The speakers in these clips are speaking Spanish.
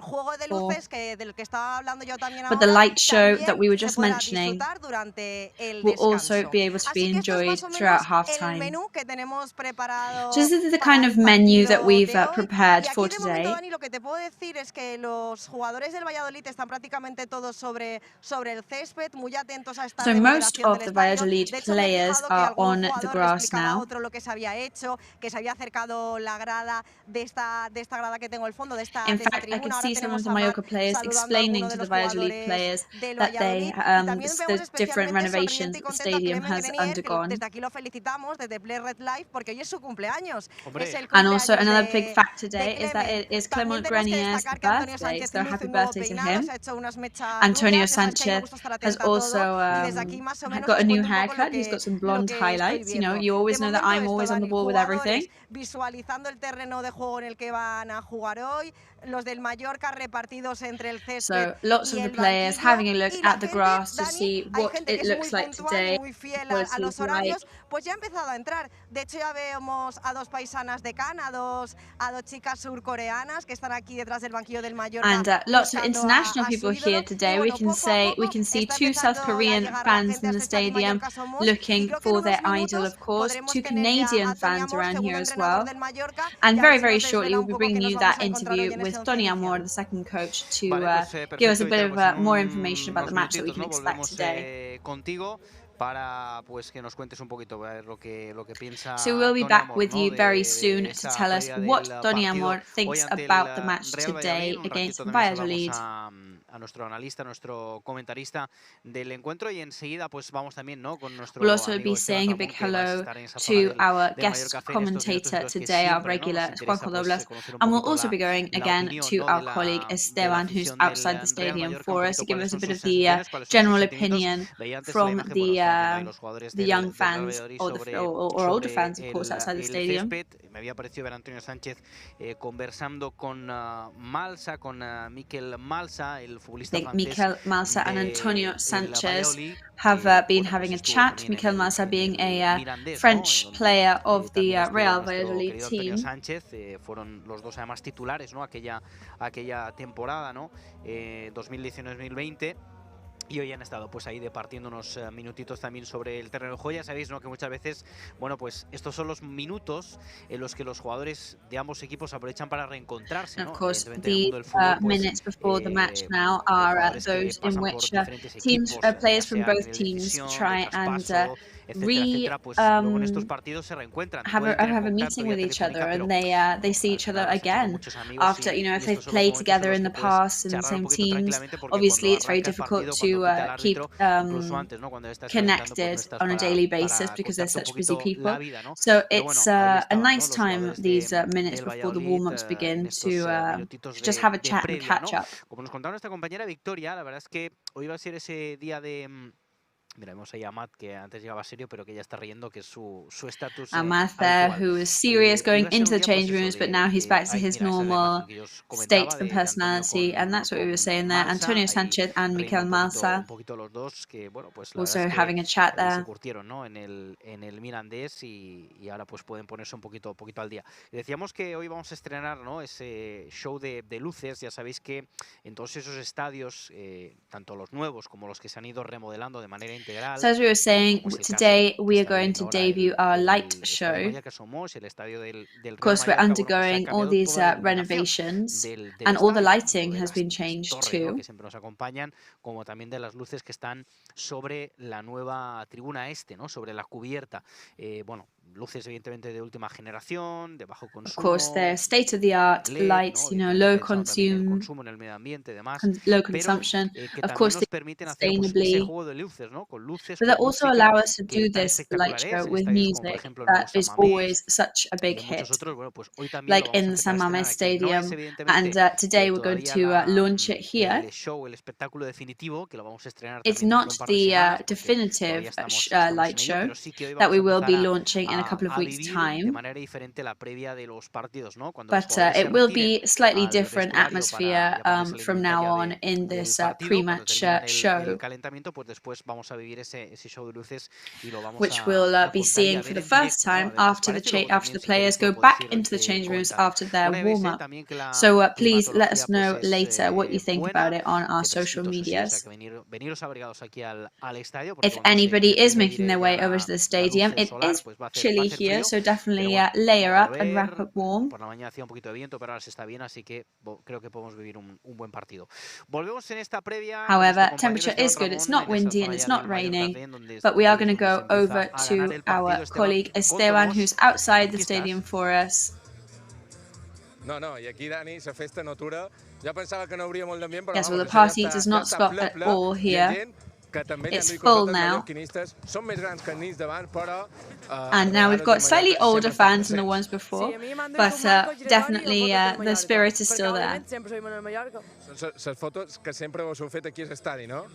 juego de luces del que estaba hablando yo también But the ahora, light show también that we were se just pueda mentioning disfrutar durante el will also descanso. be able to be Así que esto es enjoyed más o throughout menos el halftime. menú que tenemos preparado So this is the para kind el of menu that partido we've de hoy. prepared Y for aquí de momento, today. Dani, lo que te puedo decir es que los jugadores del Valladolid están prácticamente todos sobre el césped, muy atentos a esta So most remodelación of del the estadio. Valladolid De hecho, me he players fijado que are algún on the jugador le grass explicaba a now. otro lo que se había hecho, que se había acercado la grada de esta grada que tengo al fondo, de esta In fact, I tribuna. could Ahora see some of tenemos the a Mar Mallorca players saludando a explaining alguno de to the los Valladolid jugadores players del that Valladolid. they Y también the vemos different especialmente renovations sonriente y the contento a stadium Clemen has Grenier, que undergone. desde aquí lo felicitamos, desde Play Red Live, porque hoy es su cumpleaños. Es el And also cumpleaños another big de fact today is that Clemen. it is También Clement tenemos que Grenier's destacar que Antonio birthday, Sánchez so luce happy un nuevo birthday to peinado, him. se ha hecho unas mechas Antonio rubias, ya sabes que a mí me Sanchez gusta estar has atenta a todo, also y desde aquí más o menos got a os new cuento un poco haircut. He's got some blonde estoy highlights. You know, viendo. you always De know that momento I'm esto, always on the Dani, ball with everything. jugadores visualizando el terreno de juego en el que van a jugar hoy, los del Mallorca repartidos entre el césped So lots y of the el players banquillo, having a look y la at the gente, grass to Dani, see hay what gente que it es looks muy like puntual, today, muy fiel what a it los is like. horarios, pues ya ha empezado a entrar. De hecho ya vemos a dos paisanas de Cannes, a dos chicas surcoreanas que están aquí detrás del banquillo del Mallorca. And lots of buscando international a su people ídolo. here Y today. bueno, poco a poco We can see está two South empezando a Korean llegar la fans gente a in the este estadio stadium Mallorca Somos, y looking creo que en for their unos idol, minutos of course. podremos Two tener ya a Canadian Tony fans Amor, around here segundo as entrenador well. del Mallorca, And y a ver very, si very nos shortly, desvela we'll un be poco qué bringing nos you vamos that a encontrar hoy interview en with ese once Tony inicial. Amor, the second coach, to Perfecto, give us a bit Victoria, of more information about the match that we can ¿no? expect Volvemos today. contigo para pues que nos cuentes un poquito lo que piensa So we'll be Tony back Amor, with ¿no? you very de soon to esa tell us previa what del Tony partido Amor hoy thinks ante el about the match Real Valladolid. today Un against ratito también saludamos Valladolid. a nuestro analista, nuestro comentarista del encuentro, y enseguida pues vamos también, ¿no? con We'll nuestro also amigo be Esteban saying a Ramón, big que va a hello estar en esa zona to our del guest Mallorca en estos minutos commentator en los que today, our siempre, ¿no? regular nos Juan interesa pues Codoblas. conocer un And we'll poquito also be going la again opinión, to ¿no? our colleague de la Esteban, who's afición outside the del Real stadium Mallorca, un for us poquito to give cuáles us a son bit sus of the sensaciones, cuáles son sus general sentimientos. opinion Veía antes la from imagen, bueno, estaban viendo ahí los jugadores the young del Real fans Valladolid or older sobre fans, of course, outside the el stadium. césped. Me había parecido ver a Antonio Sánchez conversando con Malsa, con Mikel Malsa, el futbolista francés Mikel Malsa and Antonio del Sanchez Valladolid, have been bueno, having pues a estuvo chat. también Mikel Malsa en being el a Mirandés, ¿no? En French donde player of the también estuvo Real nuestro Valladolid querido Antonio team. Sánchez. Fueron los dos además titulares, ¿no? aquella temporada, ¿no? 2019-2020. Y hoy han estado pues ahí departiendo unos minutitos también sobre el terreno de juego. Ya sabéis, ¿no? que muchas veces, bueno, pues estos son los minutos en los que los jugadores de ambos equipos aprovechan para reencontrarse, ¿no? Of course, Evidentemente, en el the mundo del fútbol, pues, minutes before the match now hay are jugadores que those in pasan por which diferentes teams, equipos, ya players from sea a both nivel de teams cesión, de try and traspaso, etcétera, etcétera. Pues luego en estos partidos se reencuentran, pueden tener have a contacto meeting vía with each other, telefónica, and pero they see al each other final vas haciendo again muchos amigos after, you know, if they've estos son los played momentos en together los in que the puedes past in the charlar un same poquito teams. tranquilamente, porque Obviously, cuando it's very arranca el difficult partido, to cuando pita el keep árbitro, incluso antes, ¿no? Cuando estás calentando, pues no connected estás on a daily basis para because they're contarte un such busy poquito la people. vida, ¿no? So Pero it's bueno, ahí a estaban, ¿no? nice Los time, jugadores these minutes del before the Valladolid warm-ups begin, en estos to minutitos just have a de chat and previa, catch ¿no? up. Como nos contaba nuestra compañera Victoria, la verdad es que hoy va a ser ese día de... Mira, vemos ahí a Matt, que antes llegaba serio, pero que ya está riendo, que es su estatus Matt there, habitual. who was serious going Iba a ser into un the día, pues change eso, rooms, but now he's back to ahí, his mira, esa es la normal imagen que yo os state comentaba and de Antonio personality, and that's what we were saying there. Malsa, Antonio ahí Sanchez and riendo Mikel Malsa un poquito los dos, que bueno, pues la also verdad es que having a chat se there. curtieron, ¿no? en el Mirandés, y ahora pues pueden ponerse un poquito al día. Y decíamos que hoy vamos a estrenar, ¿no? ese show de luces. Ya sabéis que en todos esos estadios, tanto los nuevos como los que se han ido remodelando de manera integral, So as we were saying, como es el today caso que we are está going viviendo to ahora debut our light el show. Estadio Mallorca Somos, el estadio del Of Real course, we're Mallorca. Bueno, pues se ha undergoing all cambiado these toda la iluminación renovations, del and all the estadio, lighting tanto de has been las changed torres, ¿no? too. que siempre nos acompañan, como también de las luces que están sobre la nueva tribuna este, ¿no? sobre la cubierta. Bueno, luces evidentemente de última generación, de bajo consumo. Of course, they're state-of-the-art LED, lights, ¿no? you know, Evidentemente low pensando también en el consume, consumo, en el medio ambiente y demás, low pero consumption. que Of también course, nos they permiten hacer pues, ese sustainably, juego de luces, ¿no? Con luces, but they con also música, allow us to que do tan this light espectacular show es en with estadios como por music ejemplo el nuevo that San is Mamés always such a y big en muchos hit, otros. Bueno, pues hoy también lo like vamos a in the empezar a San estrenar Mamés aquí. No es Stadium. evidentemente And today we're going todavía to launch it here. el show, el espectáculo definitivo, que lo vamos a estrenar It's también dentro de not un par de the semanas, porque definitive todavía estamos light en ello, show pero sí que hoy that vamos we a will empezar be launching in in a couple of a weeks' vivir de time. manera diferente la previa de los partidos, ¿no? Cuando los But jugadores se it will retiren be slightly al different vestuario atmosphere para ya ponerse la from now indumentaria on in del this partido, cuando pre-match terminen el show, calentamiento, pues después vamos a vivir ese show de luces y lo vamos which we'll a be contar y a seeing for ver the en first directo, ¿no? A time ver qué os after parece. Luego after también the si players queréis go lo podéis back ir into the change rooms comentando. after their Bueno, ya veis warm-up. también que la So please let climatología us know pues es later what you think buena, about it on our que social fresquito, eso sí, o sea medias. que veniros abrigados aquí al estadio, porque If bueno, anybody is enseguida making diré their ya way over to the la stadium, luz it solar, is pues va a chilly hacer here, frío, so pero definitely bueno, layer a up and wrap llover, up warm. por la mañana hacía un poquito de viento, pero ahora se está bien, así que creo que podemos vivir un buen partido. Volvemos en esta previa con nuestro However, compañero temperature Esteban is good. It's Ramón not en esa windy and zona it's ya not del Mallorca raining, RCD, but we are going to donde se go empieza over a ganar to el our partido. Esteban, colleague contra Esteban, Mos, who's outside the aquí stadium estás. for us. No, i aquí, Dani, la festa no atura. Jo pensava que no hauria molt d'ambient, però Yes, well, vamos, the això party ja does està, not stop ple, at ple, all i amb here. gent que també hi ha It's i full cosetes now. mallorquinistes. Són més grans que nins davant, però... And now we've got slightly older fans than the ones before, but definitely the spirit is still there. Són les fotos que sempre us heu fet aquí a l'estadi, no?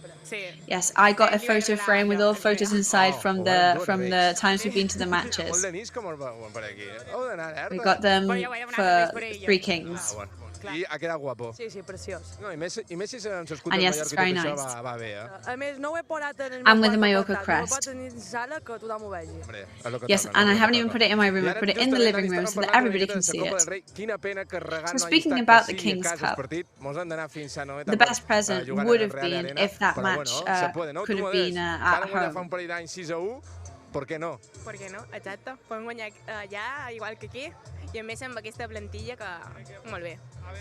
Yes, I got a photo frame with all photos inside from the times we've been to the Molt matches. de nins com el veuen per aquí. Heu d'anar, We got them for Three Kings. Bueno. I ha quedat guapo. Sí, preciós. No, i més si s'han escut And el yes, it's Mallorca i very tot això nice. va bé, eh? A més, no ho he posat en el And meu with the quart Mallorca apartat, no ho he crest. posat en la sala que tothom ho vegi. Hombre, és lo que Yes, toca, and no? I És lo haven't que even toca. put it in my room. I I ara, put it in the justament, living Dani, room estàvem so that parlant everybody una can miqueta see de la Copa it. del Rei. Quina pena que Regal So no hagi speaking estat, about que the sigui a King's casa el Cup, partit. Mos han d'anar fins a Noeta the best present jugant would en el have Real been Arena, if that però match bueno, se puede, no? could Tu have m'ho been deies, at van guanyar fa home. un parell d'anys 6-1, per què no? Per què no? Exacte. Podem guanyar allà, igual que aquí, i a més amb aquesta plantilla que molt bé.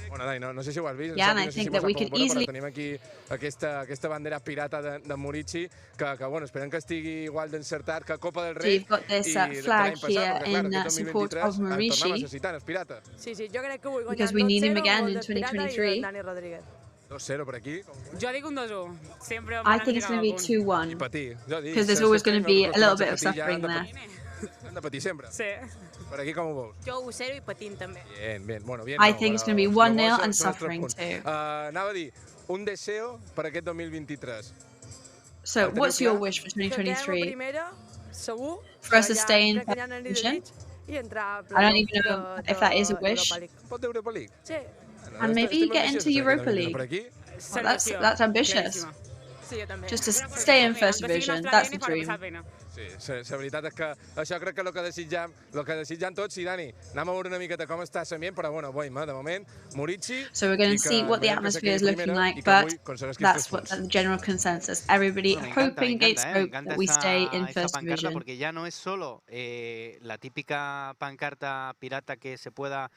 Bueno, Dani, no sé si ho has vist, Yeah, and Santi, I no sé si think mos that we ha could pogut veure, easily- però tenim aquí aquesta bandera pirata de Murici, que bueno, esperem que estigui igual d'encertat que Copa del So Rei you've got this i de flag l'any passat, here perquè clar, in aquest support 2023 of el tornem Maurici, necessitant, el pirata. Sí, jo crec que vull guanyar because we need him 2-0, again gol in del Pirata i 2023. del Dani Rodríguez. 2-0 per aquí. Jo dic un 2-1. Sempre I think it's going to be 2-1. I patir. Jo dic, Because there's always going to be a little bit of suffering there. Han de patir sempre. Sí. Per aquí com ho veus? Jo 1-0 i patint també. Bien. Bueno, bien I no, think it's però going to be lo 1-0 bo and són els suffering 3 punts. too. Anava a dir, un deseo per aquest 2023. So teniu what's your clar? wish for Que quedem a 2023? primera, segur. For us to que ja stay in crec que ja n'hem division? dit i entrar a I don't playoff even know de if that is a wish. Europa League. Pot d'Europa League? Sí. And maybe get into Europa League. Per aquí? Well, that's ambitious. Sí, jo també. Just to stay in first division, that's the dream. Sí, la veritat és que això crec que és el que desitjam tots. I Dani, anem a veure una miqueta com està l'ambient, però bueno, veiem, de moment, Murici... So we're going to see what the atmosphere is looking like, but that's what the general consensus. Everybody hoping against hope that we stay in first division. Porque ya no es solo la típica pancarta pirata que se pueda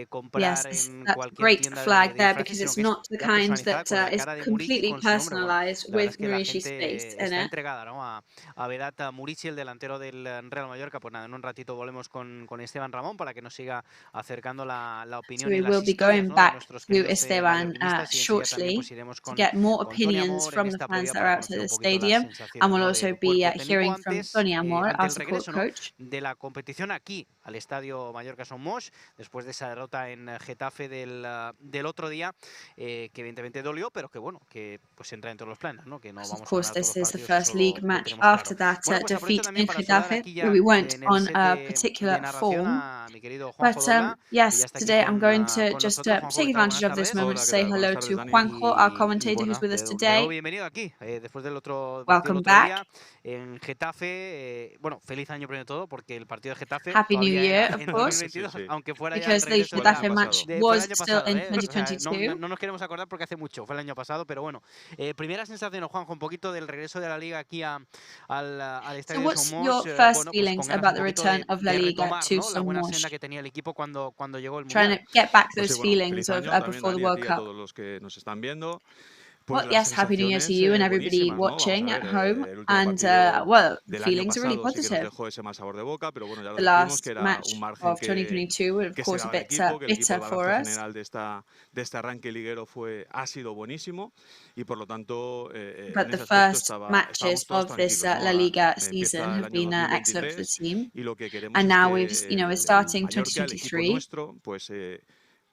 comprar Yes, en that cualquier great tienda flag de there disfraces, because sino it's que es not the ya kind personalizada that con la is cara de Murici completely con su nombre. Bueno, personalized la verdad with es que la Maurici's gente face in está it. entregada, ¿no? a Vedat Murici, el delantero del Real Mallorca. Pues nada, en un ratito volvemos con Esteban Ramón para que nos siga acercando la So opinión we y las will be historias, going ¿no? de back nuestros to queridos Esteban mallorquinistas, y enseguida también shortly pues iremos to con get more Tony opinions Amor en from the esta fans previa that para are outside conocer the un poquito las stadium. sensaciones, And we'll ¿no? also del be cuerpo técnico hearing from antes, Tony Amor, ante our el support regreso, ¿no? coach. de la competición aquí al estadio Mallorca Son Moix, después de esa derrota en Getafe del otro día, que evidentemente dolió, pero que bueno, que pues entra dentro de los planes, ¿no? Que no Of vamos a course, ganar todos this los is the partidos, first eso league lo match tenemos after claro. that Bueno, pues aprovecho defeat también in para saludar Getafe, aquí ya where we weren't en el on set a de particular narración form. a mi querido Juanjo But Dobla, que ya yes, está aquí today I'm going con to just nosotros. Juanjo, take ¿qué tal? advantage Buenas of this tardes. moment to Hola, ¿qué say tal? hello Buenas tardes, to Dani. Juanjo, our Y commentator who's bueno, with us de nuevo today. bienvenido aquí, después del otro Welcome otro back. día en Getafe. Bueno, feliz año primero de todo, porque el partido de Getafe Happy New todavía Year, era of en course, 2022, Sí, sí. aunque fuera ya el because the regreso Fue el Getafe año match pasado. fue el was año still pasado, in o sea, 2022. no nos queremos acordar porque hace mucho, fue el año pasado, pero bueno. Primera sensación, Juanjo, un poquito del regreso de la Liga aquí al So estadio de what's Son your Moix, first bueno, pues con feelings ganas about un the poquito return of La de Liga retomar, to ¿no? la buena Son senda Moix? que tenía el equipo cuando llegó el Trying Mundial. to get back Pues those sí, bueno, feelings feliz of año también, before the Dani, a World ti y a Cup. todos los que nos están viendo. Pues Well, las yes, Happy New Year to sensaciones you and everybody buenísimas, ¿no? Vamos a watching at ver, home. el último And, partido well, del año feelings are really pasado sí que nos positive. dejó ese mal sabor de boca, pero bueno, ya lo The dijimos, last que era match un margen of 2022 was, of que se course, a daba al bit equipo, que el equipo, bitter el for balance us. general de este arranque liguero ha sido buenísimo y por lo tanto But en the ese aspecto first estábamos matches todos of this tranquilos, ¿no? La Ahora Liga empieza season el have año been excellent for the 2023 team. y lo que queremos And es now we're que we're el starting Mallorca, el equipo 2023. nuestro, pues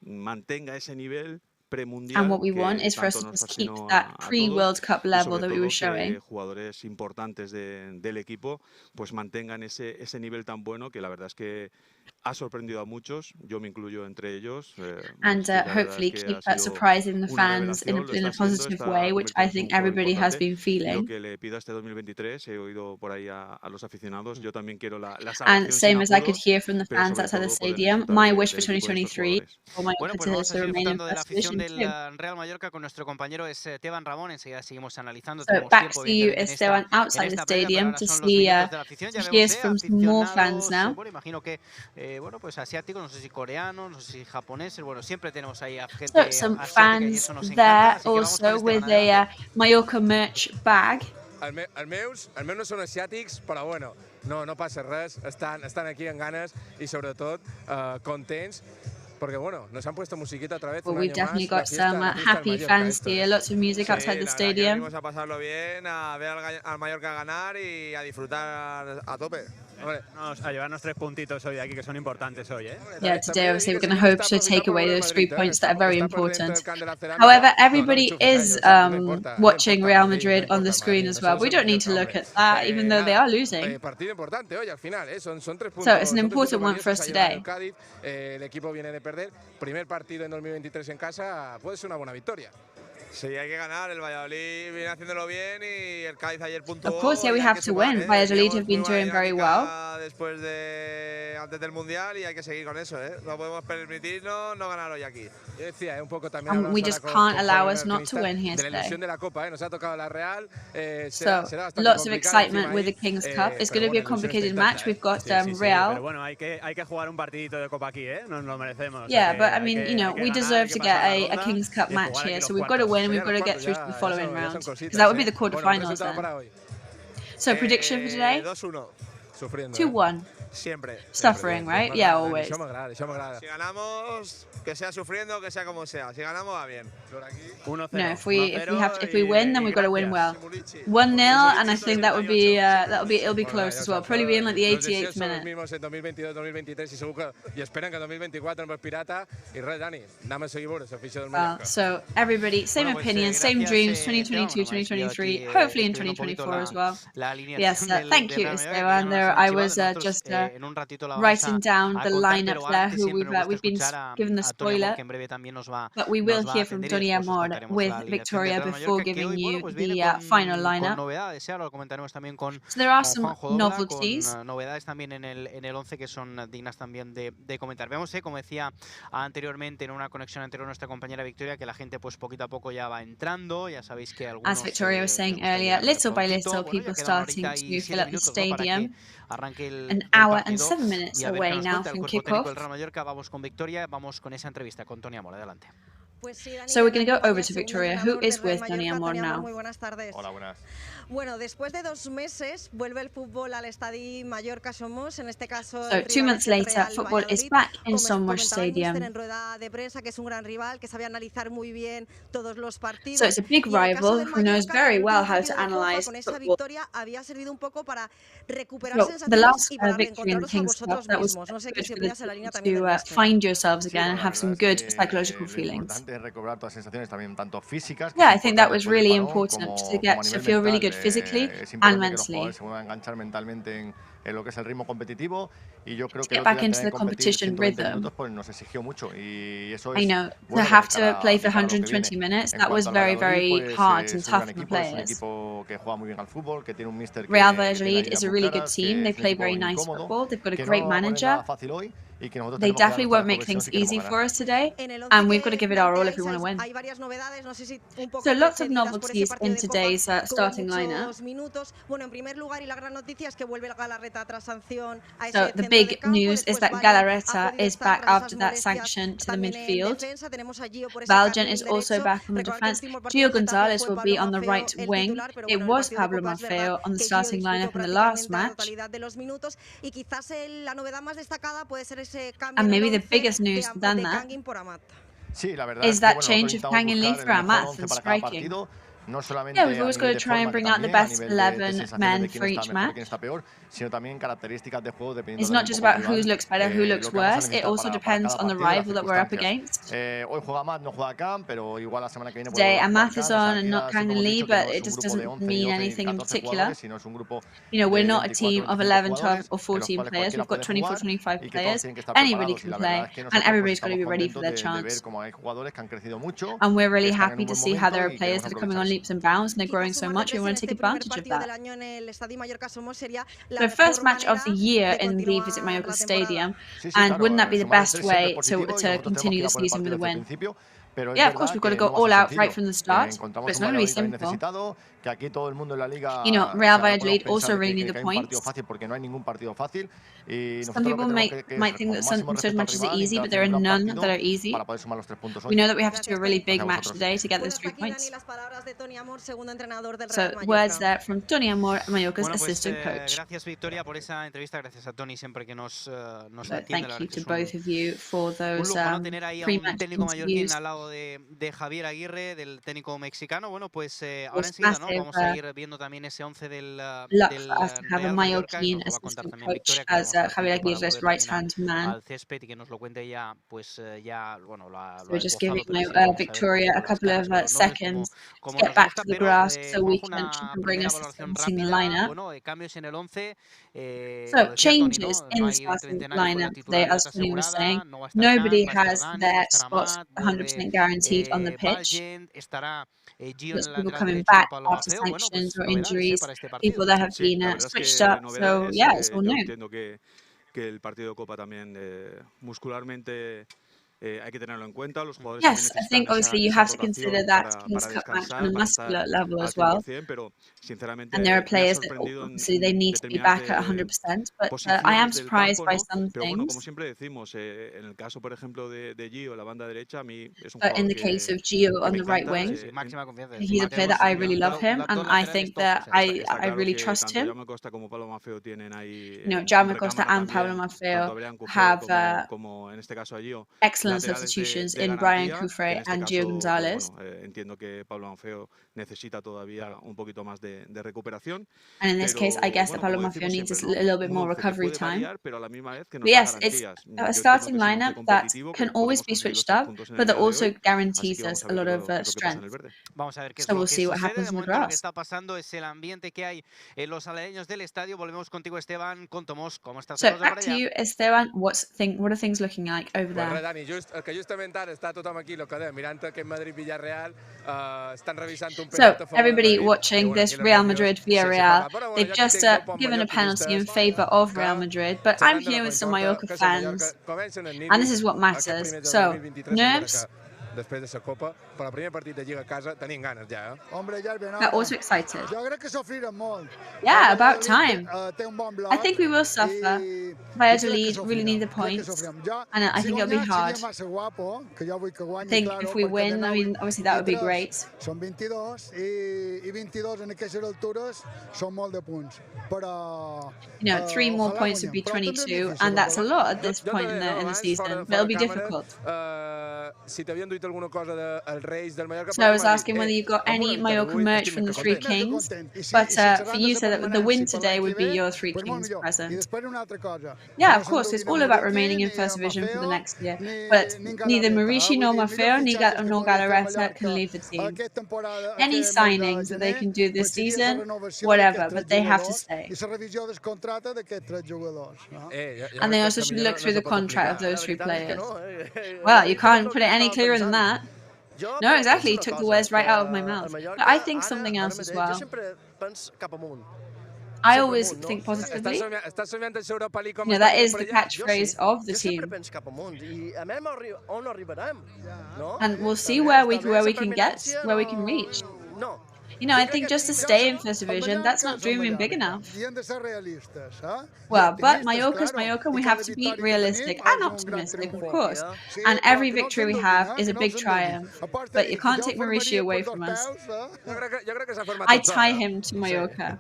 mantenga ese nivel premundial. And what we want is for us to just keep that pre-World Cup level that we were showing. Jugadores importantes del equipo pues mantengan ese nivel tan bueno que la verdad es que ha sorprendido a muchos, yo me incluyo entre ellos. And hopefully keep surprising the fans in a positive way, which I think everybody has been feeling. Lo que le pido a este 2023, he oído por ahí a los aficionados, yo también quiero la And same as I could hear from the fans outside the stadium, my wish for 2023 for Mallorca to remain in first division too. Real Mallorca con nuestro compañero Esteban Ramón, enseguida seguimos analizando. So back to you, Esteban, outside the stadium to see hear from more fans now. Bueno, imagino que bueno, pues asiáticos, no sé si coreanos, no sé si japoneses, bueno, siempre tenemos ahí a gente So some fans there also with a Mallorca merch bag. Els meus no són asiàtics, però bueno, no passa res, estan aquí amb ganes i sobretot contents. Porque bueno, nos han puesto musiquita otra vez. Well, we've definitely got some happy fans here, lots of music outside the stadium. Vamos a pasarlo bien, a ver al Mallorca ganar y a disfrutar a tope. A llevarnos 3 puntitos hoy de aquí que son importantes hoy, ¿eh? Yeah, today obviously we're going to hope to take away those 3 points that are very important. However, everybody is watching Real Madrid on the screen as well. We don't need to look at that, even though they are losing. So it's an important one for us today. El equipo viene de perder. Primer partido en 2023 en casa, puede ser una buena victoria. Sí, hay que ganar. El Valladolid viene haciéndolo bien y el Cádiz ayer puntuó. Of course, yeah, we have to win. Valladolid have been doing very well. Antes del Mundial y hay que seguir con eso, ¿eh? No podemos permitirnos no ganar hoy aquí. Yo decía, un poco también we just can't allow us not to win here today. De la Copa, nos ha tocado la Real. So, lots of excitement with the King's Cup. It's going to be a complicated match. We've got Real. Pero bueno, hay que jugar un partidito de Copa aquí, ¿eh? Nos lo merecemos. Yeah, but I mean, you know, we deserve to get a King's Cup match here, so we've got to win and we've got to get through to the following round, because that would be the quarterfinals then. So prediction for today? 2-1. 2-1 Siempre. Suffering, right? Yeah, always. Si ganamos, que sea sufriendo, que sea como sea. Si ganamos, va bien. No, if we win, then we've got to win well. 1-0, and I think that would be it'll be close as well. Probably be in like the 88th minute. So everybody, same opinion, same dreams. 2022, 2023. Hopefully in 2024 as well. Yes, thank you, Esteban. There, I was just writing down the lineup there, who we've been given the spoiler, but we will hear from Tony Amor with Victoria before giving you the final lineup. So there are some novelties. Novedades también en el 11 que son dignas también de comentar. Vemos, como decía anteriormente en una conexión anterior nuestra compañera Victoria, que la gente pues poquito a poco ya va entrando. Ya sabéis que algunos, as Victoria was saying earlier, little by little people starting to fill up the stadium. An hour and 7 minutes away now from kickoff. Vamos con Victoria, vamos con esa entrevista con Tony Amor. Adelante. So we're going to go over to Victoria, who is with Tony Amor now. Muy buenas tardes. Hola, buenas. Bueno, después de 2 meses vuelve el fútbol al SUSCRÍBETE Mallorca Somos, en este caso. So 2 months later, football is back in Somos Stadium. En rueda de prensa, que es un gran rival, que sabe analizar muy bien todos los partidos. So it's a big rival who knows very well how to analyze con esa football. victoria había servido un poco para recuperar The last sensaciones y para victory in the reencontraros a King's Cup, vosotros that was mismos. No sé good si for pillas en la línea también to del find yourselves again and have some good psychological feelings. Recobrar todas las sensaciones también tanto físicas. Yeah, I think that was really important to feel really good physically and mentally. Se van a enganchar mentalmente en lo que es el ritmo competitivo y yo creo que get back into the competition rhythm. Pues nos exigió mucho y eso I know, to have to play for 120 minutes, that was very, very hard and tough on the players. Real Valladolid is a really good team. They play very nice football. They've got a great manager. They definitely won't make things easy for us today, and we've got to give it our all if we want to win. So lots of novelties in today's starting lineup. So the big news is that Galarreta is back after that sanction to the midfield. Valjean is also back on the defense. Gio Gonzalez will be on the right wing. It was Pablo Maffeo on the starting lineup in the last match. And maybe the biggest news than that is that change of Kang and Lee for Amat and striking. no solamente Yeah, we've always got to try and bring out the best 11 men for each match. Sino también características de juego dependiendo It's not just about who looks better, who looks worse. It also depends on the rival that we're up against. Hoy juega Matt, no juega Cam, pero igual la semana que viene Today, Amath is on and not Kang and Lee, but it just doesn't mean anything in particular. You know, we're not a team of 11, 12, or 14 players. We've got 24, 25 players. Anybody can play, and everybody's got to be ready for their chance. And we're really happy to see how there are players that are coming on leaps and bounds, and they're growing so much, and we want to take advantage of that. The first match of the year in the Visit Mallorca Stadium, and wouldn't that be the best way to continue the season with a win? Yeah, of course, we've got to go all out right from the start, but it's not going to be simple. You know, Real Valladolid also really need the points. Some people might think that some matches are easy, but there are none that are easy. We know that we have to do a really big match today to get those 3 points. So, words there from Tony Amor, Mallorca's assistant coach. Gracias, Victoria, por esa entrevista. Gracias a Tony siempre que nos atiende. Thank you to both of you for those pre-match interviews. Al lado de Javier Aguirre, del técnico mexicano. Bueno, pues ahora enseguida, ¿no? Vamos a ir viendo también ese 11 del Real Mallorca, que nos va a contar también Victoria, que Javier Aguirre's right-hand man. Al césped y que nos lo cuente ya, pues ya, bueno, we're just giving Victoria a couple of seconds to get back to the grass so we can bring us the starting lineup. Bueno, cambios en el 11. So, changes in the starting lineup today, as Tony was saying. Nobody has their spots 100% guaranteed on the pitch. There's people coming back after sanctions or injuries, people that have been switched up. So, yeah, it's all new. Entiendo que el partido de Copa también muscularmente hay que tenerlo en cuenta. Los jugadores yes, I think obviously you have to consider that King's Cup match on a muscular level as well. And there are players that obviously they need to be back at 100%, but I am surprised by some things. Como siempre decimos, en el caso, por ejemplo, de Gio, la banda derecha, a mí es un jugador in the case of Gio on the right wing, he's a player that I really love him, and I think that I really trust him. You know, Jaume Costa and Pablo Maffeo have excellent substitutions in Brian Cufré and Gio González. Entiendo que Pablo Maffeo necesita todavía un poquito más de recuperación. And in this case, I guess that Pablo Maffeo needs a little bit more recovery time. But yes, it's a starting lineup that can always be switched up, but that also guarantees us a lot of strength. So we'll see what happens in the grass. Está pasando es el ambiente que hay en los aledaños del estadio. Volvemos contigo, Esteban, con Tomós. ¿Cómo estás? So back to you, Esteban. What are things looking like over there? Dani, justament ara està tothom aquí, el que dèiem, mirant aquest Madrid-Villarreal, estan revisant un penalti. So everybody watching this Real Madrid-Villarreal, they've just given a penalty in favour of Real Madrid, but I'm here with some Mallorca fans, and this is what matters. So, nerves? Després de la Copa, per al primer partit de Lliga a casa tenim ganes ja, They're also excited. Yeah, about time. I think we will suffer. Valladolid really need the points, and I think it'll be hard. I think if we win, I mean, obviously that would be great. You know, 3 more points would be 22, and that's a lot at this point in the season, but it'll be difficult. So I was asking whether you got any Mallorca merch from the Three Kings, but for you said that the win today would be your Three Kings present. Yeah, of course, it's all about remaining in First Division for the next year, but neither Maurici nor Maffeo nor Galarreta can leave the team. Any signings that they can do this season, whatever, but they have to stay. And they also should look through the contract of those 3 players. Well, you can't put it any clearer than that. No, exactly. You took the words right out of my mouth. But I think something else as well. I always think positively. You know, that is the catchphrase of the team. And we'll see where we can get, where we can reach. You know, I think just to stay in First Division, that's not dreaming big enough. Well, but Mallorca's Mallorca, we have to be realistic and optimistic, of course. And every victory we have is a big triumph. But you can't take Maurici away from us. I tie him to Mallorca.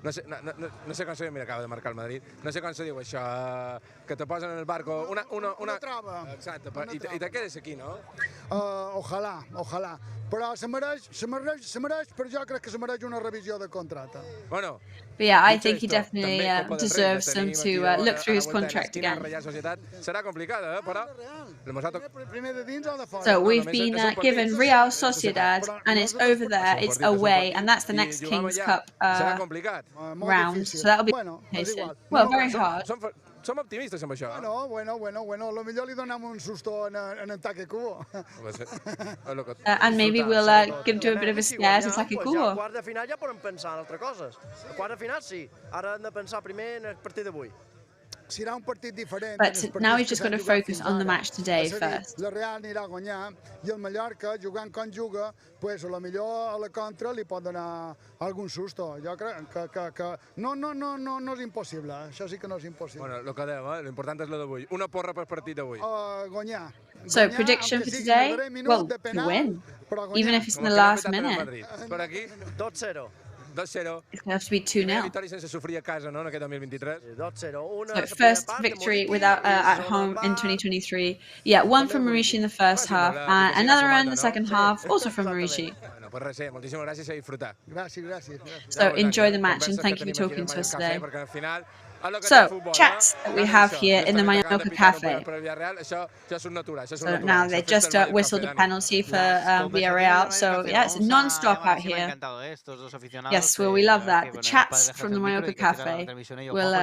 No sé com se diu, mira, acaba de marcar el Madrid. No sé com se diu això, que te posen en el barco una trava. Exacte, i te quedes aquí, no? Ojalá. Però se mereix, però jo crec que se mereix una revisió de contracte. Bueno, But yeah, I think he definitely deserves them to look through his contract again. Serà complicada, però... So we've been given Real Sociedad, and it's over there, it's away, and that's the next King's Cup round, so that'll be complicated. Well, very hard. Som optimistes amb això. Bueno, potser li donem un susto en ataque cubo. And maybe we'll do a bit of a scare to Take Cubo. A quart de final ja podem pensar en altres coses. A quart de final sí, ara hem de pensar primer en el partit d'avui. Serà un partit diferent. But now we've just got to focus on the match today first. La Real anirà a guanyar i el Mallorca, jugant com juga, pues a lo millor a la contra li pot donar algun susto. Jo crec que no és impossible, això sí que no és impossible. Bueno, el que dèiem, l'important és la d'avui. Una porra per partit d'avui. Guanyar. So prediction for today? Well, to win, even if it's in the last minute. Per aquí? 2-0. 2-0. It's going to have to be 2-0. Victòria sense sofrir a casa, no, en aquest 2023. 2-0. So first victory without at home in 2023. Yeah, one from Marishi in the first half, and another one in the second half, also from Marishi. Bueno, pues res, moltíssimes gràcies i a disfrutar. Gràcies. So enjoy the match and thank you for talking to us today. So, chats that we have here in the Mallorca Cafe. So now they just whistled a penalty for Villarreal, so yeah, it's non-stop out here. Yes, well, we love that. The chats from the Mallorca Cafe will,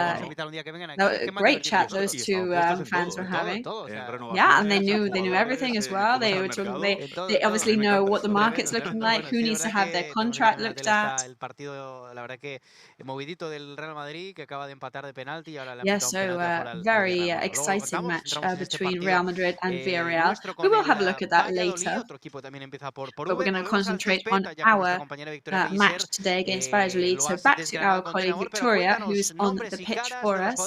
great chat those two fans were having. Yeah, and they knew everything as well. They were talking, they obviously know what the market's looking like, who needs to have their contract looked at. Yeah, so very exciting match between Real Madrid and Villarreal. We will have a look at that later, but we're going to concentrate on our match today against Valladolid. So back to our colleague Victoria, who's on the pitch for us.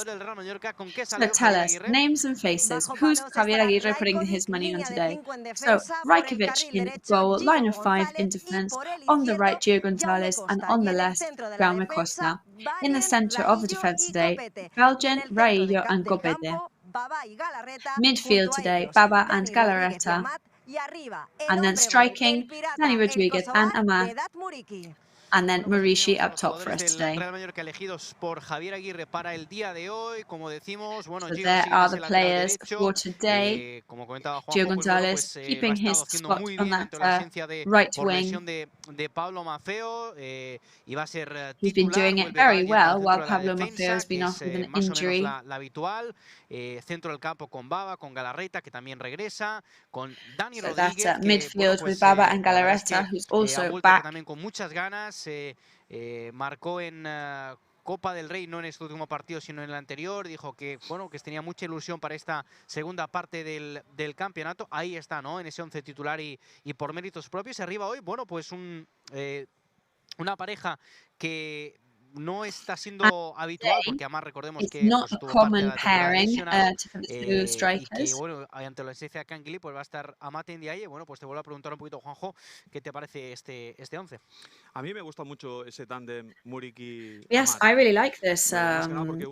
So tell us, names and faces, who's Javier Aguirre putting his money on today? So Rajkovic in goal, line of 5 in defence, on the right Gio Gonzalez, and on the left Jaume Costa. In the centre of the defence today, Belgian, Raillo and Gobede. Midfield today, Baba and Galarreta. And then striking, Dani Rodriguez and Amat. And then Marishi up top for us today. So there are the players for today. Gio Gonzalez keeping his spot on that right wing. He's been doing it very well while Pablo Maffeo has been off with an injury. Centro del campo con Baba, con Galarreta, que también regresa, con Dani Rodríguez. So that's midfield with Baba and Galarreta, who's also back. También con muchas ganas, marcó en Copa del Rey, no en este último partido, sino en el anterior. Dijo que, bueno, que tenía mucha ilusión para esta segunda parte del campeonato. Ahí está, ¿no? En ese 11 titular y por méritos propios. Y arriba hoy, bueno, pues una pareja que no está siendo habitual, porque además recordemos que not a common pairing to strikers. Y que, bueno, ante la esencia de Canguilí, pues va a estar Amate Ndiaye. Bueno, pues te vuelvo a preguntar un poquito, Juanjo, ¿qué te parece este 11? A mí me gusta mucho ese tándem Muriqui. Yes, I really like this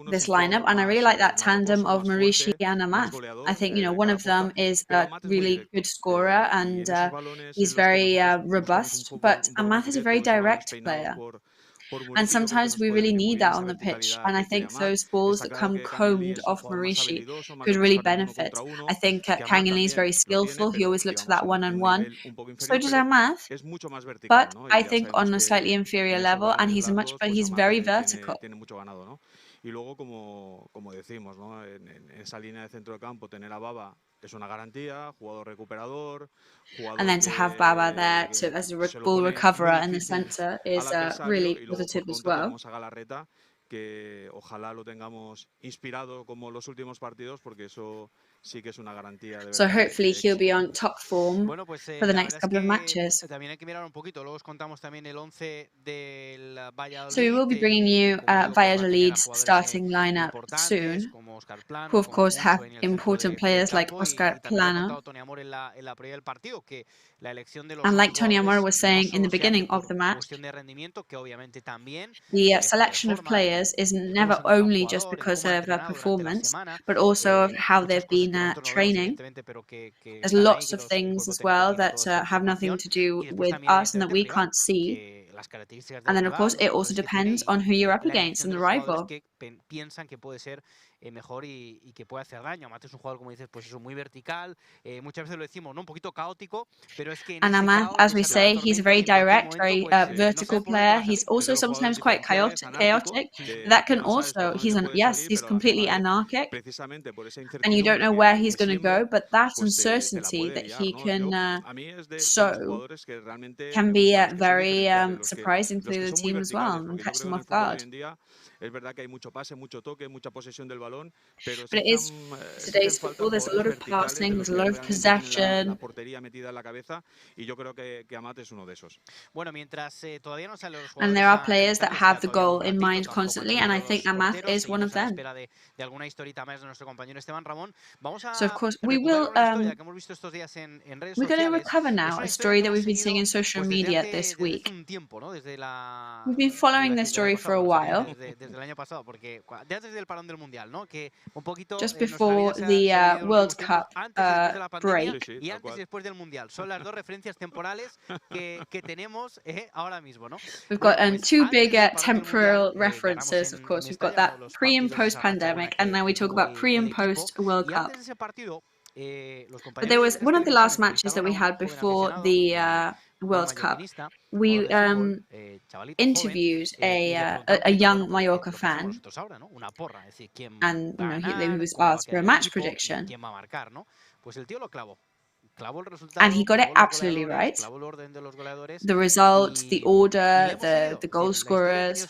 this lineup, and I really like that tandem of Marishi and Amat. I think, you know, one of them is a really good scorer and he's very robust, but Amat is a very direct player. And sometimes we really need that on the pitch. And I think those balls that come combed off Marishi could really benefit. I think Canguilí is very skillful. He always looks for that one-on-one. So does Amat. But I think on a slightly inferior level, and he's very vertical. Y luego, como decimos, ¿no? En esa línea de centro de campo, tener a Baba es una garantía, jugador recuperador. And then to have Baba there as a ball recoverer in the centre is really positive as well. Que ojalá lo tengamos inspirado como los últimos partidos, porque eso sí que es una garantía de verdad. So hopefully he'll be on top form for the next couple of matches. También hay que mirar un poquito, luego os contamos también el 11 del Valladolid. So we will be bringing you Valladolid's starting lineup soon, who of course have important players like Oscar Plano. And like Tony Amor was saying in the beginning of the match, the selection of players is never only just because of their performance, but also of how they've been been training. There's lots of things as well that have nothing to do with us and that we can't see. And then, of course, it also depends on who you're up against and the rival. Piensan que puede ser mejor y que puede hacer daño. Amat es un jugador, como dices, pues eso, muy vertical. Muchas veces lo decimos, ¿no? Un poquito caótico, pero es que and Amat, as we say, he's a very direct, very vertical player. He's also sometimes quite chaotic. That can also, he's completely anarchic, and you don't know where he's going to go, but that uncertainty that he can show can be very surprising to the team as well and catch them off guard. Es verdad que hay mucho pase, mucho toque, mucha posesión del balón, pero it is today's football. There's a lot of passing, there's a lot of possession. La portería metida en la cabeza, y yo creo que Amat es uno de esos. Bueno, mientras todavía no salen los And there are players that have the goal in mind constantly, and I think Amat is one of them. De alguna historita más de nuestro compañero Esteban Ramón. Vamos a So of course we will. We're going to recover now a story that we've been seeing in social media this week. We've been following this story for a while. Del año pasado, porque ya desde el parón del mundial, ¿no? Que un poquito just before the World Cup break y antes y después del mundial. Son las dos referencias temporales que tenemos ahora mismo, ¿no? We've got two big temporal references, of course. We've got that pre and post pandemic, and now we talk about pre and post World Cup. But there was one of the last matches that we had before the World Cup. We interviewed a young Mallorca fan, and he was asked for a match prediction. And he got it absolutely right. The result, the order, the goal scorers.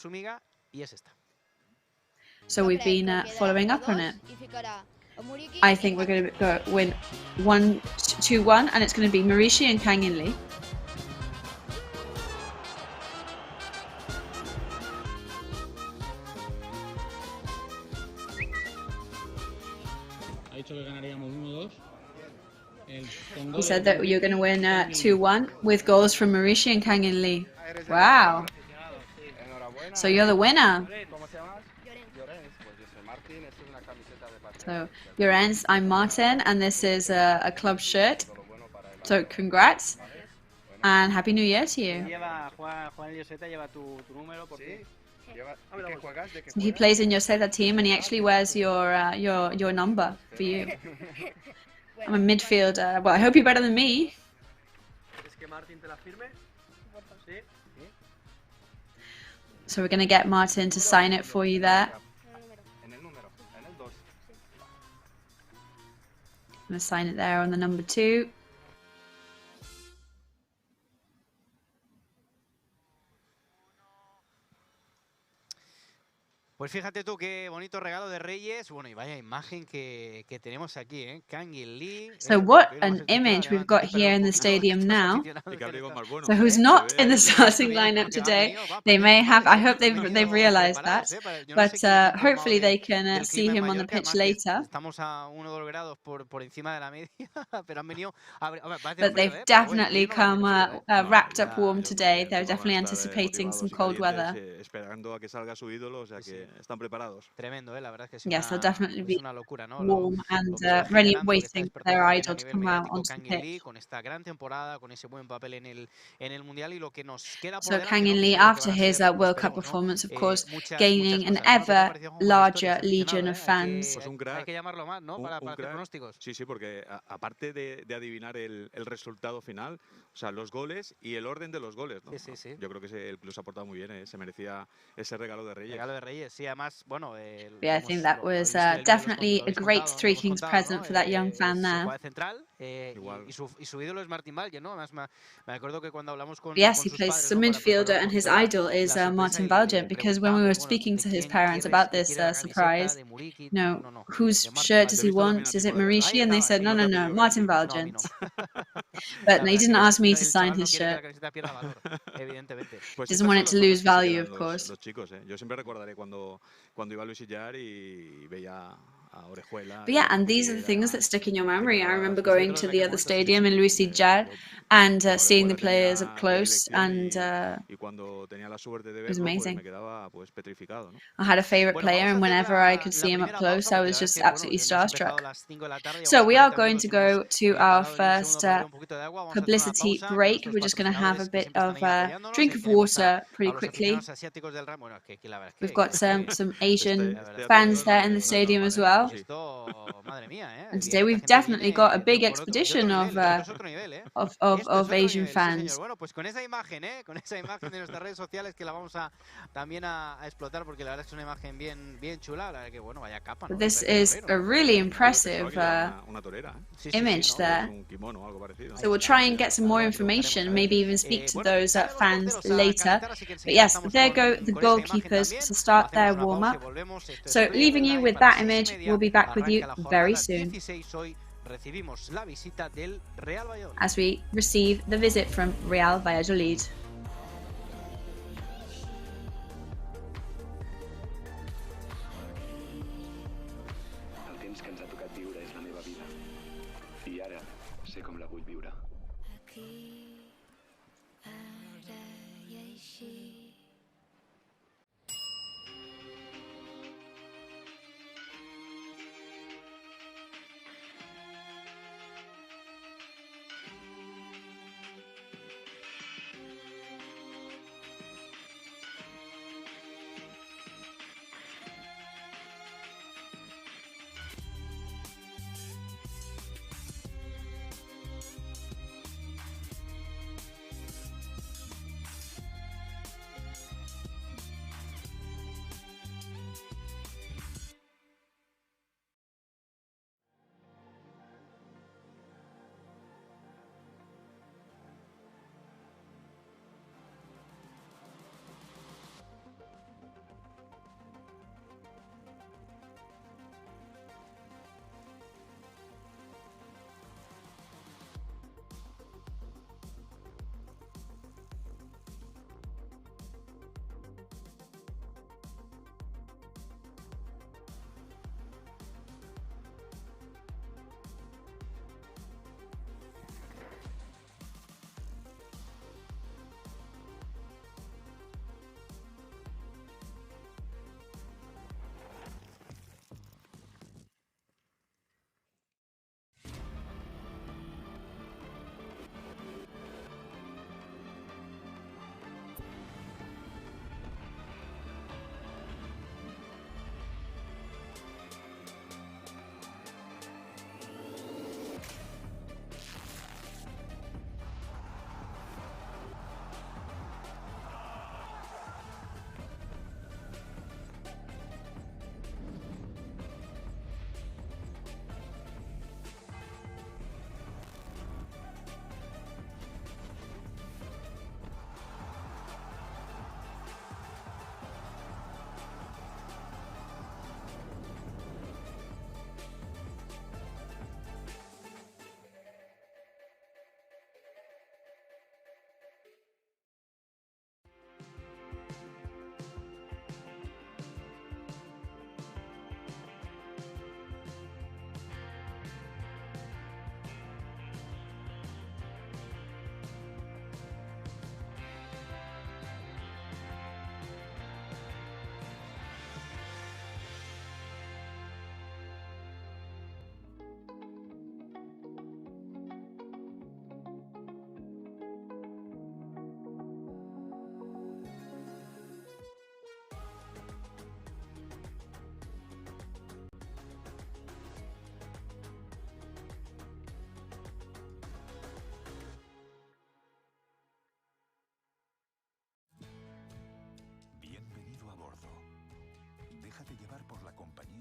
So we've been following up on it. I think we're going to win 1-2-1, and it's going to be Marishi and Kang In Lee. He said that you're going to win 2-1 with goals from Marishi and Kang In Lee. Wow. So you're the winner. So Llorens, I'm Martin, and this is a club shirt. So congrats and Happy New Year to you. He plays in your Ceta team, and he actually wears your number for you. I'm a midfielder. Well, I hope you're better than me. So we're going to get Martin to sign it for you there. I'm going to sign it there on the number 2. Pues fíjate tú qué bonito regalo de Reyes. Bueno, y vaya imagen que tenemos aquí, ¿eh? Kang In Lee. So what an image we've got here in the stadium now. So who's not in the starting lineup today? They may have. I hope they've realized that. But hopefully they can see him on the pitch later. Estamos a 1-2 grados por encima de la media, pero han venido. But they've definitely come wrapped up warm today. They're definitely anticipating some cold weather. Esperando a que salga su ídolo, o sea que están preparados. Tremendo, la verdad es que sí. Yes, they'll definitely be warm and ready waiting for their idol to come out onto the pitch. Con esta gran temporada, con ese buen papel en el mundial y lo que nos queda por So Kang In Lee, after his World Cup performance, of course, gaining an ever larger legion of fans. Hay que llamarlo más, ¿no? Para hacer pronósticos. Sí, porque aparte de adivinar el resultado final, o sea, los goles y el orden de los goles, ¿no? Sí. Yo creo que el club se ha portado muy bien, se merecía ese regalo de Reyes. Regalo de Reyes, sí, además, bueno. Yeah, I think that was definitely a great Three Kings present for that young fan there. Y su ídolo es Martin Valje, ¿no? Además, me acuerdo que cuando hablamos con Yes, he plays as a midfielder, and his idol is Martin Valje, because when we were speaking to his parents about this surprise, whose shirt does he want? Is it Marishi? And they said, no, Martin Valje. But he didn't ask me to sign his shirt. Doesn't want it to lose value, of course. Los chicos, yo siempre recordaré cuando iba a Luis Illar y veía But yeah, and these are the things that stick in your memory. I remember going to the other stadium in SIGUE and seeing the players up close, and it was amazing. I had a favorite player, and whenever I could see him up close, I was just absolutely starstruck. So we are going to go to our first publicity break. We're just going to have a bit of a drink of water pretty quickly. We've got some Asian fans there in the stadium as well. And today we've definitely got a big expedition of Asian fans. Bueno, pues con esa imagen de nuestras redes sociales que la vamos a también a explotar porque la verdad es que es una imagen bien chula, la verdad que bueno, vaya capa, ¿no? This is a really impressive image there. So we'll try and get some more information, maybe even speak to those fans later. But yes, there go the goalkeepers to start their warm-up. So leaving you with that image, we'll be back with you very soon as we receive the visit from Real Valladolid. El temps que ens ha tocat viure és la meva vida. I ara sé com la vull viure. Aquí, ara i així.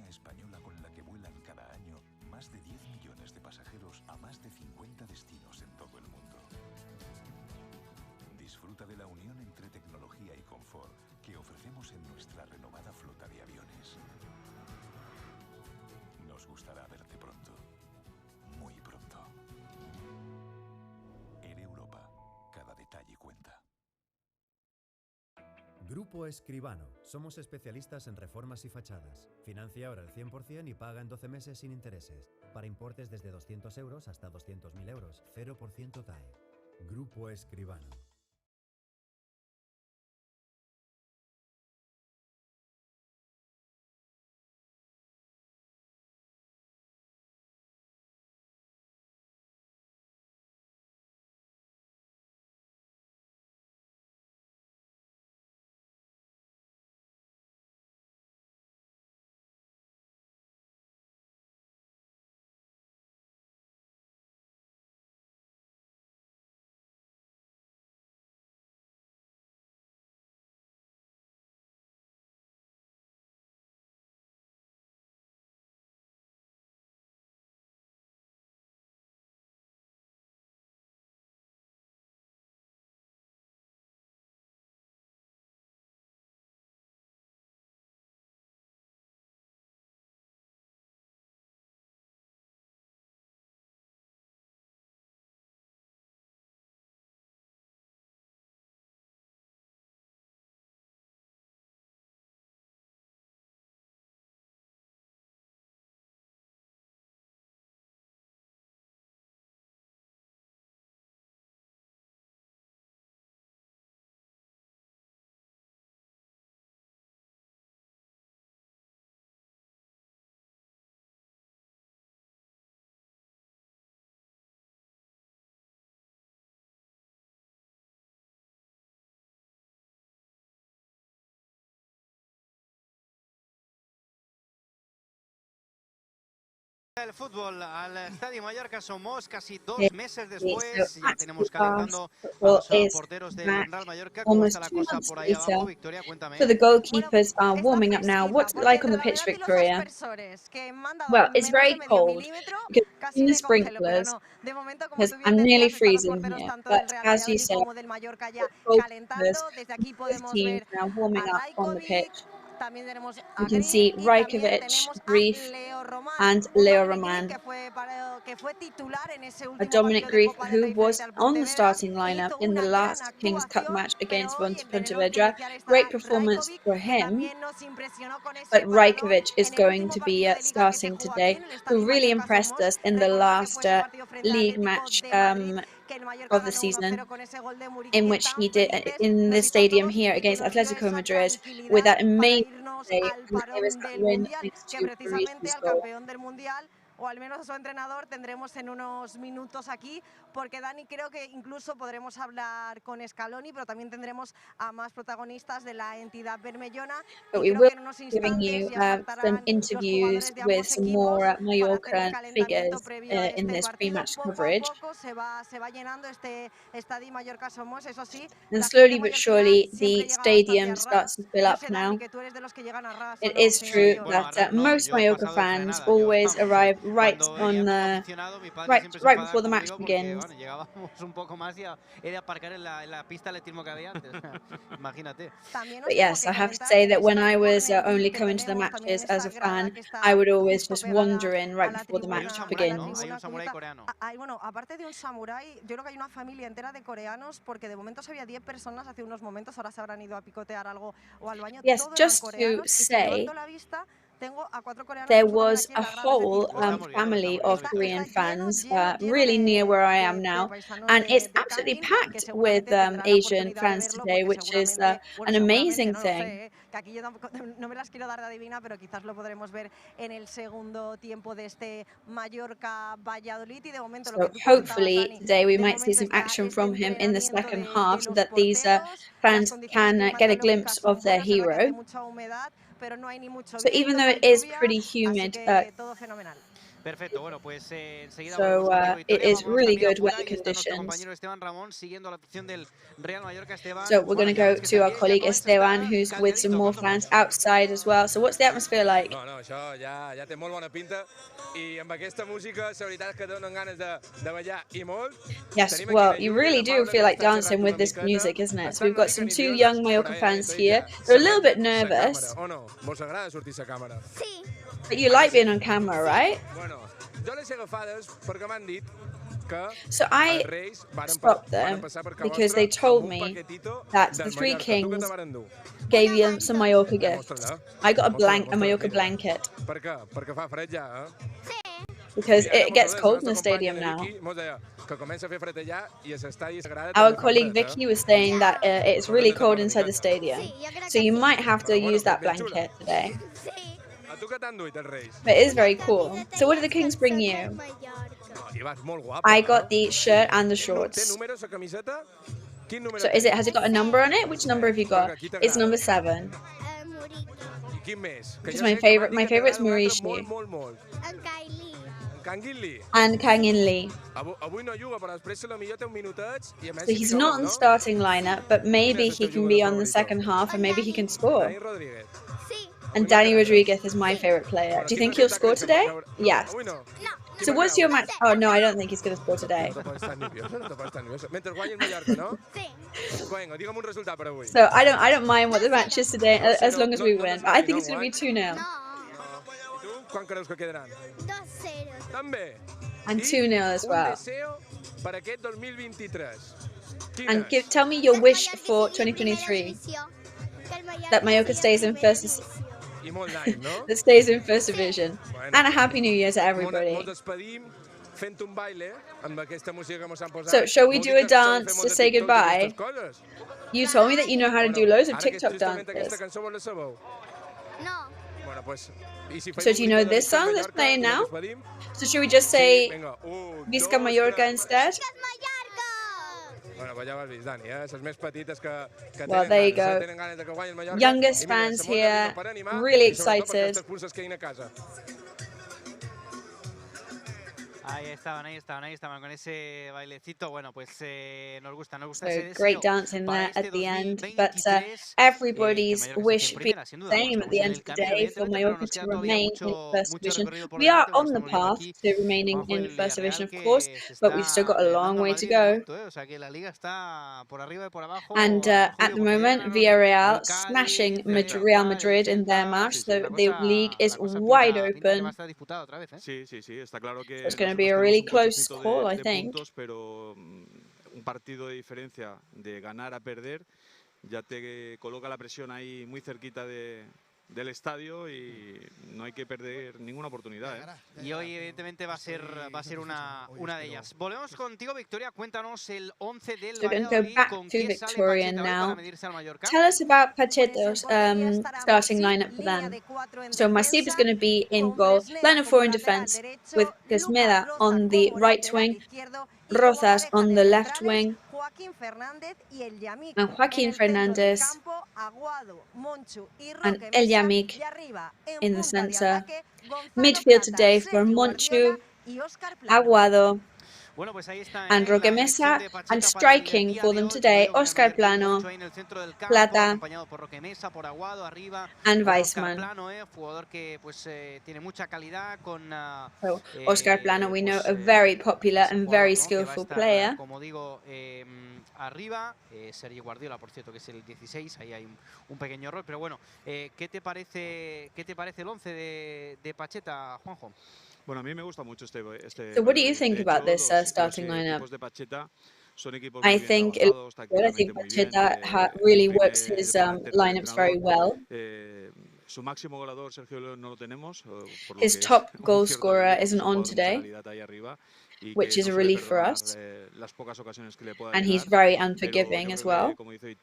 española con la que vuelan cada año más de 10 millones de pasajeros a más de 50 destinos en todo el mundo. Disfruta de la unión entre tecnología y confort que ofrecemos en nuestra renovada flota de aviones. Nos gustará verte pronto, muy pronto. Air Europa, cada detalle cuenta. Grupo Escribano. Somos especialistas en reformas y fachadas. Financia ahora el 100% y paga en 12 meses sin intereses. Para importes desde 200 euros hasta 200.000 euros. 0% TAE. Grupo Escribano. El fútbol al Estadio Mallorca Somos casi 2 meses después, ya tenemos calentando a los porteros del Real Mallorca. ¿Cómo está la cosa por ahí abajo, Victoria? Cuéntame. So the goalkeepers are warming up now. What's it like on the pitch, Victoria? Well, it's very cold because in the sprinklers, because I'm nearly freezing here. But as you said, the goalkeepers, the teams now warming up on the pitch. You can see Rajkovic, Grief, and Leo Roman. Dominic Grief, who was on the starting lineup in the last Kings Cup match against Pontevedra. Great performance for him, but Rajkovic is going to be starting today, who really impressed us in the last league match of the season, in which he did in the stadium here against Atletico Madrid with that amazing play, and it was a win thanks to Paris's goal. O al menos a su entrenador tendremos en unos minutos aquí, porque Dani, creo que incluso podremos hablar con Scaloni, pero también tendremos a más protagonistas de la entidad bermellona. But we will be giving you some interviews with some more Mallorca figures in this pre-match coverage. And slowly but surely, the stadium starts to fill up now. It is true that most Mallorca fans always arrive right on right before the match begins. But yes, I have to say that when I was only coming to the matches as a fan, I would always just wander in right before the match begins. Bueno, aparte de un samurái, yo creo que hay una familia entera de coreanos, porque de momento había 10 personas hace unos momentos, ahora se habrán ido a picotear algo o al baño. Yes, just to say, there was a whole family of Korean fans really near where I am now, and it's absolutely packed with Asian fans today, which is an amazing thing. Aquí yo tampoco, no me las quiero dar de adivina, pero quizás lo podremos ver en el segundo tiempo de este Mallorca-Valladolid, y de momento So hopefully today we might see some action from him in the second half, so that these fans can get a glimpse of their hero. So even though it is pretty humid, Perfecto, bueno, pues enseguida so it is really good weather conditions. So we're going to go to our colleague Esteban, who's with some more fans outside as well. So what's the atmosphere like? No, això ja té molt bona pinta, i amb aquesta música, la veritat és que donen ganes de ballar i molt. Yes, well, you really do feel like dancing with this music, isn't it? So we've got some two young Mallorca fans here. They're a little bit nervous. Vos agrada sortir a càmera? But you like being on camera, right? Bueno, jo les he agafades perquè m'han dit So I stopped them because they told me that the three kings gave you some Mallorca gifts. I got a Mallorca blanket. Because it gets cold in the stadium now. Our colleague Vicky was saying that it's really cold inside the stadium. So you might have to use that blanket today. But it is very cool. So what did the kings bring you? I got the shirt and the shorts. So has it got a number on it? Which number have you got? It's number 7. It's my favorite. My favorite's Maurici. And Kangin Lee. So he's not on the starting lineup, but maybe he can be on the second half and maybe he can score. And Danny Rodriguez is my favorite player. Do you think he'll score today? Yes. So what's your match? Oh no, I don't think he's going to score today. So I don't mind what the match is today as long as we win. But I think it's going to be 2-0. And 2-0 as well. And tell me your wish for 2023. That Mallorca stays in first. That stays in first division. And a happy New Year to everybody. So shall we do a dance to say goodbye? You told me that you know how to do loads of TikTok dances. So do you know this song that's playing now? So should we just say Visca Mallorca instead? Well, there you go. Youngest fans here, really excited. Ahí estaban con ese bailecito. Bueno, pues nos gusta So great dancing there at the end, but everybody's wish being the same at the end of the day for Mallorca to remain in first division. We are on the path to remaining in first division, of course, but we've still got a long way to go. And at the moment, Villarreal smashing Real Madrid in their match, so the league is wide open. It's going to be a really close call, I think. Pero un partido de diferencia de ganar a perder ya te coloca la presión ahí muy cerquita del estadio y no hay que perder ninguna oportunidad. Y hoy evidentemente va a ser una de ellas. Volvemos contigo, Victoria. Cuéntanos el 11 del Valladolid. ¿Con qué sale Pacheta hoy para medirse al Mallorca? Tell us about Pacheto's starting lineup for them. So Masip is going to be in goal, line of 4 in defense, with Gasmeda on the right wing, Rozas on the left wing, and Joaquin Fernandez and El Yamik in the center. Midfield today for Monchu, Aguado, and Roque Mesa, and striking for them today, Oscar Plano, Plata, and Weissman. So, Oscar Plano, we know, a very popular and very skillful player. Arriba, Sergi Guardiola, por cierto, que es el 16, ahí hay un pequeño error, pero bueno, ¿qué te parece el 11 de Pacheta, Juanjo? Bueno, a mí me gusta mucho este. So what do you think about this starting lineup? I think Pacheta really works his lineups very well. Su máximo goleador, Sergio León, no lo tenemos. His top goal scorer isn't on today, which is a relief for us. And he's very unforgiving as well. It is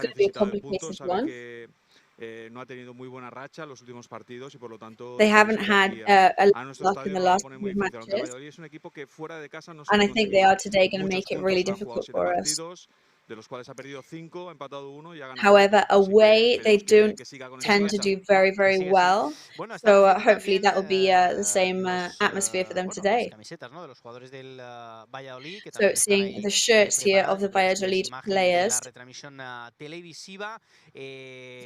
going to be a complicated one. No ha tenido muy buena racha los últimos partidos y por lo tanto they haven't had a luck in the last few matches. And I think they are today going to make it really difficult for us. However, away they don't tend to do very, very well. So hopefully that will be the same atmosphere for them today. So seeing the shirts here of the Valladolid players, I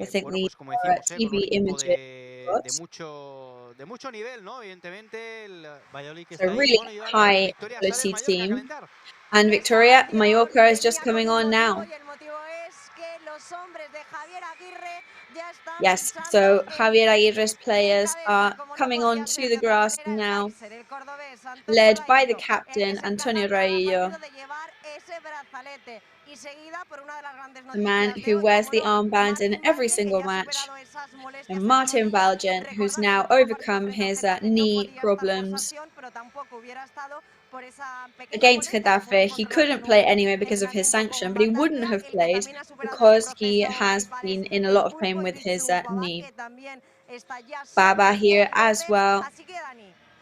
think the TV images. A really high quality team. And Victoria, Mallorca is just coming on now. Yes, so Javier Aguirre's players are coming onto the grass now, led by the captain, Antonio Raillo, the man who wears the armband in every single match, and Martin Valgent, who's now overcome his knee problems. Against Getafe, he couldn't play anyway because of his sanction, but he wouldn't have played because he has been in a lot of pain with his knee. Baba here as well.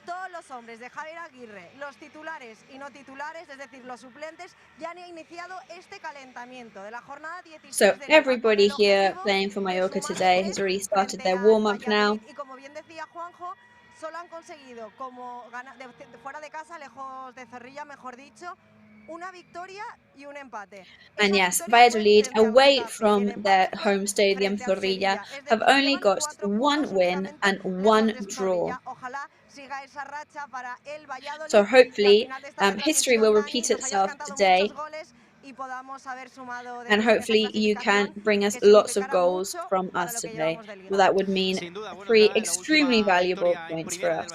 Todos los hombres de Javier Aguirre, los titulares y no titulares, es decir, los suplentes, ya han iniciado este calentamiento de la jornada 16. So everybody here playing for Mallorca today has already started their warm-up now. Y como bien decía Juanjo, solo han conseguido, como fuera de casa, lejos de Zorrilla, mejor dicho, una victoria y un empate. And yes, Valladolid, away from their home stadium, Zorrilla, have only got 1 win and 1 draw. So hopefully, history will repeat itself today. And hopefully you can bring us lots of goals from us today. Well, that would mean 3 extremely valuable points for us.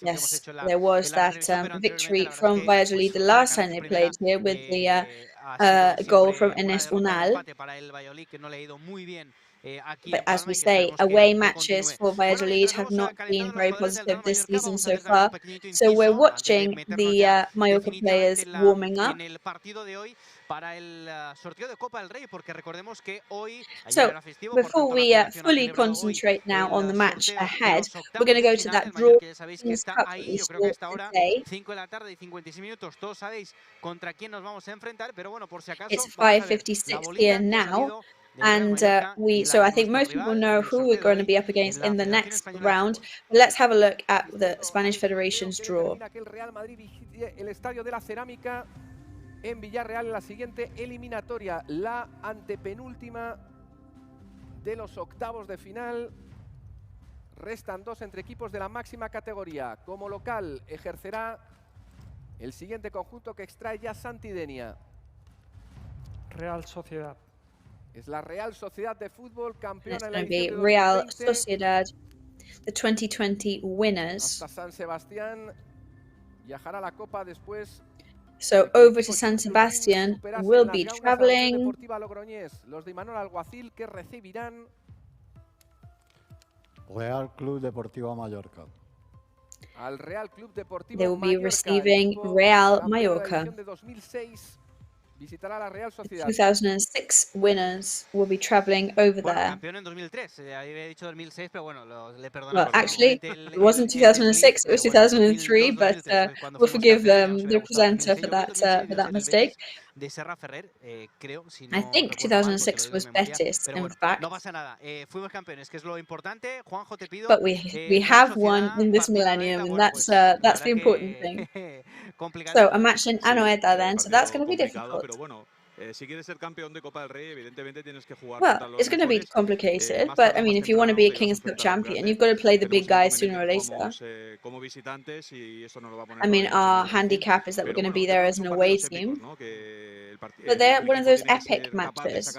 Yes, there was that victory from Valladolid the last time they played here with the goal from Enes Unal. But as we say, away matches for Valladolid have not been very positive this season so far. So we're watching the Mallorca players warming up. So before we fully concentrate now on the match ahead, we're going to go to that draw Kings Cup that we saw today. It's 5:56 here now. And so I think most people know who we're going to be up against in the next round. But let's have a look at the Spanish Federation's draw. En Villarreal en la siguiente eliminatoria, la antepenúltima de los octavos de final. Restan 2 entre equipos de la máxima categoría. Como local ejercerá el siguiente conjunto que extrae ya Santidenia. Real Sociedad. Es la Real Sociedad de Fútbol, campeona en la edición de Real Sociedad, the 2020 winners. Hasta San Sebastián viajará la Copa después. So over to San Sebastian, we'll be traveling. Los de Imanol Alguacil que recibirán Real Club Deportivo Mallorca. Al Real Club Deportivo They will be Mallorca, receiving Real Mallorca. de 2006 visitará la Real Sociedad. 2006 winners will be traveling over there. Campeón en 2003, había dicho 2006, pero bueno, le perdonamos. Well, actually, it wasn't 2006, it was 2003, but we'll forgive the presenter for that mistake. De Serra Ferrer, creo, si no I think 2006 was Betis, in fact. No pasa nada, fuimos campeones, que es lo importante. Juanjo, te pido. But we have won in this millennium, and that's the important thing. So a match in Anoeta then, so that's going to be difficult. Si quieres ser campeón de Copa del Rey, evidentemente tienes que jugar Well, it's going to be complicated, but I mean, if you want to be a King's Cup champion, you've got to play the big guys sooner or later. I mean, our handicap is that we're going to be there as an away team, but they're one of those epic matches.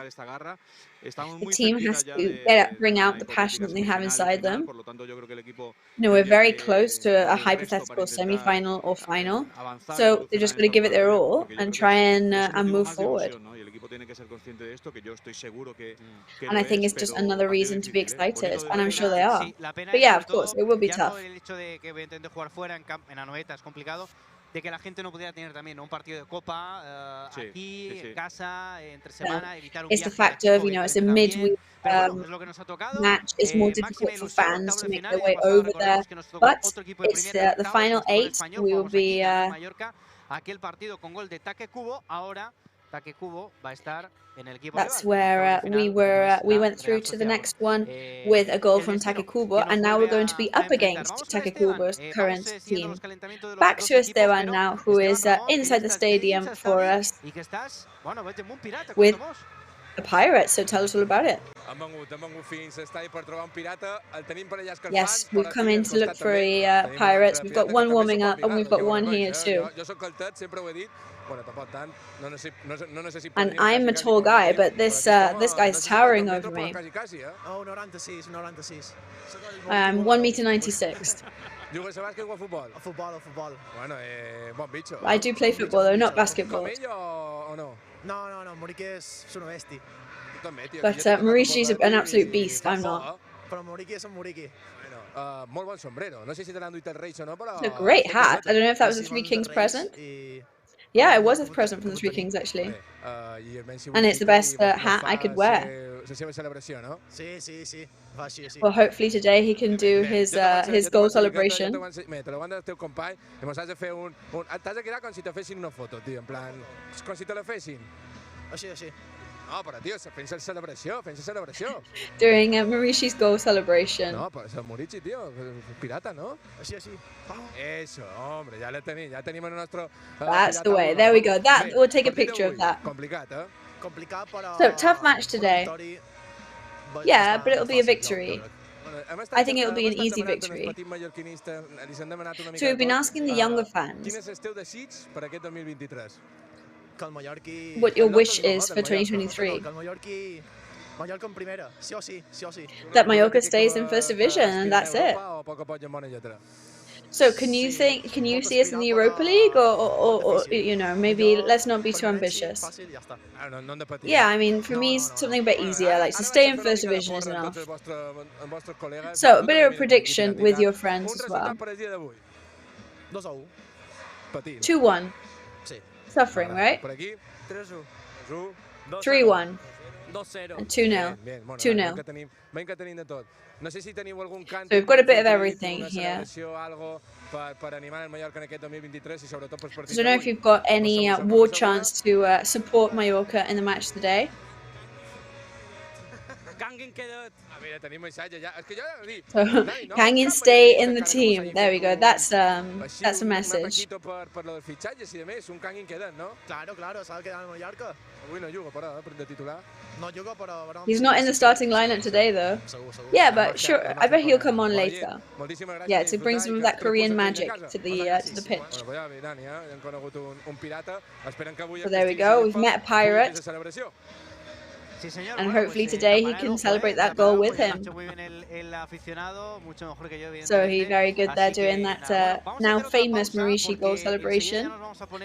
The team has to bring out the passion that they have inside them. You know, we're very close to a hypothetical semi-final or final, so they're just going to give it their all and try and move forward. And I think it's just another reason to be excited, and I'm sure they are. But yeah, of course, it will be tough. De que la gente no pudiera tener también un partido de Copa aquí, casa, entre semana, evitar un it's the fact of, you know, it's a midweek match. It's more difficult for fans to make their way over there, but it's the final 8. We will be. Aquel partido con gol de Taque Cubo, ahora Taque Cubo va a estar en el equipo. That's where we went through to the next one with a goal from Taque Cubo, and now we're going to be up against Taque Cubo's current team. Back to Esteban now, who is inside the stadium for us with the Pirates, so tell us all about it. Yes, we've come in to look for Pirates. We've got one warming up and we've got one here too. And I'm a tall guy, but this guy's towering over me. I'm 1 meter 96. I do play football, though, not basketball. But Maurici's an absolute beast, I'm not. A great hat. I don't know if that was a Three Kings present. Yeah, it was a present from the Three Kings, actually. And it's the best hat I could wear. Well, hopefully today he can do his goal celebration. During Maurici's goal celebration. That's the way. There we go. We'll take a picture of that. So, tough match today. Yeah, but it'll be a victory. I think it'll be an easy victory. So we've been asking the younger fans what your wish is for 2023. That Mallorca stays in First Division, and that's it. So can you see us in the Europa League, or you know, maybe let's not be too ambitious? Yeah, I mean, for me, something a bit easier, like to stay in First Division is enough. So a bit of a prediction with your friends as well. 2-1. Suffering, right? 3-1. And 2-0. 2-0. So we've got a bit of everything here. So I don't know if you've got any war chants to support Mallorca in the match today. So, Kangin stay in the team. There we go. That's a message. He's not in the starting lineup today, though. Yeah, but sure, I bet he'll come on later. Yeah, to bring some of that Korean magic to the pitch. So there we go. We've met a pirate. And hopefully today he can celebrate that goal with him. So he's very good there doing that now famous Maurici goal celebration.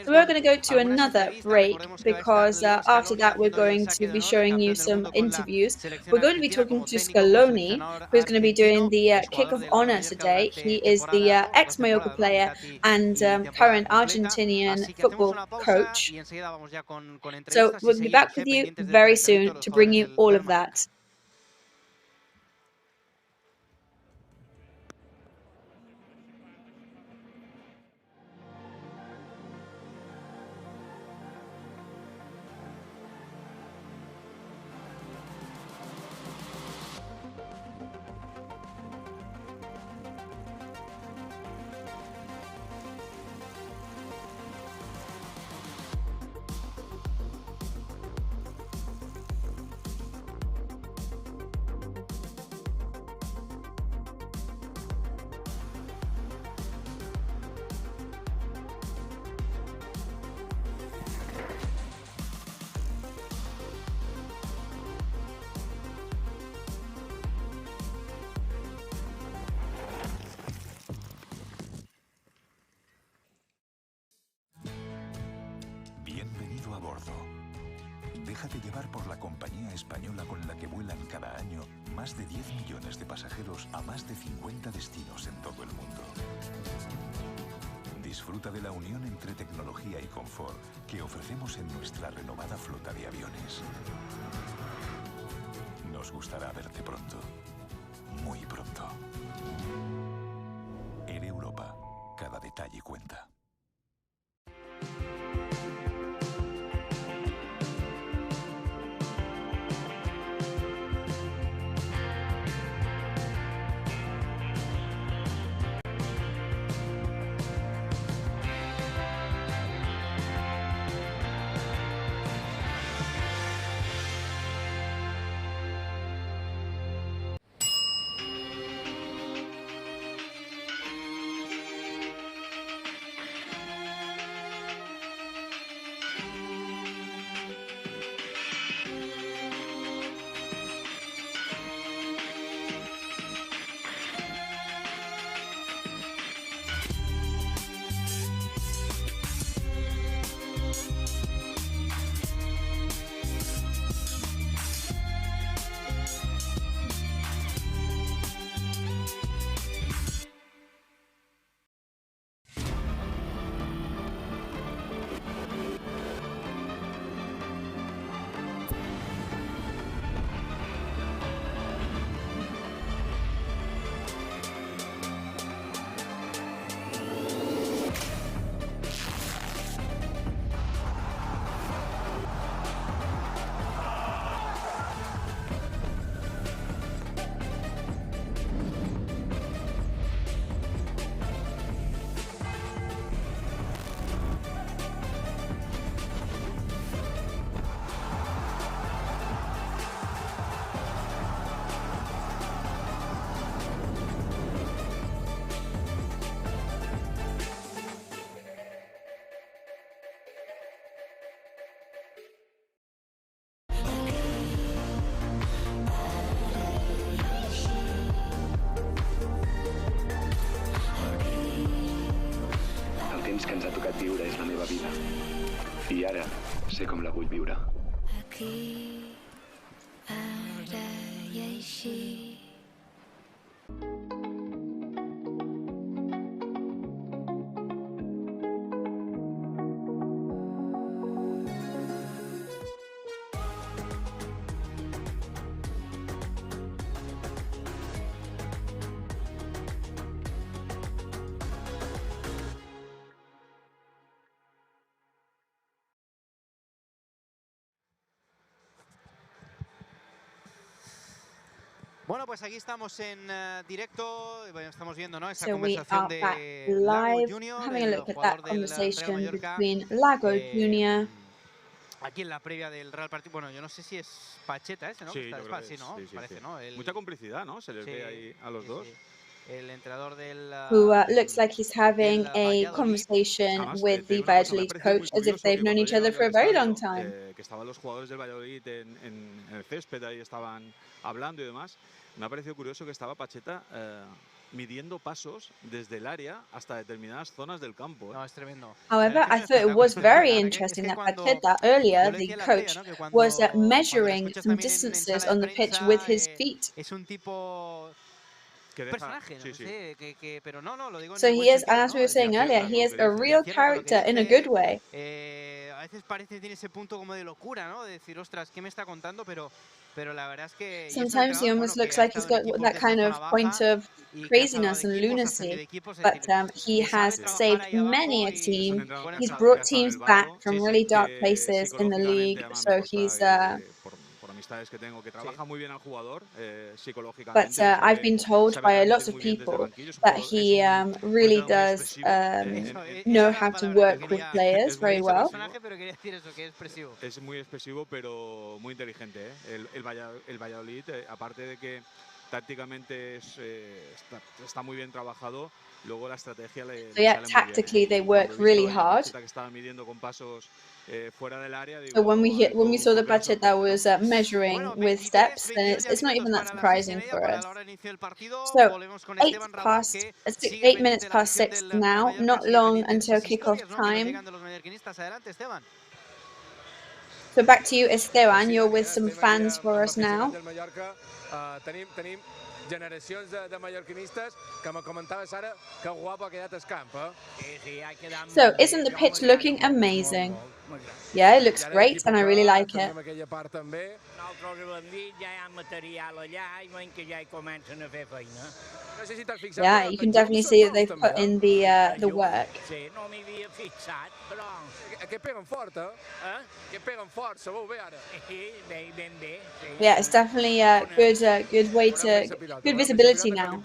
So we're going to go to another break because after that we're going to be showing you some interviews. We're going to be talking to Scaloni, who's going to be doing the kick of honor today. He is the ex-Mallorca player and current Argentinian football coach. So we'll be back with you very soon to bring you all of that. Bienvenido a bordo. Déjate llevar por la compañía española con la que vuelan cada año más de 10 millones de pasajeros a más de 50 destinos en todo el mundo. Disfruta de la unión entre tecnología y confort que ofrecemos en nuestra renovada flota de aviones. Nos gustará verte pronto, muy pronto. En Europa, cada detalle cuenta. temps que ens ha tocat viure és la meva vida. I ara sé com la vull viure. Aquí, ara i així. Bueno, pues aquí estamos en directo, bueno, estamos viendo, ¿no? Esa So we conversación are back de Lago live, Junior, having a el look at jugador that del Real conversation Mallorca, between Lago Junior. aquí en la previa del Real partido. Bueno, yo no sé si es Pacheta ese, ¿no? Sí, Que está yo de creo que sí, ¿no? sí, sí, Parece, sí. ¿no? Mucha complicidad, ¿no? Se les ve ahí a los dos. El entrenador del Who looks like he's having a Valladolid. conversation Además, with te the digo una cosa, me ha Valladolid parecido coach muy as if curioso they've que known cuando each he other llegado for a al very long estadio, time. que estaban los jugadores del Valladolid en el césped, ahí estaban hablando y demás, me ha parecido curioso que estaba Pacheta midiendo pasos desde el área hasta determinadas zonas del campo. No, es tremendo. However, I thought it was very interesting that Pacheta earlier, the coach, was measuring some distances on the pitch with his feet. Es un tipo personaje, sí, no sí. sé, pero no, lo digo en So el buen he is, sentido, as we ¿no? were saying earlier, he is a real character in a good way. A veces parece que tiene ese punto como de locura, ¿no? De decir, ostras, ¿qué me está contando? Pero la verdad es que... Sometimes he almost looks like he's got that kind of point of craziness and lunacy, but he has saved many a team. He's brought teams back from really dark places in the league, so he's... por amistades que tengo, que trabaja muy bien al jugador psicológicamente. But I've been told by lots of people that he really does know how to work with players very well. Es muy expresivo, pero muy inteligente, ¿eh? El Valladolid, aparte de que tácticamente está muy bien trabajado, luego la estrategia le So yeah, sale muy tactically bien. they work really hard. Que estaba midiendo con pasos fuera del área, digo, So when we saw the Pacheta was measuring with steps, then it's not even that surprising for us. So 8 minutes past 6 now, not long until kickoff time. So back to you, Esteban. You're with some fans for us now. Tenim generacions de mallorquinistes que me comentaves ara que guapo ha quedat el camp, So isn't the pitch looking amazing? Yeah, it looks great and I really like it. Yeah, you can definitely see that they've put in the work. Que peguen fort, Que peguen fort, sabeu bé ara? Yeah, it's definitely a good way to good visibility now.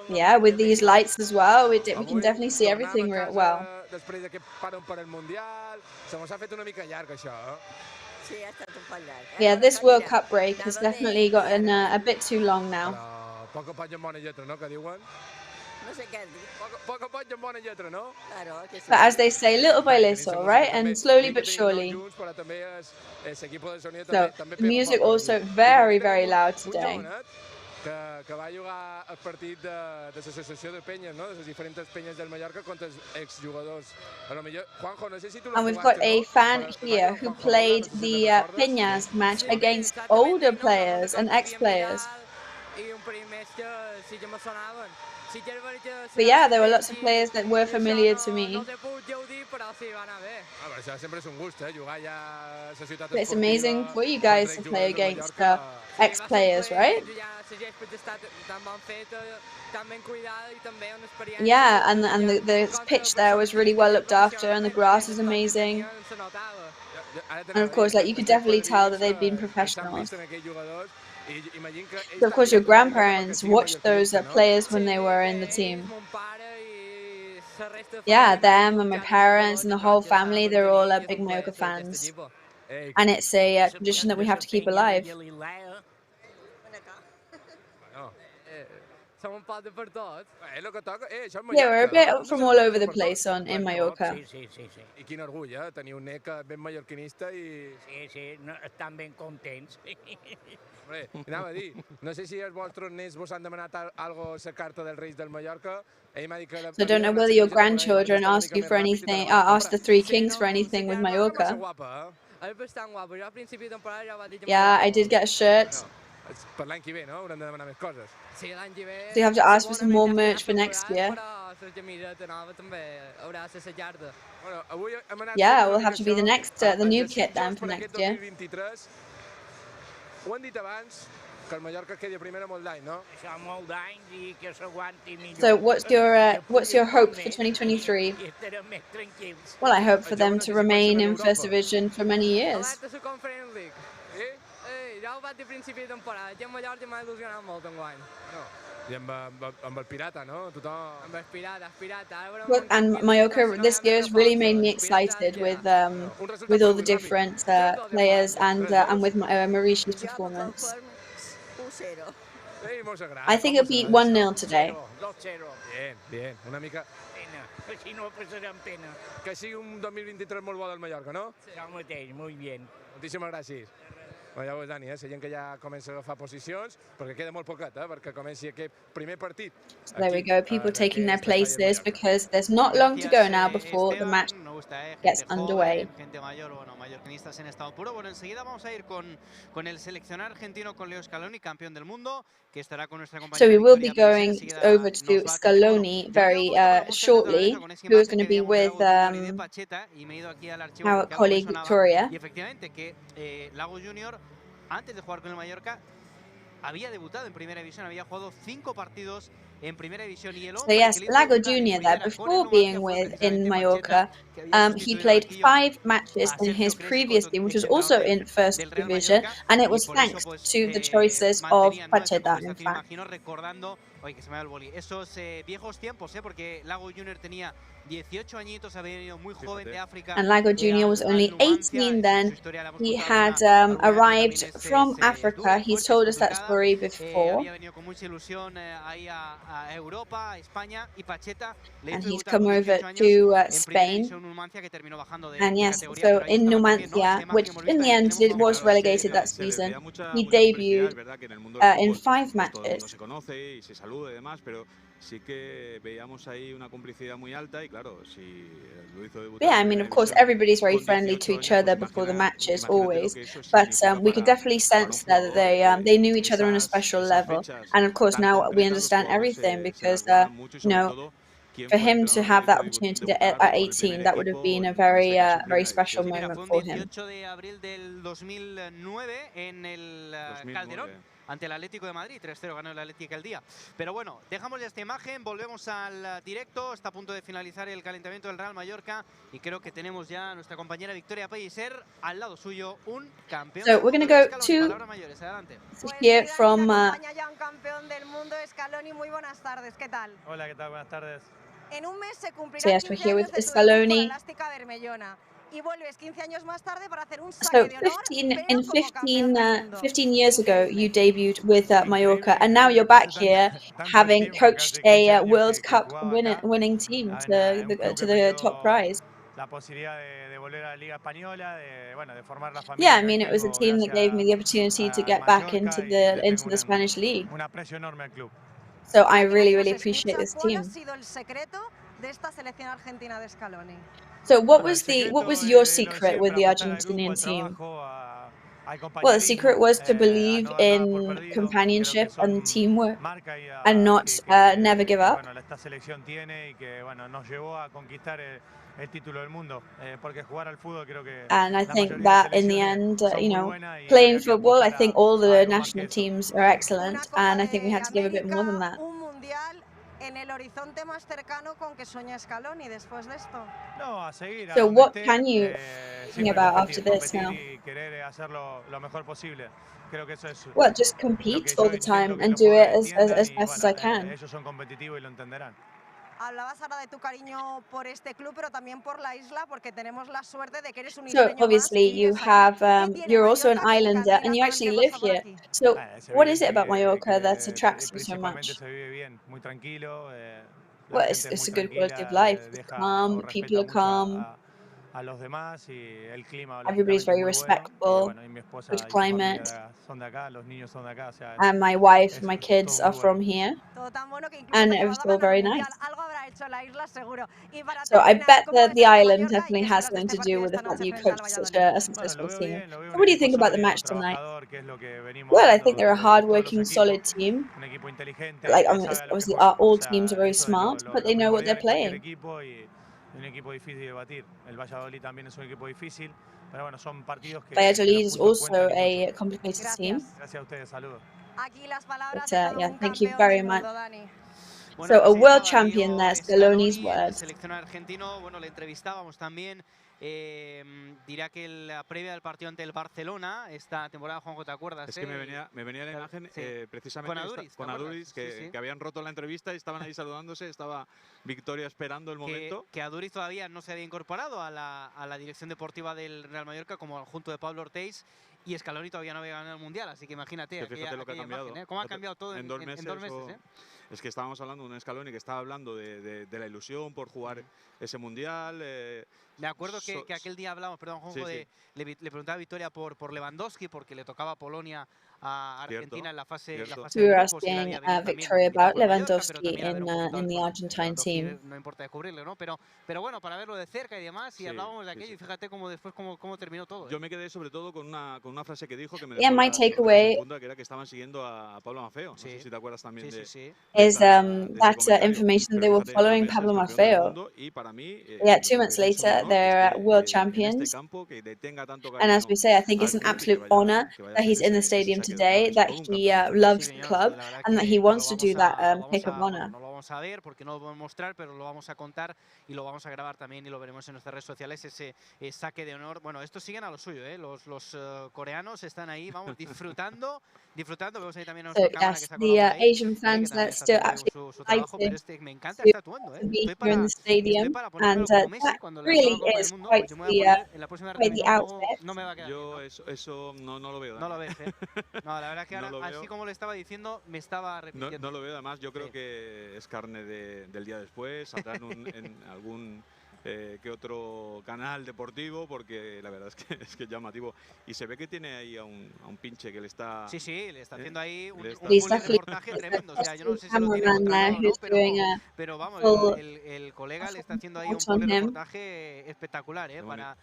Yeah, with these lights as well, we can definitely see everything well. Després d'aquest paren per el Mundial, se mos ha fet una mica llarg això, Yeah, this World Cup break has definitely gotten a bit too long now. Poc a poc i amb bona lletra, no? Que diuen? No sé què dic. Poc a poc i amb bona lletra, no? Claro, que sí. But as they say, little by little, right? And slowly but surely. So, the music also very, very loud today. Que va jugar el partit de l'associació de penyes, no? De les diferents penyes del Mallorca contra els exjugadors. A lo millor, Juanjo, no sé si tu And we've got a fan here who played the Peñas match against older players and ex-players. But yeah, there were lots of players that were familiar to me. But it's amazing for you guys to play against ex-players, right? Yeah, and the pitch there was really well looked after, and the grass is amazing. And of course, like you could definitely tell that they'd been professionals. So of course, your grandparents watched those players when they were in the team. Yeah, them and my parents and the whole family, they're all big Mallorca fans. And it's a tradition that we have to keep alive. Yeah, we're a bit from all over the place in Mallorca. I quin orgull, tenir un net ben mallorquinista i... Sí, estan ben contents. Hombre, anava a dir, no sé si els vostres nets vos han demanat algo a la carta dels Reis del Mallorca. So I don't know whether your grandchildren ask you for anything, ask the three kings for anything with Mallorca. Yeah, I did get a shirt. Per l'any que ve, no? Haurem de demanar més coses. So you have to ask for some more merch for next year. Yeah, we'll have to be the next, the new kit then for next year. Ho hem dit abans, que el Mallorca quedi a primera molt d'any, no? Molt d'anys i que s'aguanti millor. So what's your hope for 2023? Well, I hope for them to remain in First Division for many years. Ja ho vaig dir a principi de temporada, aquí a Mallorca m'ha il·lusionat molt enguany. I amb el Pirata, no? Tothom... Amb el Pirata. Well, and Mallorca this year has really made me excited with all the different players and with Mauritius' performance. I think it'll be 1-0 today. 2-0. Bien, una mica... Pena, si no passarem pena. Que sigui un 2023 molt bo del Mallorca, no? Sí, el mateix, molt bé. Moltíssimes gràcies. Ja ho veus, Dani, la gent que ja comença a agafar posicions, perquè queda molt poquet, perquè comenci aquest primer partit. So there we go, people taking their places because there's not long to go now before the match gets underway. Gente mayor, bueno, mallorquinistas en estado puro. Bueno, enseguida vamos a ir con el seleccionador argentino, con Leo Scaloni, campeón del mundo, que estará con nuestra compañera. So we will be going over to Scaloni very shortly, who is going to be with our colleague Victoria. Y efectivamente que Lago Junior, antes de jugar con el Mallorca, había debutado en Primera División, había jugado 5 partidos en Primera División. So yes, Lago Junior there, before being in Mallorca, he played 5 matches in his previous team, which was also in First Division, and it was thanks to the choices of Pacheta, in fact. Oye, que se me va el boli. Esos viejos tiempos, porque Lago Junior tenía 18 añitos, había venido muy joven de África. And Lago Junior was only 18 then. He had arrived from Africa. He's told us that story before. And he's come over to Spain. And yes, so in Numancia, which in the end it was relegated that season, he debuted in 5 matches. Y demás, pero sí que veíamos ahí una complicidad muy alta y claro, si lo hizo debutar. Yeah, I mean, of course, everybody's very friendly to each other before the matches, always. But we could definitely sense that they knew each other on a special level. And of course, now we understand everything because, you know, for him to have that opportunity at 18, that would have been a very, very special moment for him. 28 de abril del 2009 en el Calderón. Ante el Atlético de Madrid, 3-0 ganó el Atlético el día. Pero bueno, dejamos ya esta imagen, volvemos al directo. Está a punto de finalizar el calentamiento del Real Mallorca y creo que tenemos ya a nuestra compañera Victoria Pellicer al lado suyo, un campeón. So we're going to go to hear from España ya un campeón del mundo, Scaloni. Muy buenas tardes, ¿qué tal? Hola, ¿qué tal? Buenas tardes. En un mes se cumplirá So yes, we're 15 here años with de tu Scaloni. debut con la Elástica Bermellona. Y vuelves 15 años más tarde para hacer un saque de honor, 15 years ago, you debuted with Mallorca, and now you're back here, having coached a World Cup winning team to the top prize. Yeah, I mean, it was a team that gave me the opportunity to get back into the Spanish league. So I really, really appreciate this team. So what was your secret with the Argentinian team? Well, the secret was to believe in companionship and teamwork and not never give up. And I think that in the end, you know, playing football, I think all the national teams are excellent, and I think we had to give a bit more than that. En el horizonte más cercano con que sueña Scaloni después de esto. So what can you think about after this now? Well, just compete all the time and do it as best as I can. Hablabas ahora de tu cariño por este club, pero también por la isla, porque tenemos la suerte de que eres un So obviously you have, you're also an islander and you actually live here. So what is it about Mallorca that attracts you so much? Well, it's a good quality of life. It's calm, people are calm. a los demás y el clima. Everybody's very respectful. Good climate. Son de acá, los niños son de acá, o sea, And my wife, my kids are from here. And it was all very nice. So I bet that the island definitely has something to do with the fact that you coached such a successful team. So what do you think about the match tonight? Well, I think they're a hard-working, solid team. Like, I mean, obviously, all teams are very smart, but they know what they're playing. Un equipo difícil de batir. El Valladolid también es un equipo difícil, pero bueno, son partidos que Valladolid is also a complicated team. Gracias a ustedes, saludos. But, yeah, thank you very much. So a world champion there, Scaloni's words. Seleccionado argentino, bueno, le entrevistábamos también. Dirá que la previa del partido ante el Barcelona, esta temporada, Juanjo, ¿te acuerdas? Es que me venía la imagen precisamente con Aduriz, que habían roto la entrevista y estaban ahí saludándose, estaba Victoria esperando el momento. Que Aduriz todavía no se había incorporado a la dirección deportiva del Real Mallorca, como junto de Pablo Ortiz, y Scaloni todavía no había ganado el Mundial, así que imagínate. Fíjate lo que ha cambiado. Imagen, ¿cómo ha cambiado todo en 2 meses? Es que estábamos hablando de un Scaloni que estaba hablando de la ilusión por jugar ese Mundial. Me acuerdo que aquel día hablamos, perdón, Juanjo, le preguntaba a Victoria por Lewandowski, porque le tocaba a Polonia a Argentina en la fase So we were asking Victoria about Lewandowski in the Argentine team. No importa descubrirlo, ¿no? Pero bueno, para verlo de cerca y demás, y hablábamos de aquello, y fíjate cómo después cómo terminó todo. Yo me quedé sobre todo con una frase que dijo que me dejó my takeaway que era que estaban siguiendo a Pablo Maffeo. No sé si te acuerdas también de is that information they were following Pablo Maffeo. Yeah, 2 months later they're world champions. And as we say, I think it's an absolute honor that he's in the stadium today, that he loves the club and that he wants to do that pick of honor. No lo vamos a ver porque no lo podemos mostrar, pero lo vamos a contar y lo vamos a grabar también y lo veremos en nuestras redes sociales, ese saque de honor. Bueno, estos siguen a lo suyo, los coreanos están ahí, vamos, disfrutando. Vemos ahí también a nuestra cámara que está the Asian fans that still actually excited me encanta está actuando, to be here in the stadium, and that really is quite the outfit. No me va a quedar. Yo eso no lo veo. No lo ves, ¿eh? No, la verdad que ahora, así como le estaba diciendo, me estaba repitiendo. No lo veo, además yo creo que es carne del día después, saldrá en algún que otro canal deportivo, porque la verdad es que es llamativo. Y se ve que tiene ahí a un pinche que le está... Sí, le está haciendo ahí un reportaje tremendo. O sea, yo no sé si lo tiene controlado, ¿no? Pero vamos, el colega le está haciendo ahí un reportaje espectacular,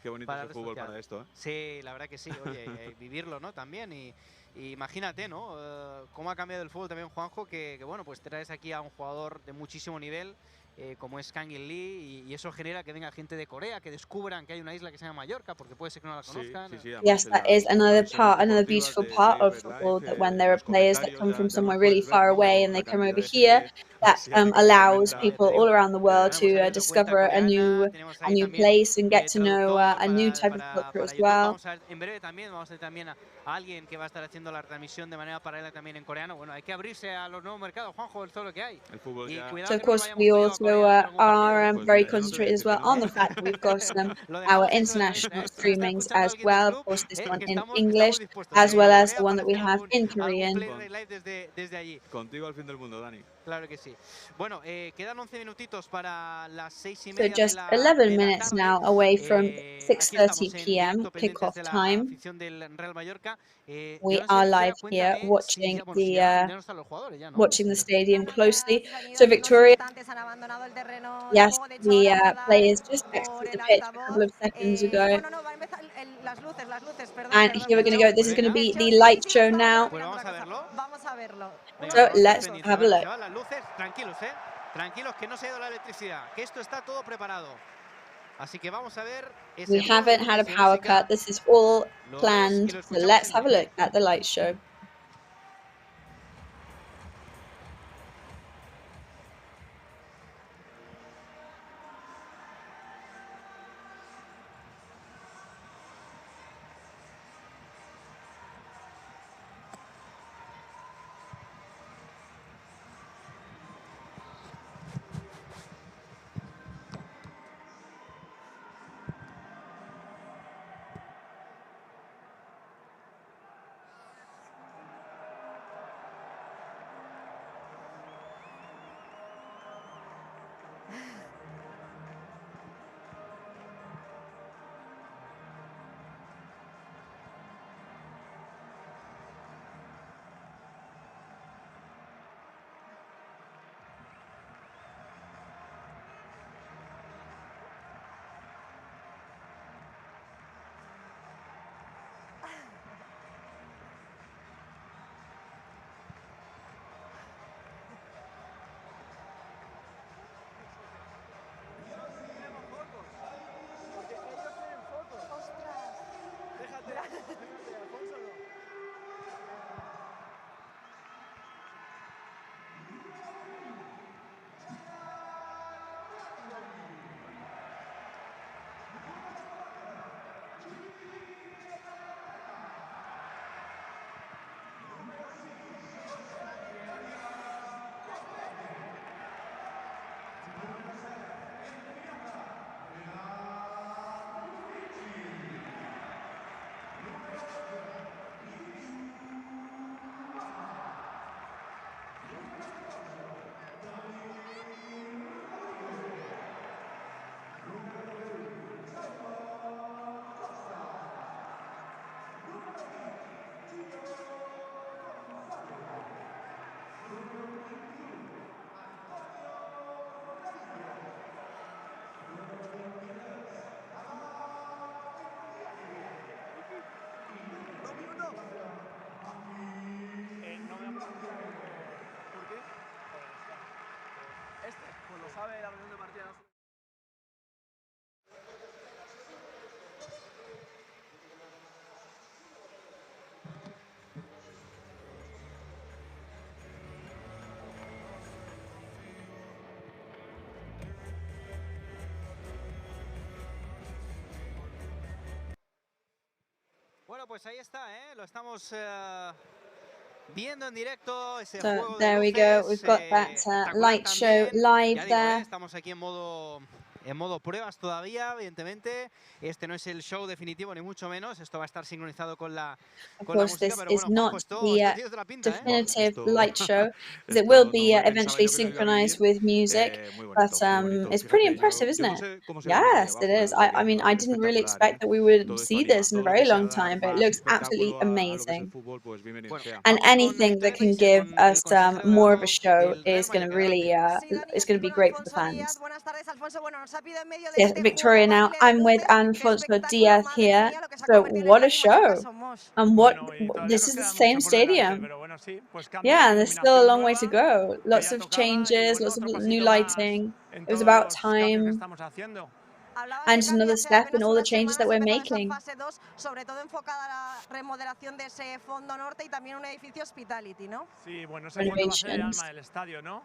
Qué bonito es el fútbol para esto, ¿eh? Sí, la verdad que sí. Oye, vivirlo, ¿no? También y imagínate, ¿no? Cómo ha cambiado el fútbol también, Juanjo, que bueno, pues traes aquí a un jugador de muchísimo nivel, como es Kang In Lee, y eso genera que venga gente de Corea, que descubran que hay una isla que se llama Mallorca, porque puede ser que no la conozcan. Yes, that is another beautiful part of football, that when there are players that come from somewhere really far away and they come over here, that allows people all around the world to discover a new place and get to know a new type of culture as well. En breve también vamos a ver también a alguien que va a estar haciendo la transmisión de manera paralela también en coreano. Bueno, hay que abrirse a los nuevos mercados, Juanjo, es todo lo que hay. So of course we also are very concentrated as well on the fact that we've got our international streamings as well. Of course, this one in English as well as the one that we have in Korean. Contigo al fin del mundo, Dani. Claro que sí. Bueno, quedan 11 minutitos para las 6:30. So just 11 minutes now away from 6:30 p.m. kickoff time. We are live here watching the stadium closely. So Victoria, yes, the players just exited the pitch a couple of seconds ago. And here we're going to go. This is going to be the light show now. So let's have a look. Tranquilos, que no se ha ido la electricidad, que esto está todo preparado. Así que vamos a ver. We haven't had a power cut. This is all planned. So let's have a look at the light show. Bueno, pues ahí está, ¿eh? Lo estamos viendo en directo. Ese So juego there de we luces, go. We've got that light show live ya digo, there. estamos aquí en modo pruebas todavía, evidentemente. Este no es el show definitivo, ni mucho menos. Esto va a estar sincronizado con la Of course, música, this pero is bueno, not Juanjo, esto the tiene toda la pinta, definitive light show, because it will be eventually synchronized with music. But it's pretty impressive, isn't it? Yes, it is. I mean, I didn't really expect that we would see this in a very long time, but it looks absolutely amazing. And anything that can give us more of a show is going to really is going to be great for the fans. Yes, Victoria now. I'm with Alfonso Diaz here. So what a show. And this is the same stadium. Yeah, and there's still a long way to go. Lots of changes, lots of new lighting. It was about time. And another step in all the changes that we're making. Sobre todo enfocada a la remodelación de ese fondo norte y también un edificio hospitality, ¿no? Sí, bueno, ese fondo va a ser el alma del estadio, ¿no?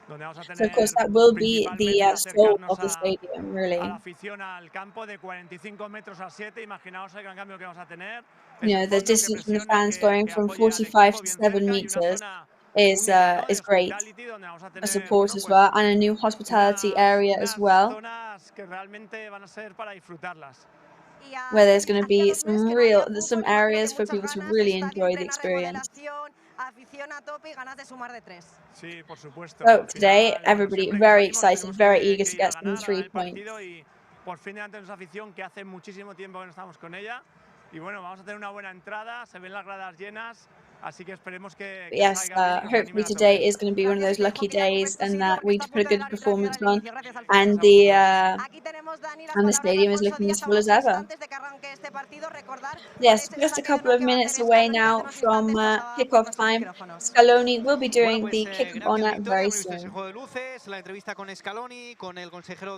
Donde vamos a tener so of course that will be the soul of the stadium, really. A la afición al campo de 45 metros a 7, imaginaos el gran cambio que vamos a tener. You know, the distance from the fans going from 45 to 7 meters is great. A support as well, and a new hospitality area as well, where there's going to be some areas for people to really enjoy the experience. So today, everybody very excited, very eager to get some 3 points. Por fin delante de nuestra afición, que hace muchísimo tiempo que no estamos con ella. Y bueno, vamos a tener una buena entrada, se ven las gradas llenas. Así que esperemos que yes, hopefully today is going to be one of those lucky days, and that we put a good performance on, and the stadium is looking as full as ever. Yes, just a couple of minutes away now from kickoff time. Scaloni will be doing the kick of honor very soon. La entrevista con Scaloni, con el consejero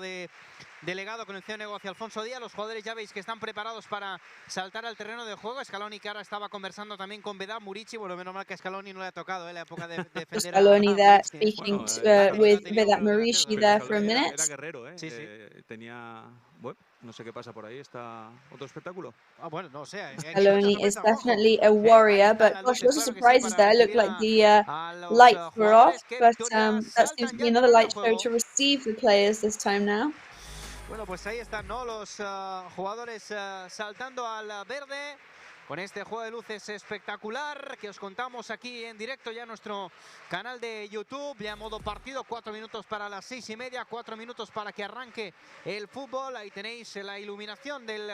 delegado, con el CEO de negocio Alfonso Díaz. Los jugadores ya veis que están preparados para saltar al terreno de juego. Scaloni, que ahora estaba conversando también con Vedat Murici. Bueno, menos mal que a Scaloni no le ha tocado la época de defender Scaloni there speaking with Vedat Murici there for a minute. Era guerrero, tenía, bueno, no sé qué pasa por ahí, está otro espectáculo. Bueno, no sé. Scaloni is definitely a warrior, but gosh, lots of surprises there. Look like the lights were off, but that seems to be another light show to receive the players this time now. Bueno, pues ahí están, ¿no? Los jugadores saltando al verde con este juego de luces espectacular que os contamos aquí en directo ya en nuestro canal de YouTube, ya en modo partido. 4 minutos para las 6:30, 4 minutos para que arranque el fútbol. Ahí tenéis la iluminación del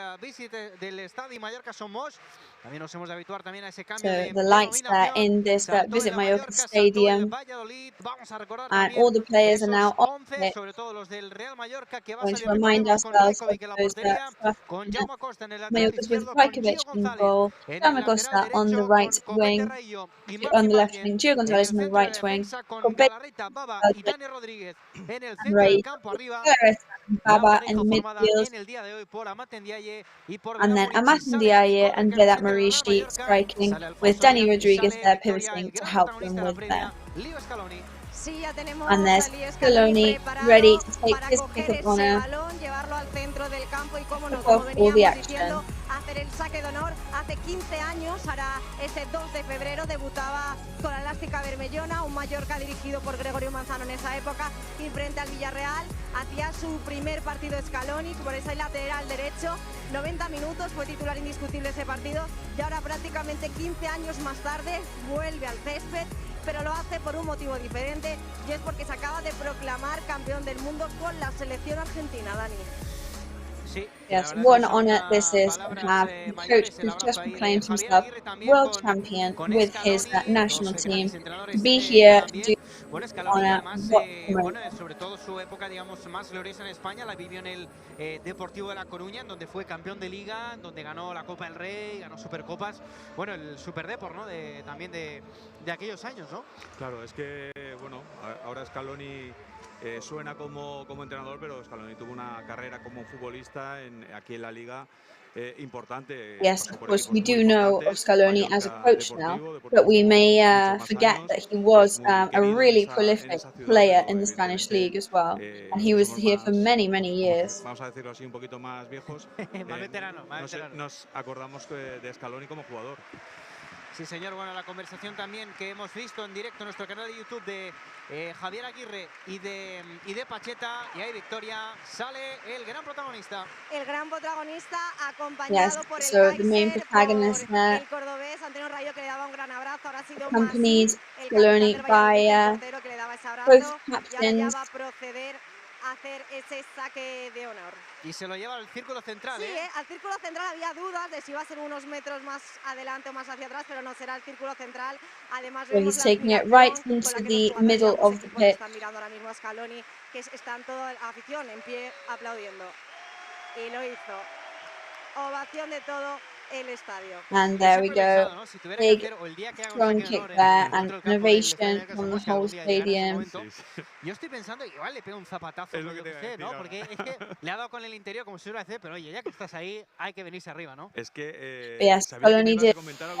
del Estadio Mallorca Somos. También nos hemos de habituar también a ese cambio de the lights there in this Visit Mallorca Stadium, and all the players are now on it. Sobre todo los del Real Mallorca, que va Going to remind ourselves of those Mallorca's with Rajkovic in goal, Jaume Costa on the right wing, on the left wing, Gio González on the right wing, and Ray, Baba in midfield, and then Amat Ndiaye and Vedat Murici striking, with Dani Rodriguez there pivoting to help them with that. And there's Scaloni ready to take his kick of honor, kick off all the action. Hacer el saque de honor. Hace 15 años, ahora ese 2 de febrero, debutaba con la elástica bermellona, un Mallorca dirigido por Gregorio Manzano en esa época, y frente al Villarreal hacía su primer partido Scaloni, por ese lateral derecho, 90 minutos, fue titular indiscutible ese partido, y ahora prácticamente 15 años más tarde vuelve al césped, pero lo hace por un motivo diferente, y es porque se acaba de proclamar campeón del mundo con la selección argentina, Dani. Yes, what an honour this is to have a coach who's just proclaimed himself world champion with his national team, to be here to do honour. Bueno, sobre todo su época, digamos, más gloriosa en España la vivió en el Deportivo de La Coruña, en donde fue campeón de Liga, en donde ganó la Copa del Rey, ganó Supercopas, bueno, el Superdeport, ¿no? También de aquellos años, ¿no? Claro, es que, bueno, ahora Scaloni suena como entrenador, pero Scaloni tuvo una carrera como futbolista aquí en la Liga importante. Yes, of course, we do know of Scaloni as a coach now, but we may forget that he was a really prolific player in the Spanish league as well, and he was here for many, many years. Vamos a decirlo así, un poquito más viejos. Más veterano, más veterano. Nos acordamos de Scaloni como jugador. Sí, señor. Bueno, la conversación también que hemos visto en directo en nuestro canal de YouTube de Javier Aguirre y de Pacheta. Y hay victoria. Sale el gran protagonista. El gran protagonista acompañado por el el cordobés Antonio Rayo, que le daba un gran abrazo. Ahora ha sido accompanied Scaloni by que le daba ese abrazo. both Y ahora captains. ya va a proceder a hacer ese saque de honor. Y se lo lleva al círculo central, Sí, al círculo central había dudas de si iba a ser unos metros más adelante o más hacia atrás, pero no, será el círculo central. Además, So he's taking it right into the middle of the pitch. Están mirando ahora mismo a Scaloni, que están toda la afición en pie aplaudiendo. Y lo hizo. Ovación de todo el estadio. And there we go. Big strong kick there and innovation from the whole stadium. Yo estoy pensando, igual le pega un zapatazo, yo qué sé, ¿no? Porque es que le ha dado con el interior como se suele hacer, pero oye, ya que estás ahí, hay que venirse arriba, ¿no? Es que yes, Scaloni did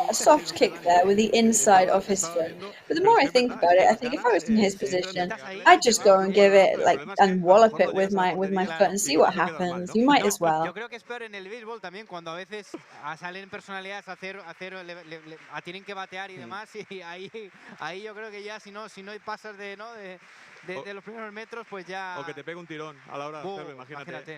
a soft kick there with the inside of his foot. But the more I think about it, I think if I was in his position, I'd just go and give it and wallop it with my foot and see what happens. You might as well. Yo creo que es peor en el béisbol también, cuando a veces salen personalidades tienen que batear y demás, y ahí yo creo que ya si no hay pasas de los primeros metros, pues ya... O que te pegue un tirón a la hora de hacerlo, imagínate.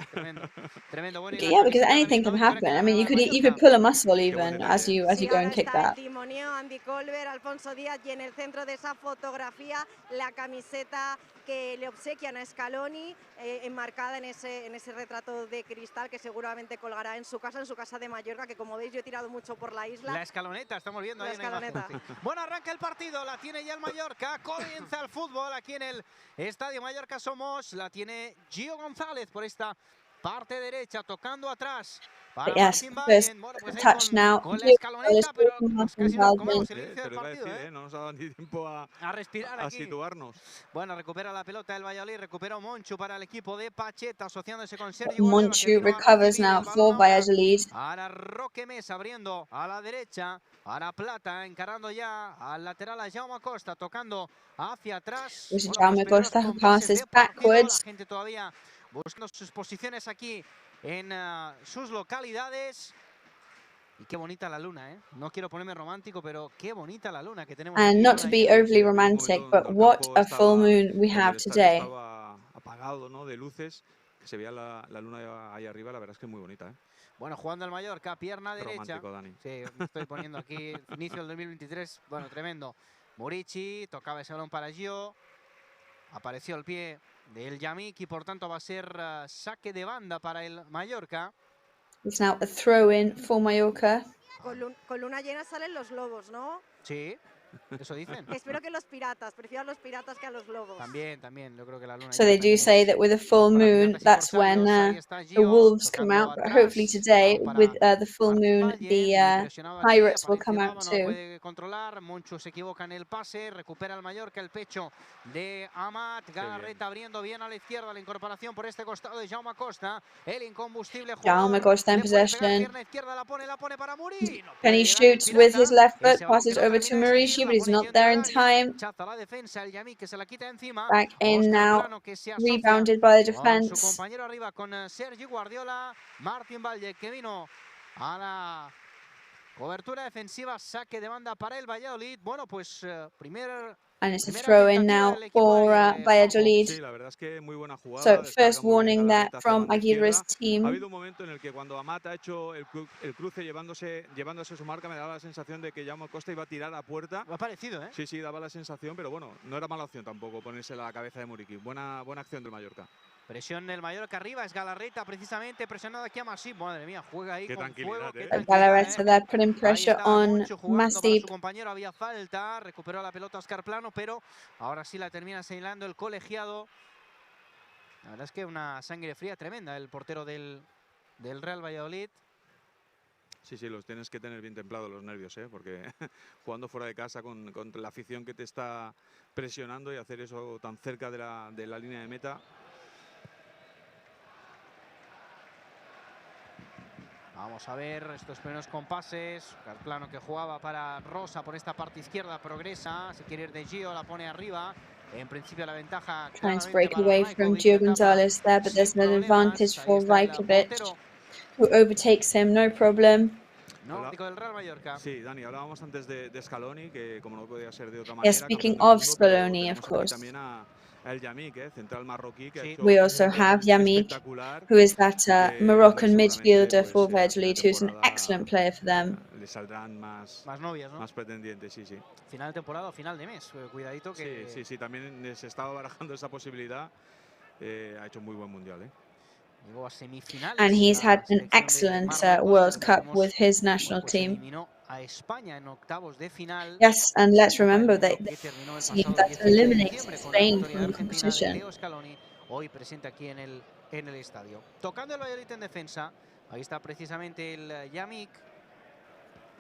Tremendo. Bueno, Yeah, because anything can happen. I mean, you could pull a muscle even as you go and kick that. Timoneo, Andy Colbert, Alfonso Díaz, y en el centro de esa fotografía la camiseta que le obsequian a Scaloni, enmarcada en ese retrato de cristal que seguramente colgará en su casa de Mallorca, que como veis yo he tirado mucho por la isla. La escaloneta, estamos viendo ahí. La escaloneta. Bueno, arranca el partido, la tiene ya el Mallorca, comienza el fútbol aquí en el Estadio Mallorca Somos, la tiene Gio González por esta parte derecha, tocando atrás. But yes, first touch now. Con la escaloneta, pero casi nos comemos el inicio Te del lo iba a partido, decir, no nos ha dado ni tiempo a respirar a situarnos. Bueno, recupera la pelota el Valladolid, recuperó Monchu para el equipo de Pacheta, asociándose con Sergio. Monchu recovers now for Valladolid. Ahora Roque Mesa abriendo a la derecha, ahora Plata encarando ya al lateral a Jaume Costa, tocando hacia atrás. This is Jaume Costa who passes backwards. La gente todavía buscando sus posiciones aquí en sus localidades. Y qué bonita la luna, ¿eh? No quiero ponerme romántico, pero qué bonita la luna que tenemos. And not to be overly romantic, but what a full moon we have today. Estaba apagado, ¿no? De luces, se veía la luna ahí arriba, la verdad es que es muy bonita, ¿eh? Bueno, jugando al Mallorca, pierna derecha. Romántico, Dani. Sí, me estoy poniendo aquí inicio del 2023. Bueno, tremendo. Murici, tocaba ese balón para Gio. Apareció el pie del Yamik y por tanto va a ser saque de banda para el Mallorca. It's now a throw-in for Mallorca. Con luna llena salen los lobos, ¿no? Sí, eso dicen. Espero que los piratas, prefiero a los piratas que a los lobos. También, yo creo que la luna. So they do say that with a full moon, that's when the wolves come out. But hopefully today, with the full moon, the pirates will come out too. Puede controlar, Monchu se equivoca en el pase, recupera el Mallorca, el pecho de Amat, Galarreta abriendo bien a la izquierda, la incorporación por este costado de Jaume Costa, el incombustible jugador. Jaume Costa in possession. La pone para Muri. Penny shoots with his left foot, passes over to Murici, but he's not there in time. Back in now, rebounded by the defense. Su compañero arriba con Sergio Guardiola, Martín Valle, que vino a la cobertura defensiva, saque de banda para el Valladolid. Bueno, pues And it's a throw-in now for Valladolid. Sí, la verdad es que muy buena jugada. So first warning there from Aguirre's team. Ha habido un momento en el que cuando Amat ha hecho el cruce llevándose su marca, me daba la sensación de que Jaume Costa iba a tirar a puerta. Me ha parecido, ¿eh? Sí, daba la sensación, pero bueno, no era mala opción tampoco ponérsela a la cabeza de Muriqui. Buena acción del Mallorca. Presión del Mallorca arriba, es Galarreta precisamente presionado aquí a Masip. Madre mía, juega ahí con fuego. Galarreta there putting pressure on Masip. Su compañero había falta, recuperó la pelota Oscar Plano, pero ahora sí la termina señalando el colegiado. La verdad es que una sangre fría tremenda el portero del Real Valladolid. Sí, sí, los tienes que tener bien templados los nervios, porque jugando fuera de casa con la afición que te está presionando y hacer eso tan cerca de la línea de meta. Vamos a ver estos primeros compases. El plano que jugaba para Rosa por esta parte izquierda progresa. Si quiere ir de Gio, la pone arriba. En principio la ventaja. Trying to break away from Gio Gonzalez there, but there's an advantage for Rajkovic, who overtakes him, no problem. No, del Real Mallorca. Sí, Dani, hablábamos antes de Scaloni, que como no podía ser de otra manera. Yeah, speaking of Scaloni, of course. También a El Yamik, central marroquí, que ha hecho We also have Yamik, who is that Moroccan midfielder for Valladolid, who's an excellent player for them. Le saldrán más novias, ¿no? Más pretendientes, sí, sí. Final de temporada o final de mes, cuidadito que... Sí, sí, sí, también se estaba barajando esa posibilidad. Ha hecho un muy buen mundial, Llegó a semifinales. And he's had an excellent World Cup with his national team. Eliminó a España en octavos de final. Yes, and let's remember that the team that eliminates Spain from the competition. Hoy presente aquí en el estadio. Tocando el Valladolid en defensa. Ahí está precisamente el Yamik.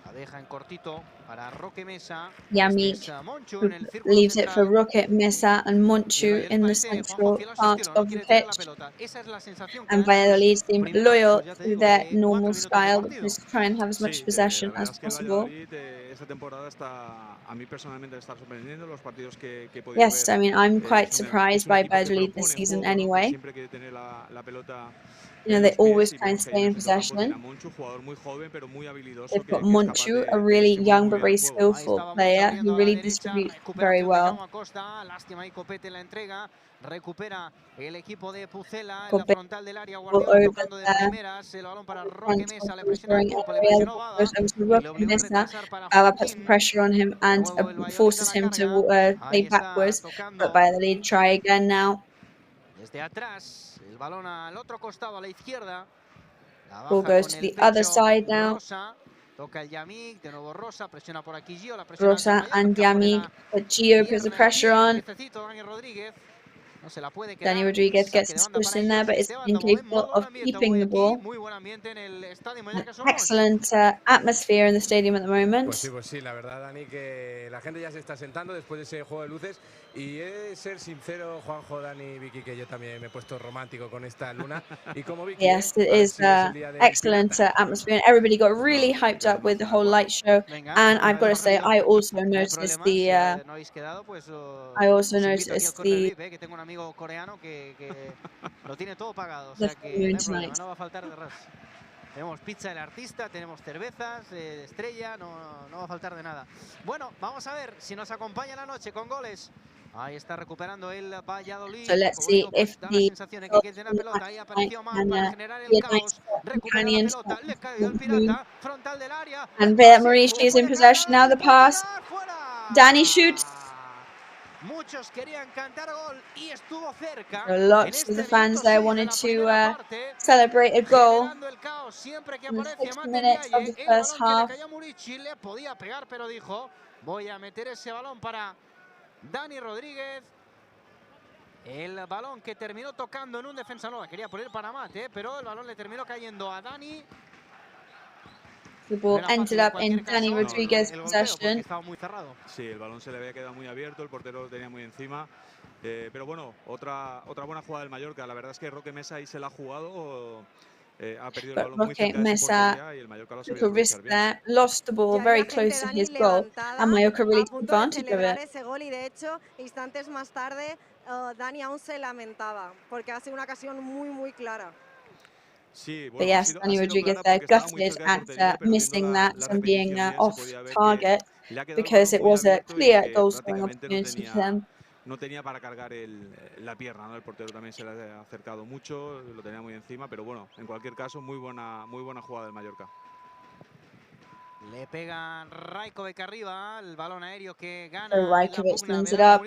La deja en cortito para Roque Mesa. Yamik leaves it for Roque Mesa and Monchu in the central part of the pitch. And Valladolid seem loyal to their normal style, which is to try and have as much possession as possible. Yes, I mean, I'm quite surprised by Valladolid this season anyway. You know, they always try and stay in possession. They've got Monchu, a really young but very skillful player who really distributes very well. Recupera el equipo de Pucela en la frontal del área, Guardiola tocando de primeras, el balón para Roque Mesa, le presiona el grupo, le presionó Bava puts pressure on him and forces him to play backwards, but Valladolid try again now. Desde atrás, el balón al otro costado, a la izquierda. Ball goes to the other side now. Toca el Yamik, de nuevo Rosa, presiona por aquí Gio, la Rosa and Yamik, but Gio puts the pressure on. Dani Rodriguez gets the push in there, but is incapable of keeping the ball. Excellent atmosphere in the stadium at the moment. Pues sí, la verdad, Dani, que la gente ya se está sentando después de ese juego de luces. Y he de ser sincero, Juanjo, Dani, Vicky, que yo también me he puesto romántico con esta luna. Y como Vicky, yes, it is excellent atmosphere, and everybody got really hyped up with the whole light show. And I've got to say, I also noticed the. Que tengo un amigo coreano que lo tiene todo pagado, o sea que no va a faltar de ras. Tenemos pizza del artista, tenemos cervezas, estrella, no va a faltar de nada. Bueno, vamos a ver si nos acompaña la noche con goles. Ahí está recuperando el Valladolid. So let's see if the ahí apareció más para generar el caos. Recupera la pelota, le cayó el pirata, frontal del área. And Maurici is in possession now. The pass. Dani shoots. Muchos querían cantar gol y estuvo cerca. Lots of the fans there wanted to celebrate a goal. Siempre que In the aparece 6 minutes of the first half. Le podía pegar, pero dijo, voy a meter ese balón para Dani Rodríguez. El balón que terminó tocando en un defensa nueva. Quería poner para Mate, pero el balón le terminó cayendo a Dani. The ball ended up in Dani Rodriguez's possession. Sí, el balón se le había quedado muy abierto, el portero lo tenía muy encima. Pero bueno, otra buena jugada del Mallorca. La verdad es que Roque Mesa ahí se la ha jugado. Ha perdido el balón muy cerca de su portería y el Mallorca lo sabía aprovechar bien. Lost the ball very close to his goal, and Mallorca really took advantage of it. Ese gol, y de hecho, instantes más tarde, Dani aún se lamentaba, porque ha sido una ocasión muy clara. Sí, But yes, Dani Rodriguez there gutted at missing that and being off target, because it was a clear goal-scoring opportunity for them. No tenía para cargar la pierna, ¿no? El portero también se le ha acercado mucho, lo tenía muy encima, pero bueno, en cualquier caso, muy buena jugada del Mallorca. Le pega Rajkovic arriba, el balón aéreo que gana Rajkovic wins it up.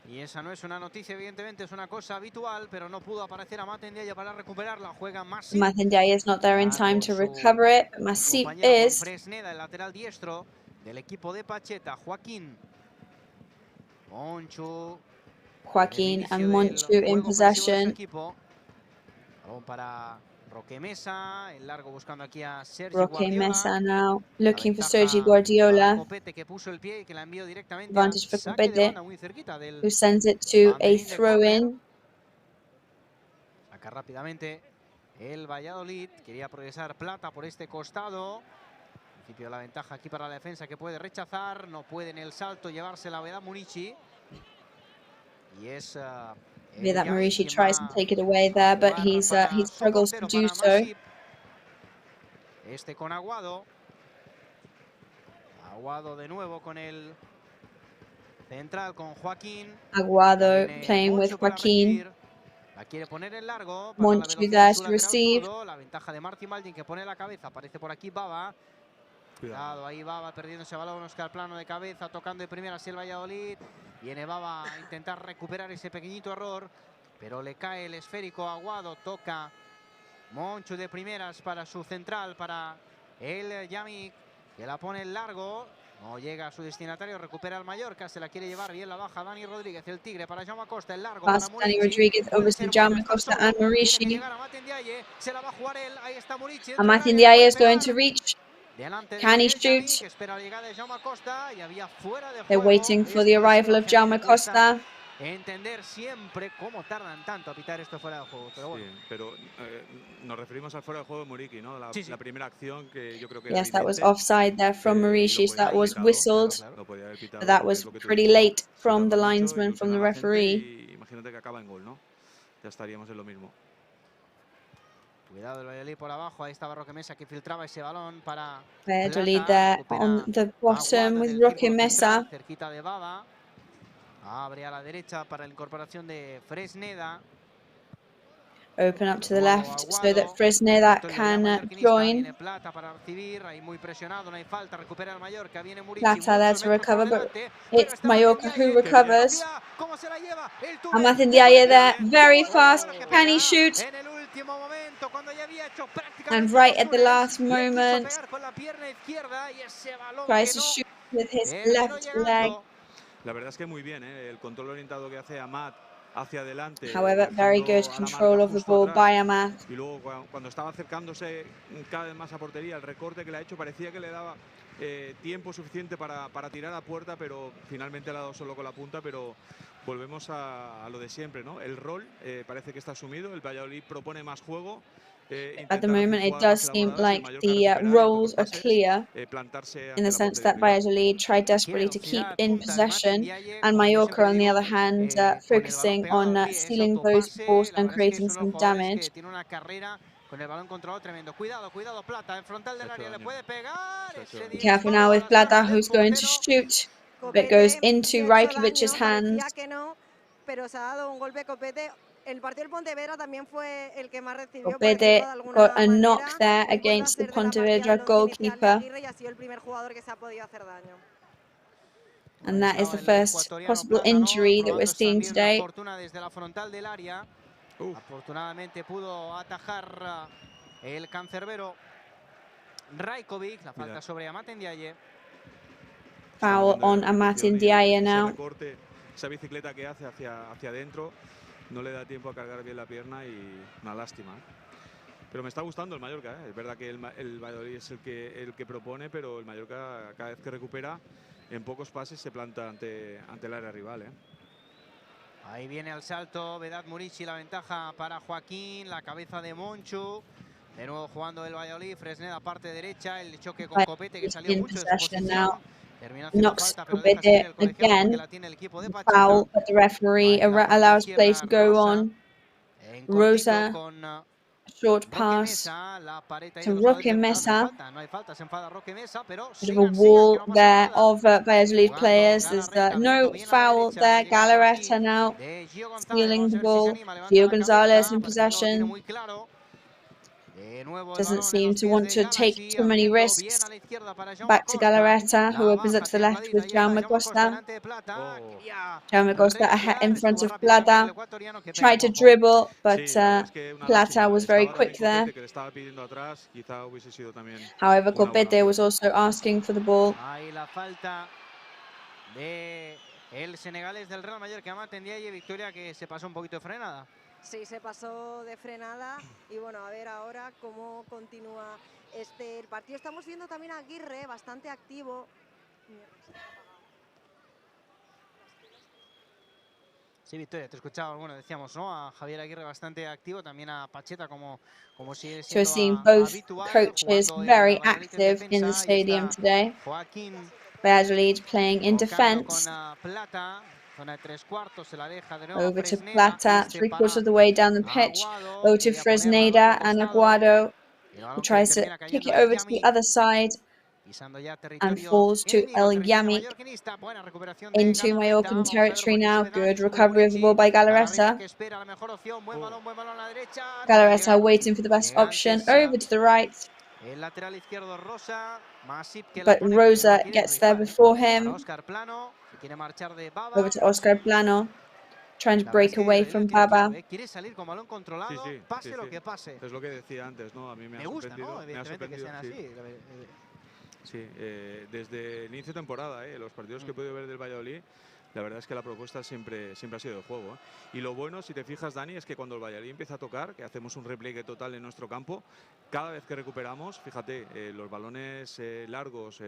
Y esa no es una noticia, evidentemente, es una cosa habitual, pero no pudo aparecer a Matendiaya para recuperarla. Juega Masip. Matendiaya is not there in time to recover it, but Masip is. Fresneda, el lateral diestro del equipo de Pacheta, Joaquín. Joaquín and Monchu in possession. Balón para Roque Mesa, el largo buscando aquí a Sergi Roque Guardiola. Mesa now looking for Ventaja Sergi para Guardiola. Copete, que puso el pie y que la envió directamente a Advantage for saque de Copete, banda muy cerquita del who sends it to a banderín de córner. throw-in. Saca rápidamente el Valladolid. Quería progresar Plata por este costado. En principio la ventaja aquí para la defensa, que puede rechazar. No puede en el salto llevarse la Vedat Murici. Y es Vedat Murici tries to take it away there, but he struggles to do so. Este con Aguado. Aguado de nuevo con el central, con Joaquín. Aguado playing with Joaquín. La quiere poner en largo. Para la Monchu velocidad there de su to lateral receive. zurdo. La ventaja de Martín Baldin, que pone la cabeza. Aparece por aquí Baba. Cuidado, ahí Baba perdiendo ese balón. Oscar Plano de cabeza, tocando de primera así el Valladolid. Viene Baba a intentar recuperar ese pequeñito error, pero le cae el esférico a Aguado. Toca Monchu de primeras para su central, para el Yamik, que la pone en largo. No llega a su destinatario, recupera el Mallorca, se la quiere llevar bien la baja Dani Rodríguez, el Tigre para Jaume Costa, el largo Pass para Dani Murici. Rodríguez over to Jaume Costa and Murici. Se la va a jugar él, ahí está Murici. Amatien Ndiaye is going to reach. Can he shoot? They're waiting for the arrival of Jaume Costa. Entender siempre cómo tardan tanto a pitar esto fuera de juego, pero bueno. Sí, pero nos referimos al fuera de juego de Murici, ¿no? La primera acción que yo creo que Yes, that was offside there from Murici. That was whistled. But that was pretty late from the linesman, from the referee. Imagínate que acaba en gol, ¿no? Ya estaríamos en lo mismo. Cuidado el Valladolid por abajo, ahí estaba Roque Mesa que filtraba ese balón para Valladolid there on the bottom with Roque Mesa. Cerquita de Baba. Abre a la derecha para la incorporación de Fresneda. Open up to the left so that Fresneda can join. Plata para recibir, ahí muy presionado, no hay falta, recupera el Mallorca, viene Murici. Plata there to recover, but it's Mallorca who recovers. Amatien Ndiaye there, very fast. Can he shoot? And right at the last moment, tries to shoot with his left leg. La verdad es que muy bien, el control orientado que hace Amat hacia adelante. However, very good control of the ball by Amat. Y luego cuando estaba acercándose cada vez más a portería, el recorte que le ha hecho parecía que le daba tiempo suficiente para tirar a puerta, pero finalmente le ha dado solo con la punta. Pero volvemos a lo de siempre, ¿no? El rol parece que está asumido, el Valladolid propone más juego. At the moment, it does seem like the roles are clear in the sense that Valladolid tried desperately to keep in possession, and Mallorca, on the other hand, focusing on stealing those balls and creating some damage. Be careful now with Plata, who's going to shoot. It goes into Rajkovic's hands. El partido del Pontevedra también fue el que más recibió. Copete got a knock there against the Pontevedra goalkeeper. And that is the first possible injury that we're seeing today. Afortunadamente pudo atajar el cancerbero Rajkovic, la falta sobre Amatien Ndiaye. Foul on Amatien Ndiaye now. Esa bicicleta que hace hacia adentro. No le da tiempo a cargar bien la pierna y una lástima. Pero me está gustando el Mallorca, Es verdad que el Valladolid es el que propone, pero el Mallorca cada vez que recupera en pocos pases se planta ante el área rival, Ahí viene al salto Vedat Murici, la ventaja para Joaquín, la cabeza de Monchu. De nuevo jugando el Valladolid, Fresneda parte derecha, el choque con Copete que salió mucho de su posición. Knocks Copete again. Foul, but the referee allows play to go on. Rosa, short pass to Roque Mesa. Bit of a wall there of Valladolid players. There's no foul there. Galarreta now stealing the ball. Gio Gonzalez in possession. Doesn't seem to want to take too many risks. Back to Galarreta, who opens up to the left with Jaume Costa. Jaume Costa in front of Plata. Tried to dribble, but Plata was very quick there. However, Copete was also asking for the ball. El senegalés del Real Mallorca, Amatien Ndiaye, victoria que se pasó un poquito de frenada. Sí, se pasó de frenada y bueno, a ver ahora cómo continúa el partido. Estamos viendo también a Aguirre bastante activo. Sí, Victoria, te escuchaba, bueno, decíamos, ¿no? A Javier Aguirre bastante activo, también a Pacheta como sigue So we're siendo seeing both habitual, coaches jugando very el Valladolid en active in the defensa, y stadium está today. Joaquín Valladolid playing in tocando con defense. Plata, zona de 3/4, se la deja de nuevo a Over to Fresneda, Plata, este 3/4 para of the way down the pitch. Aguado, Over to quería ponerla al Fresneda otro and costado, Aguado, y el who balón que tries to termina kick cayendo it El over to the Yami, other side pisando ya and territorio falls to enemigo, El territorio Yami mallorquinista. Buena recuperación de into Galarreta, Mallorcan vamos a ver territory cómo now. recibe Dani, Good sube recovery of the ball Bonucci, by Galarreta Galarreta. que espera la mejor opción, buen balón a la derecha, no va a Galarreta llegar, waiting for the best llega option. antes Over to the right, el lateral izquierdo Rosa, Masip que la but pone, se la Rosa quiere gets there rifar, before para him. Óscar Plano, se quiere marchar de Baba. Over to Oscar Plano, trying to La verdad break es que away él from lo tiene claro, Baba. quiere salir con balón controlado, Sí, pase lo que pase. Es lo que decía antes, ¿no? A mí me ha gusta, sorprendido. ¿no? Evidentemente que sean así. Sí, desde el inicio de temporada, los partidos que he podido ver del Valladolid, la verdad es que la propuesta siempre ha sido de juego. Y lo bueno, si te fijas, Dani, es que cuando el Valladolid empieza a tocar, que hacemos un repliegue total en nuestro campo, cada vez que recuperamos, fíjate, los balones largos,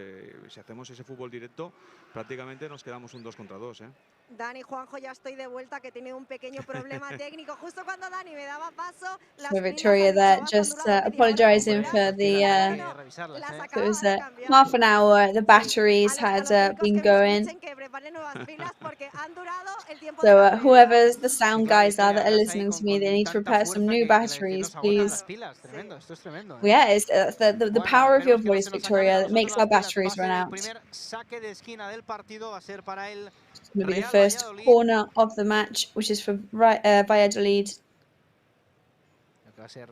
si hacemos ese fútbol directo, prácticamente nos quedamos un 2 contra 2. Dani, Juanjo, ya estoy de vuelta, que he tenido un pequeño problema técnico. Justo cuando Dani me daba paso, las So pilas Victoria han dicho, there vas just ondulado media hora, apologising fuera. for the Las so it acababa was de cambiar. half an hour. The batteries A had los técnicos been que me going. escuchen, que preparen nuevas pilas porque han durado el tiempo de So la previa. whoever's the sound guys are that are listening to me, they need to prepare some new batteries, please. Tremendo, esto es tremendo. Yeah, it's the power of your voice, Victoria, that makes our batteries run out. El primer saque de esquina del partido va a ser para el It's going to be the Real first Valladolid. corner of the match, which is for Valladolid. Va a ser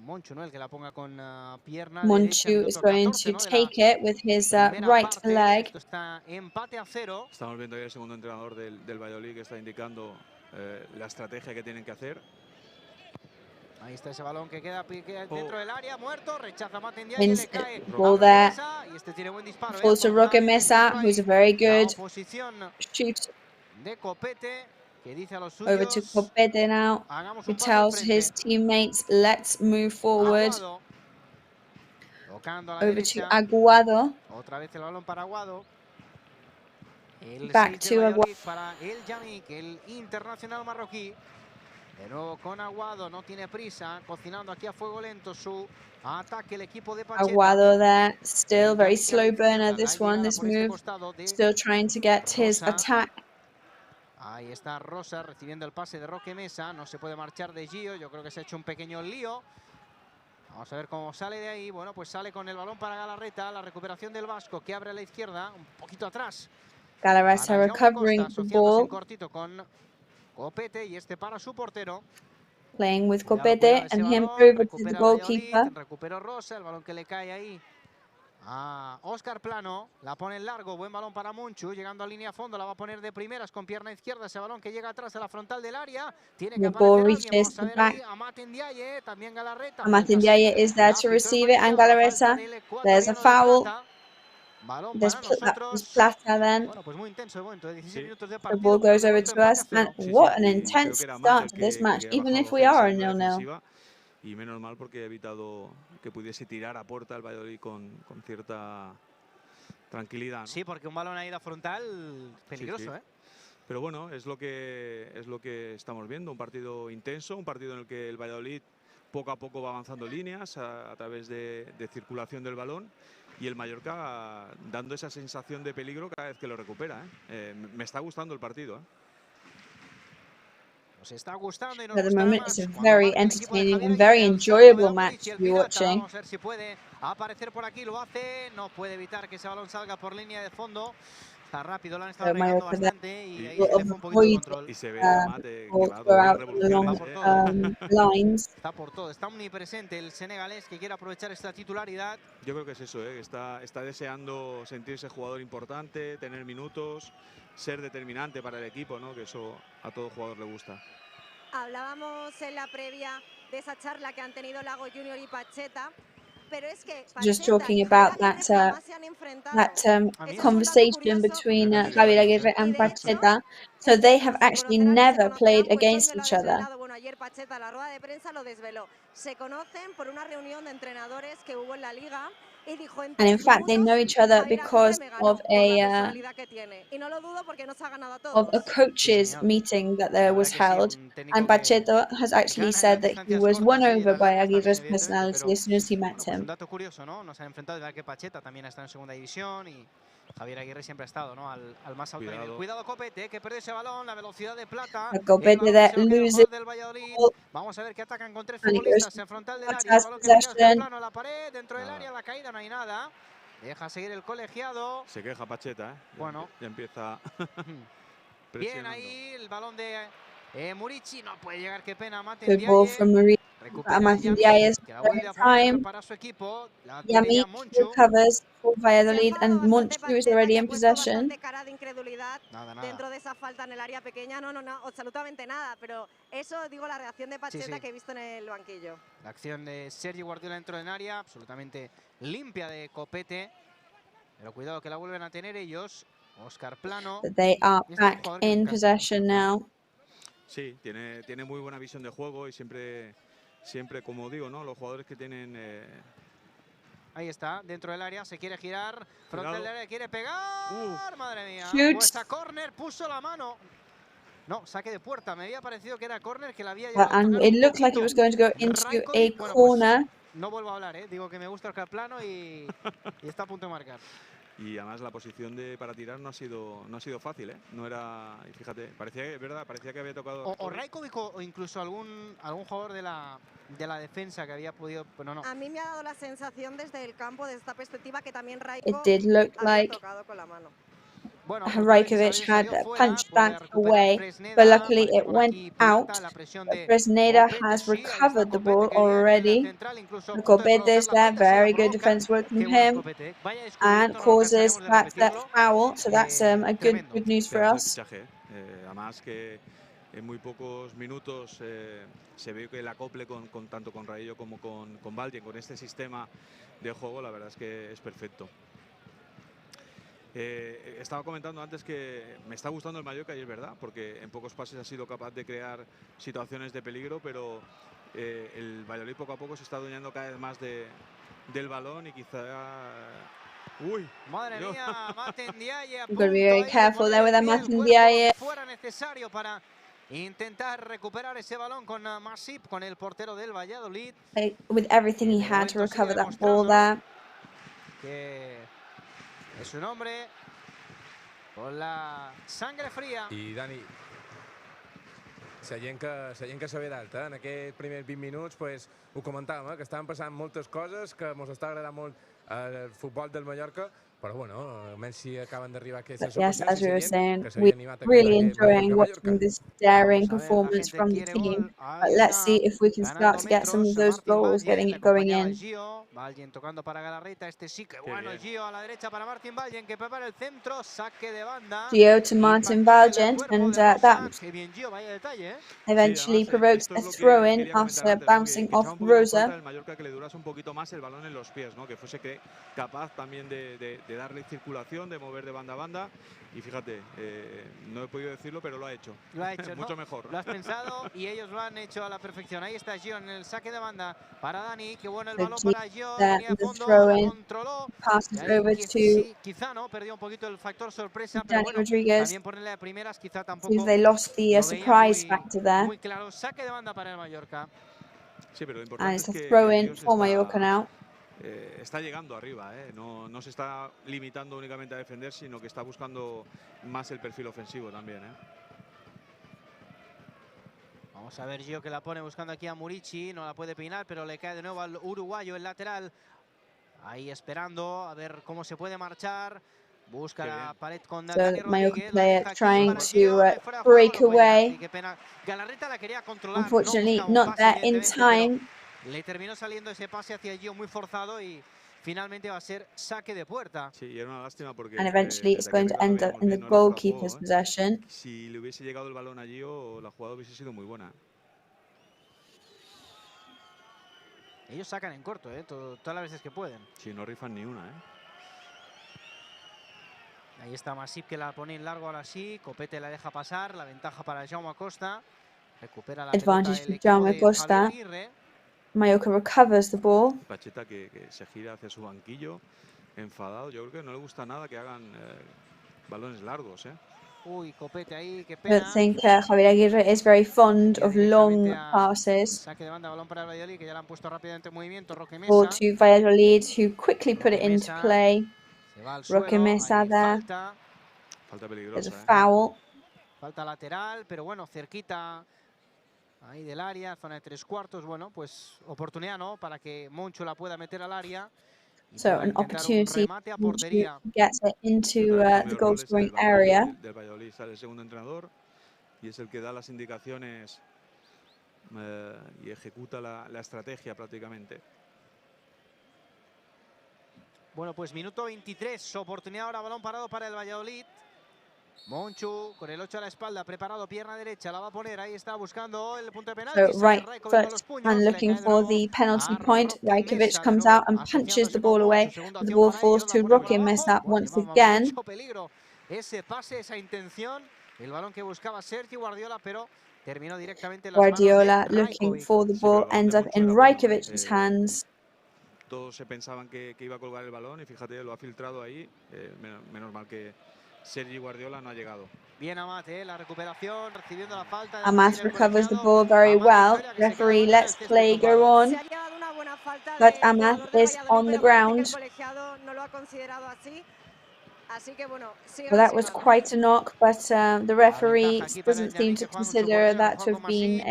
Monchu, ¿no? El que la ponga con pierna derecha. Monchu is going 14, to ¿no? take it with his right leg. Esto está empate a 0. Estamos viendo ahí el segundo entrenador del Valladolid que está indicando la estrategia que tienen que hacer. Ahí está ese balón que queda dentro del área, muerto, rechaza Matendia y Wins le cae ball there. y este tiene buen disparo. Falls to Roque Mesa, who's a very good shoot. De Copete, que dice a los Over to suyos, Copete now, hagamos who un paso al tells his frente. teammates, let's move forward. Aguado, tocando a la Over derecha. to Aguado. Otra vez el balón para Aguado. El Back 6 to del Aguado. Valladolid para el Yami, que el internacional marroquí. De nuevo con Aguado, no tiene prisa, cocinando aquí a fuego lento su ataque el equipo de Pacheta. Aguado there, still very slow burner this one, this move. Still trying to get his attack. Ahí está Rosa recibiendo el pase de Roque Mesa, no se puede marchar de Gio, yo creo que se ha hecho un pequeño lío. Vamos a ver cómo sale de ahí, bueno, pues sale con el balón para Galarreta, la recuperación del vasco que abre a la izquierda, un poquito atrás. Galarreta recovering the ball. Cortito con Copete y este para su portero. Playing with Copete and him over to the goalkeeper. Recuperó Rosa, el balón que le cae ahí a Óscar Plano, la pone en largo, buen balón para Monchu, llegando a línea a fondo, la va a poner de primeras con pierna izquierda, ese balón que llega atrás a la frontal del área, tiene que The aparecer ball alguien, reaches vamos a the ver back. ahí a Matendiaye, también Galarreta. Matendiaye is there to receive it, and Galarreta, there's a foul. There's Plata then. Bueno, pues muy intenso el momento, 16 minutos de The partido. ball goes over to us, and what an intense start to this match, even if we are a 0-0. Y menos mal porque he evitado que pudiese tirar a puerta el Valladolid con cierta tranquilidad, ¿no? Sí, porque un balón ahí a frontal peligroso, sí. Pero bueno, es lo que estamos viendo, un partido intenso, un partido en el que el Valladolid poco a poco va avanzando líneas a través de circulación del balón y el Mallorca dando esa sensación de peligro cada vez que lo recupera. Me está gustando el partido. Nos está gustando y nos At the gustará moment, más it's a cuando very marque el equipo de entertaining Javier and very Aguirre, el enjoyable salto de match Amulich y el to be Pirata. watching. Vamos a ver si puede aparecer por aquí, lo hace, no puede evitar que ese balón salga por línea de fondo. Está rápido, lo han estado regando bastante y ahí se le fue un poquito de control. Y se ve a Mate que va a 2 revoluciones. Lines. Está por todo, está omnipresente el senegalés que quiere aprovechar esta titularidad. Yo creo que es eso, que está deseando sentirse jugador importante, tener minutos, ser determinante para el equipo, ¿no? Que eso a todo jugador le gusta. Hablábamos en la previa de esa charla que han tenido Lago Junior y Pacheta, pero es que Just talking about that conversation between Javier Aguirre and Pacheta. So they have actually never played against each other. ayer Pacheta en la rueda de prensa lo desveló. Se conocen por una reunión de entrenadores que hubo en la Liga y dijo en And in fact, they know each other because of a coaches meeting that there was held. And Pacheta has actually said that he was won over by Aguirre's personality as soon as he met him. Un dato curioso, ¿no? Nos han enfrentado, ya que Pacheta también está en segunda división y Javier Aguirre siempre ha estado, ¿no? Al más alto nivel. Cuidado Copete, que perdió ese balón, la velocidad de Plata. Copete that loses. Vamos a ver que atacan con 3 futbolistas en frontal del área. El balón que possession. plano a la pared, dentro del área, la caída no hay nada. Deja seguir el colegiado. Se queja Pacheta, ¿eh? Bueno. Ya empieza. Bien ahí, el balón de Murici. No puede llegar, qué pena. Good ball from Marie. Martin Diaz time. Yamik recovers for Valladolid and Monchu is already in possession. Cara de incredulidad dentro de esa falta en el área pequeña. No, absolutamente nada. Pero eso, digo, la reacción de Pacheta que he visto en el banquillo. La acción de Sergio Guardiola dentro del área, absolutamente limpia de Copete. Pero cuidado que la vuelven a tener ellos. Oscar Plano. They are back in possession now. Sí, tiene muy buena visión de juego y siempre, como digo, ¿no? Los jugadores que tienen... Ahí está, dentro del área, se quiere girar, frontal del área, quiere pegar, madre mía. Pues a córner, puso la mano. No, saque de puerta, me había parecido que era córner, que la había And it looked like it was going to go into a corner. Pues, no vuelvo a hablar, digo que me gusta el plano y está a punto de marcar. Y además la posición para tirar no ha sido fácil, ¿eh? No era, fíjate, parecía que había tocado. O Rajkovic o incluso algún jugador de la defensa que había podido, pero no. A mí me ha dado la sensación desde el campo, desde esta perspectiva, que también Rajkovic había tocado con la mano. Rajkovic had punched back away, but luckily it went out. Fresneda has recovered the ball already. Copete is there, very good defense work from him, and causes that foul. So that's a good news for us. Además que en muy pocos minutos se ve que el acople tanto con Raillo como con Valjen, con este sistema de juego, la verdad es que es perfecto. Estaba comentando antes que me está gustando el Mallorca y es verdad, porque en pocos pases ha sido capaz de crear situaciones de peligro, pero el Valladolid poco a poco se está adueñando cada vez más del balón y quizá... ¡Uy! ¡Madre mía! Martin Diaye a You've got to be very careful there with that Martin Diaye. Fuera necesario para intentar recuperar ese balón con Masip, con el portero del Valladolid. With everything he had to recover that ball there. Es un hombre con la sangre fría. I Dani, la gent que se ve d'alta, en aquests primers 20 minuts, pues, ho comentàvem, que estaven passant moltes coses, que ens està agradant molt el futbol del Mallorca, però bueno, almenys si acaben d'arribar aquestes Yes, as we were saying, we're really enjoying watching this daring performance from the team. But let's see if we can start to get some of those goals, getting it going in. Valjen tocando para Galarreta, este sí que bueno, Gio a la derecha para Martin Valjen, que prepara el centro, saque de banda. Gio to Martin Valjen, and that eventually provokes a throw-in after bouncing off Rosa. El Mallorca que le durase un poquito más el balón en los pies, ¿no? Que fuese capaz también de darle circulación, de mover de banda a banda. Y fíjate, no he podido decirlo, pero lo ha hecho. Lo ha hecho, mucho ¿no? mejor. Lo has pensado y ellos lo han hecho a la perfección. Ahí está Gio en el saque de banda para Dani. Qué bueno el balón para Gio. Línea de fondo, controló. Sí, quizá no, perdió un poquito el factor sorpresa, pero bueno, también ponerle a primeras quizá tampoco. They lost the surprise factor there. Muy claro, saque de banda para el Mallorca. Sí, pero lo importante and it's a throw-in for Mallorca now. Está llegando arriba, no se está limitando únicamente a defender, sino que está buscando más el perfil ofensivo también. Vamos a ver Gio que la pone buscando aquí a Murici, no la puede peinar, pero le cae de nuevo al uruguayo, el lateral. Ahí esperando a ver cómo se puede marchar. Busca la pared con Dani Rodríguez. Player trying to break away. Galarreta la quería controlar. Unfortunately, not there in time. Le terminó saliendo ese pase hacia Gio muy forzado y finalmente va a ser saque de puerta. Sí, y era una lástima porque... And eventually it's going to end up in the goalkeeper's possession. Si le hubiese llegado el balón a Gio, la jugada hubiese sido muy buena. Ellos sacan en corto, todas las veces que pueden. Sí, no rifan ni una, Ahí está Masip que la pone en largo ahora sí. Copete la deja pasar, la ventaja para Jaume Acosta. advantage for Jaume Costa. Mallorca recovers the ball. Pacheta que se gira hacia su banquillo, enfadado. Yo creo que no le gusta nada que hagan balones largos, Uy, copete ahí, qué I pena. don't think Javier Aguirre is very fond of long passes. Saque de banda, balón para el Valladolid, que ya le han puesto rápidamente en movimiento. Roque Ball Mesa. to Valladolid, who quickly put it into play. Se va al Roque suelo, Mesa hay there. falta. Falta There's a peligrosa, foul. Falta lateral, pero bueno, cerquita ahí del área, zona de 3/4. Bueno, pues oportunidad, ¿no? Para que Moncho la pueda meter al área. So an opportunity to get it into the goal scoring area. Del Valladolid sale el segundo entrenador y es el que da las indicaciones y ejecuta la estrategia prácticamente. Bueno, pues minuto 23, oportunidad ahora, balón parado para el Valladolid. Monchu con el 8 a la espalda, preparado, pierna derecha, la va a poner, ahí está buscando el punto de penalti. So right foot and looking for the penalty point. Rajkovic comes out and punches the ball away. The ball falls to Roque Mesa once again. Mucho peligro ese pase, esa intención. El balón que buscaba Sergio Guardiola, pero terminó directamente en las manos de Guardiola looking for the ball ends up in Rajkovic's hands. Todos se pensaban que iba a colgar el balón y fíjate, lo ha filtrado ahí. Menos mal que Sergi Guardiola no ha llegado. Bien Amat, la recuperación, recibiendo la falta. Amat recovers the ball very well. Referee lets play go on. Se ha llevado una buena falta But del Amat jugador del is Valladolid, on the pero parece que ground. el colegiado no lo ha considerado así. Así que bueno, sigue Well, that was quite a knock, but the referee doesn't seem to consider that to have been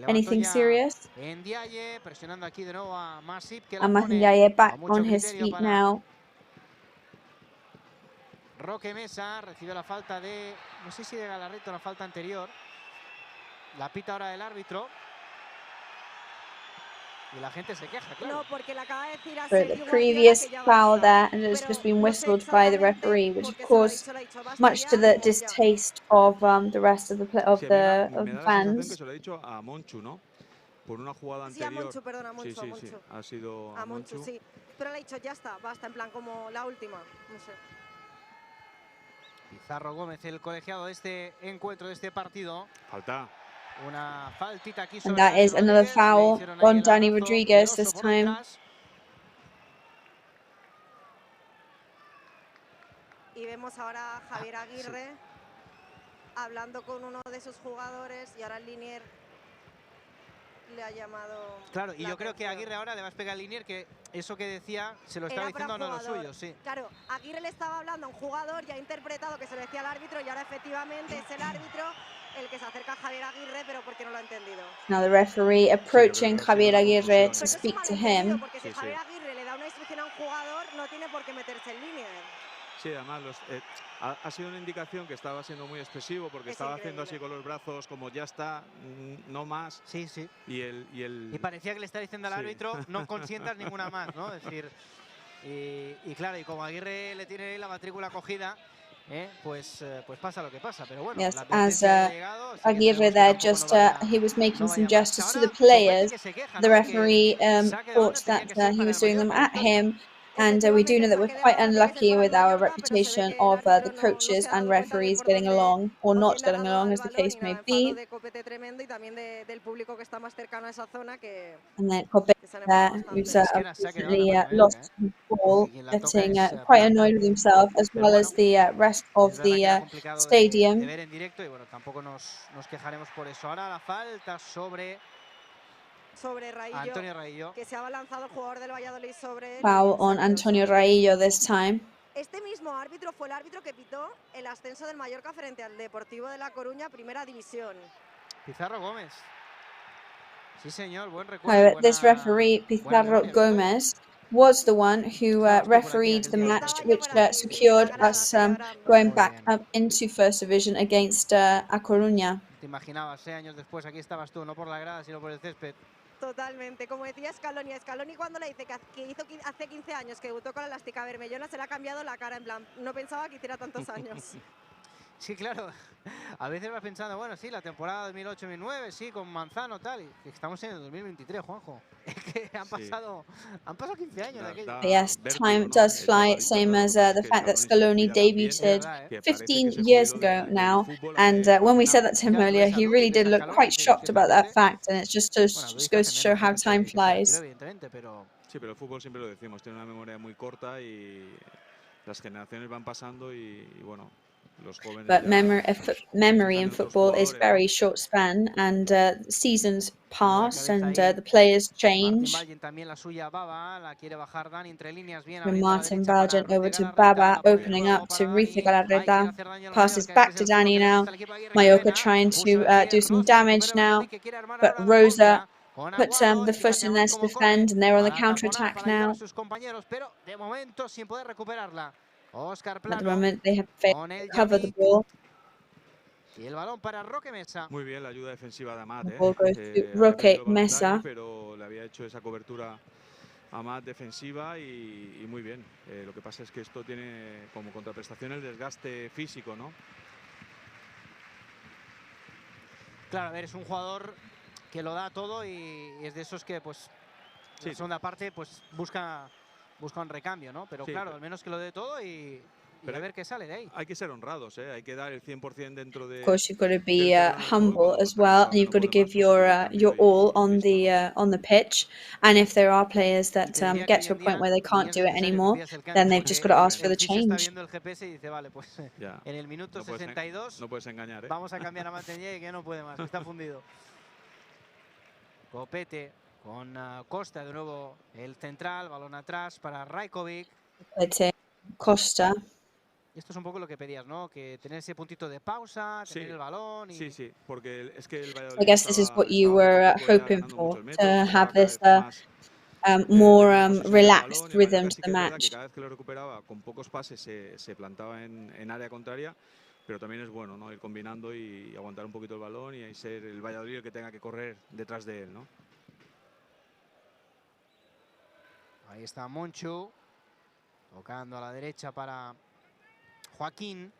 anything serious. Ndiaye presionando aquí de nuevo a Masip, que la Amat pone Ndiaye back con mucho on his criterio feet para now. Roque Mesa recibe la falta de, no sé si de Galarreta, la falta anterior. La pita ahora el árbitro. Y la gente se queja, claro. No, porque le acaba de decir a For the Sergio previous Guardiola que ya foul basta. there, and it's just been whistled by the referee, which of course, much to the distaste of the rest of the Sí, me da la sensación que fans. se lo ha dicho a Monchu, ¿no? Por una jugada Sí, a anterior. Monchu, perdona, a Monchu, sí, a sí, Monchu. sí, ha sido A Monchu, sí. Pero le ha dicho, ya está, basta, en plan como la última, no sé. Pizarro Gómez, el colegiado de este encuentro, de este partido. Falta. Una faltita aquí And sobre that Dani is another Rodríguez. Le foul hicieron ahí on el Dani abrazo Rodríguez del this oso por time. detrás. Y vemos ahora a Javier Aguirre hablando con uno de sus jugadores y ahora el Linier le ha llamado. Claro, y yo creo que Aguirre ahora le va a explicar al Linier que eso que decía se lo estaba Era para diciendo a uno de los jugador. suyos, sí. Claro, Aguirre le estaba hablando a un jugador y ha interpretado que se lo decía al árbitro y ahora efectivamente es el árbitro el que se acerca a Javier Aguirre, pero porque no lo ha entendido. Now the referee approaching Javier Aguirre to speak to him. Porque si Javier Aguirre le da una instrucción a un jugador, no tiene por qué meterse en línea. Sí, además ha sido una indicación que estaba siendo muy expresivo porque estaba haciendo así con los brazos como ya está, no más. Sí, sí. Y parecía que le está diciendo al árbitro, no consientas ninguna más, ¿no? Es decir, y claro, y como Aguirre le tiene la matrícula cogida, pues pasa lo que pasa, pero bueno. Yes, la as advertencia ha llegado, así que Aguirre esperemos que there tampoco just no vaya- he was making no some vaya más. gestures to Ahora, the players. Copete que se queja, The ¿no? referee thought that he was doing them at him. And we do know that we're quite unlucky with our reputation of the coaches and referees getting along or not getting along, as the case may be. De Copete tremendo y también del público que está más cercano a esa zona que And then Copete there, who's unfortunately lost the ball, getting quite annoyed with himself, as well as the rest of the stadium. De ver en directo y bueno, tampoco nos quejaremos por eso. Ahora la falta sobre Raillo, Antonio Raillo. Que se ha lanzado el jugador del Valladolid sobre él. Foul on Antonio Raillo this time. Este mismo árbitro fue el árbitro que pitó el ascenso del Mallorca frente al Deportivo de La Coruña, Primera División. Pizarro Gómez. Sí, señor, buen recuerdo. This referee, Pizarro Gómez, was the one who refereed the match which secured us going back up into First Division against A Coruña. Te imaginabas, años después, aquí estabas tú, no por la grada, sino por el césped. Totalmente, como decía Scaloni cuando le dice que hizo hace 15 años que debutó con la elástica bermellona, se le ha cambiado la cara, en plan, no pensaba que hiciera tantos años. Sí, claro. A veces vas pensando, bueno, sí, la temporada 2008-2009, sí, con Manzano, tal. Y estamos en el 2023, Juanjo. Es que han pasado 15 años de aquello. Yes, time does fly, same as the fact that Scaloni debuted 15 years ago now. And when we said that to him earlier, he really did look quite shocked about that fact. And it just goes to show how time flies. Sí, pero el fútbol siempre lo decimos, tiene una memoria muy corta y las generaciones van pasando y bueno, los jóvenes. But memory in football is very short span, and seasons pass and the players change. From Martin Valgent over to Baba, opening up to Rita Galarreta. Passes back to Dani now. Mayorka trying to do some damage now, but Rosa put the foot in there to defend, and they're on the counter-attack now. At the moment, they have failed to cover the ball. Y el balón para Roque Mesa. Muy bien la ayuda defensiva de Amat. The ball goes to Roque Mesa. Pero le había hecho esa cobertura a Amat defensiva y muy bien. Lo que pasa es que esto tiene como contraprestación el desgaste físico, ¿no? Claro, a ver, es un jugador que lo da todo y es de esos que, pues, en la segunda parte, pues, busca un recambio, ¿no? Pero sí, claro, al menos que lo dé todo y a ver qué sale de ahí. Hay que ser honrados, ¿eh? Hay que dar el 100% dentro de. Of course, you've got to be humble as well, and you've got to give your all on the pitch. And if there are players that get to a point where they can't do it anymore, then they've just got to ask for the change. El GPS dice, vale, pues en el minuto 62 no puedes engañar, ¿eh? Vamos a cambiar a Manteñé, que no puede más, está fundido. Copete con Costa de nuevo, el central, balón atrás para Rajkovic. Costa. Y esto es un poco lo que pedías, ¿no? Que tener ese puntito de pausa, tener el balón y... Sí, porque es que el Valladolid I guess this is what you were hoping for, to have this more relaxed rhythm to the match. Cada vez que lo recuperaba con pocos pases se plantaba en área contraria, pero también es bueno, ¿no? Ir combinando y aguantar un poquito el balón y ahí ser el Valladolid el que tenga que correr detrás de él, ¿no? Ahí está Monchu, tocando a la derecha para Joaquín.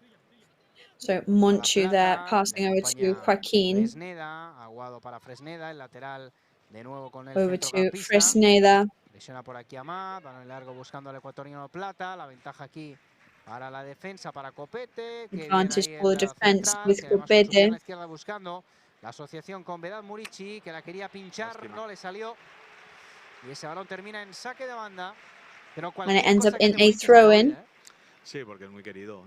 So Monchu there, passing over to Joaquín. Fresneda, Aguado para Fresneda, el lateral de nuevo con el over to Fresneda. Presiona por aquí Amat, balón largo buscando al ecuatoriano Plata, la ventaja aquí para la defensa para Copete. Advantage for the defense with Copete. La izquierda buscando la asociación con Vedad Murici, que la quería pinchar, no le salió. Y ese balón termina en saque de banda. Pero and it ends up in a throw-in. Sí, porque es muy querido.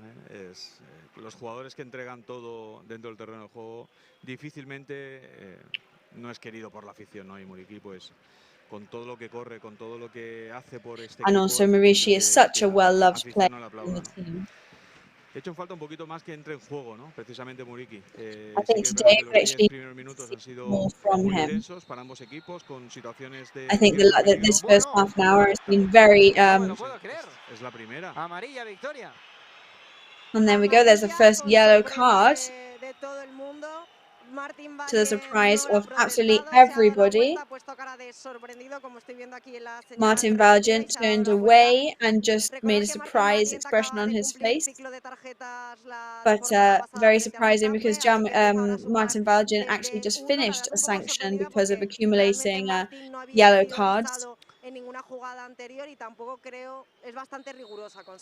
Los jugadores que entregan todo dentro del terreno de juego difícilmente no es querido por la afición, ¿no? Y Muriqui, pues, con todo lo que corre, con todo lo que hace por este and equipo, also Muriqi is such a well-loved player in the team. He hecho falta un poquito más que entre en juego, ¿no? Precisamente Muriqui. I think today we actually primeros minutos han sido more from muy him. intensos para ambos equipos con situaciones de. I think that this first half an hour has been very. Es la primera. Amarilla, victoria. And there we go. There's the first yellow card. To the surprise of absolutely everybody. Martin Valgent turned away and just made a surprise expression on his face. But very surprising because Martin Valgent actually just finished a sanction because of accumulating yellow cards.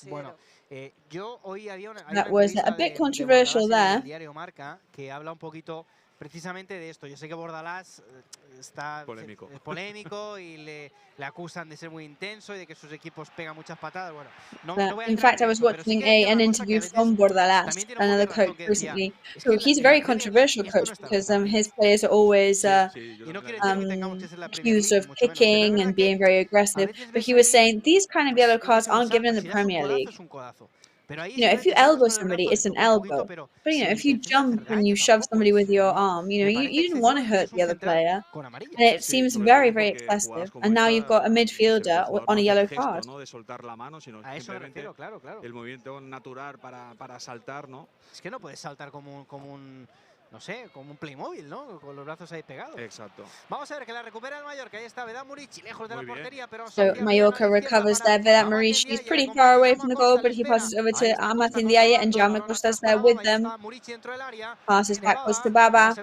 Bueno, yo hoy había that was a bit controversial there. Diario Marca que habla un poquito precisamente de esto. Yo sé que Bordalás está polémico y le acusan de ser muy intenso y de que sus equipos pegan muchas patadas. Bueno, no voy a in fact, I was watching an interview from Bordalás, another coach recently. So he's a very controversial coach because his players are always accused of kicking and being very aggressive. But he was saying these kind of yellow cards aren't given in the Premier League. You know, if you elbow somebody, it's an elbow. But, you know, if you jump and you shove somebody with your arm, you know, you didn't want to hurt the other player. And it seems very, very excessive. And now you've got a midfielder on a yellow card. El movimiento natural para saltar, ¿no? Es que no puedes saltar como un no sé, como un Playmobil, ¿no? Con los brazos ahí pegados. Exacto. Vamos a ver que la recupera el Mallorca. Ahí está Vedat Murici, lejos de la portería, pero So Mallorca recovers there. Vedat Murici is pretty far away from the goal, but he passes over to Amat Ndiaye, and Jaume Costa's there with them. Passes backwards to Baba.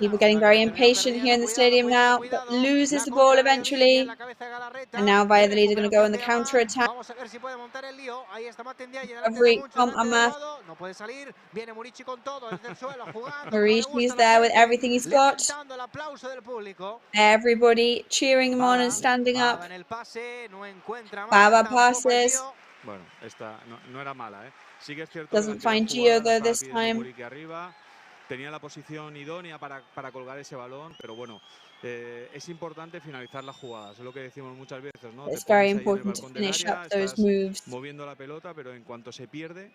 People getting very impatient here in the stadium now, but loses the ball eventually. And now VALLADOLID are going to go on the counter attack. Recovery from Amat. Murici's there with everything he's got. Everybody cheering him on and standing up. Baba passes. Bueno, esta no era mala, ¿eh? Sí que es cierto. Doesn't find Gio though this time. Tenía la posición idónea para colgar ese balón, pero bueno, es importante finalizar las jugadas. Es lo que decimos muchas veces, ¿no? It's very important to finish up those moves. Moviendo la pelota, pero en cuanto se pierde,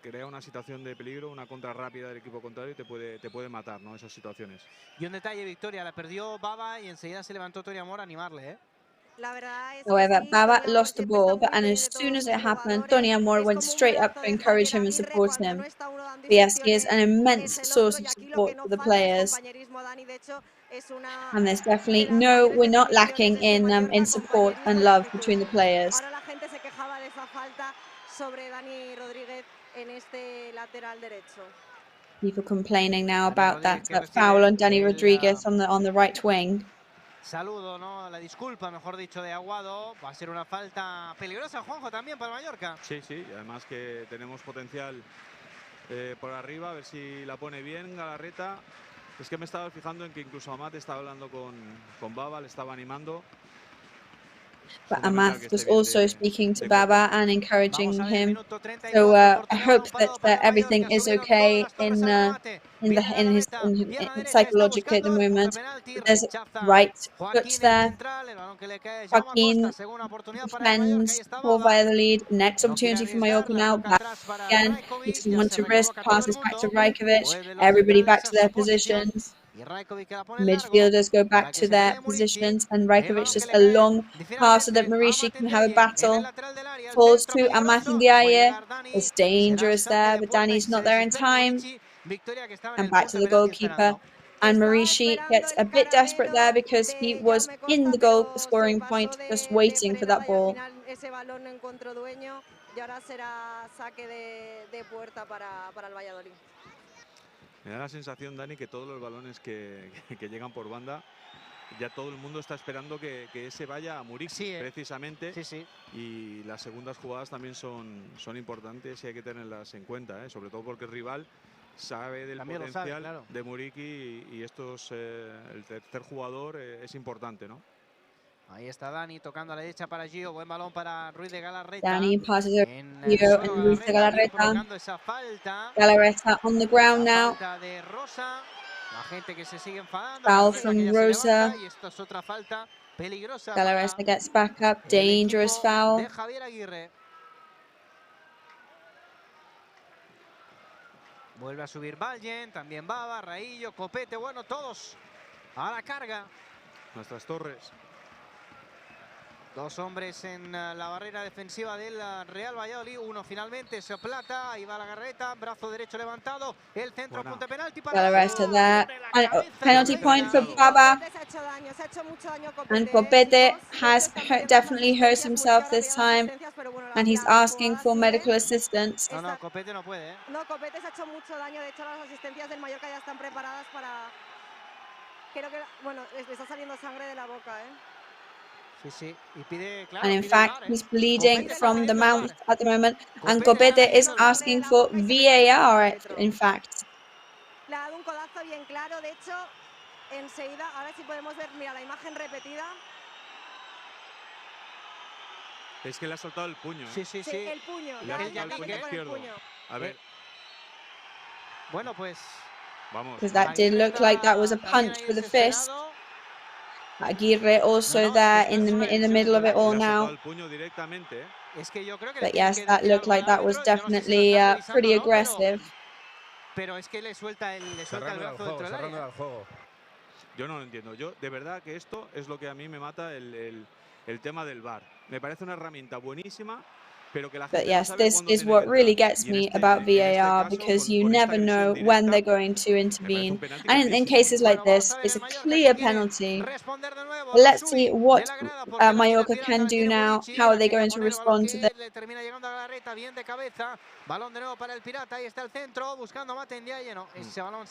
crea una situación de peligro, una contra rápida del equipo contrario y te puede matar, ¿no? Esas situaciones. Y un detalle, Victoria, la perdió Baba y enseguida se levantó Tony Amor a animarle, ¿eh? However, Baba lost the ball, and as soon as it happened, Tony Amor went straight up to encourage him and support him. But yes, he is an immense source of support for the players. And there's definitely we're not lacking in support and love between the players. People complaining now about that foul on Dani Rodriguez on the right wing. Saludo, ¿no? La disculpa, mejor dicho, de Aguado. Va a ser una falta peligrosa, Juanjo, también para Mallorca. Sí, sí, y además que tenemos potencial por arriba, a ver si la pone bien Galarreta. Es que me estaba fijando en que incluso Amat estaba hablando con Baba, le estaba animando. But Amat was also speaking to Baba and encouraging him. So I hope that everything is okay psychologically at the moment. There's right foot there. Joaquin defends for VALLADOLID. Next opportunity for Mallorca now. Back again. He doesn't want to risk. Passes back to Rajkovic. Everybody back to their positions. Midfielders go back to their positions, and Rajkovic just a long pass so that Murici can have a battle. Falls to Amat Ndiaye. It's dangerous there, but Dani's not there in time. And back to the goalkeeper. And Murici gets a bit desperate there because he was in the goal scoring point, just waiting for that ball. Me da la sensación, Dani, que todos los balones que llegan por banda, ya todo el mundo está esperando que ese vaya a Murici, precisamente. Sí. Y las segundas jugadas también son importantes y hay que tenerlas en cuenta, ¿eh? Sobre todo porque el rival sabe del potencial de Murici y el tercer jugador es importante, ¿no? Ahí está Dani tocando a la derecha para Gio. Buen balón para Ruiz de Galarreta. Dani passes over Gio and Ruiz de Galarreta. Galarreta on the ground now. De Rosa. La gente que se sigue enfadando. Foul from Rosa. Y esto es otra falta peligrosa. Galarreta gets back up. Dangerous foul. De Javier Aguirre. Vuelve a subir Vallen, también Baba, Raillo, Copete, bueno, todos a la carga. Nuestras torres. Dos hombres en la barrera defensiva del Real Valladolid. Uno finalmente se plata. Ahí va la Garreta. Brazo derecho levantado. El centro, punto penalti para Galarreta there. Penalty point for Baba. And Copete has definitely hurt himself this time. And he's asking for medical assistance. No, Copete no puede, ¿eh? No, Copete se ha hecho mucho daño. De hecho, las asistencias del Mallorca ya están preparadas para... Creo que, bueno, le está saliendo sangre de la boca, ¿eh? Sí. Y pide, claro, and in pide fact, VAR, he's bleeding from the mouth at the moment. And Copete is asking for VAR, in fact. Le ha dado un codazo bien claro. De hecho, enseguida, ahora sí podemos ver, mira, la imagen repetida. Es que le ha soltado el puño. Sí. El puño. Le ha soltado el puño izquierdo. A ver. Bueno, pues... Vamos. Because that did look like that was a punch with a fist. Aguirre also there in the middle of it all now. But yes, that looked like that was definitely pretty aggressive. Pero es que le suelta el brazo dentro del área. Yo no lo entiendo. Yo, de verdad que esto es lo que a mí me mata el tema del VAR. Me parece una herramienta buenísima But yes, this is what really gets me about VAR, because you never know when they're going to intervene. And in cases like this, it's a clear penalty. But let's see what Mallorca can do now. How are they going to respond to this?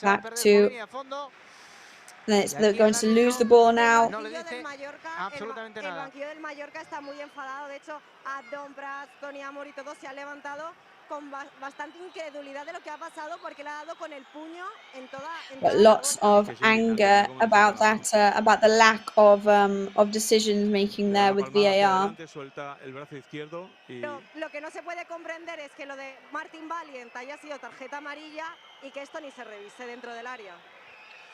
Back to... They're going to lose the ball now. El banquillo del Mallorca está muy enfadado. De hecho, a Don Pras, Toni Amor y todos se han levantado con bastante incredulidad de lo que ha pasado, porque le ha dado con el puño en toda But lots of anger about that, about the lack of decisions making there with VAR. Pero lo que no se puede comprender es que lo de Martin Valiant haya sido tarjeta amarilla y que esto ni se revise dentro del área.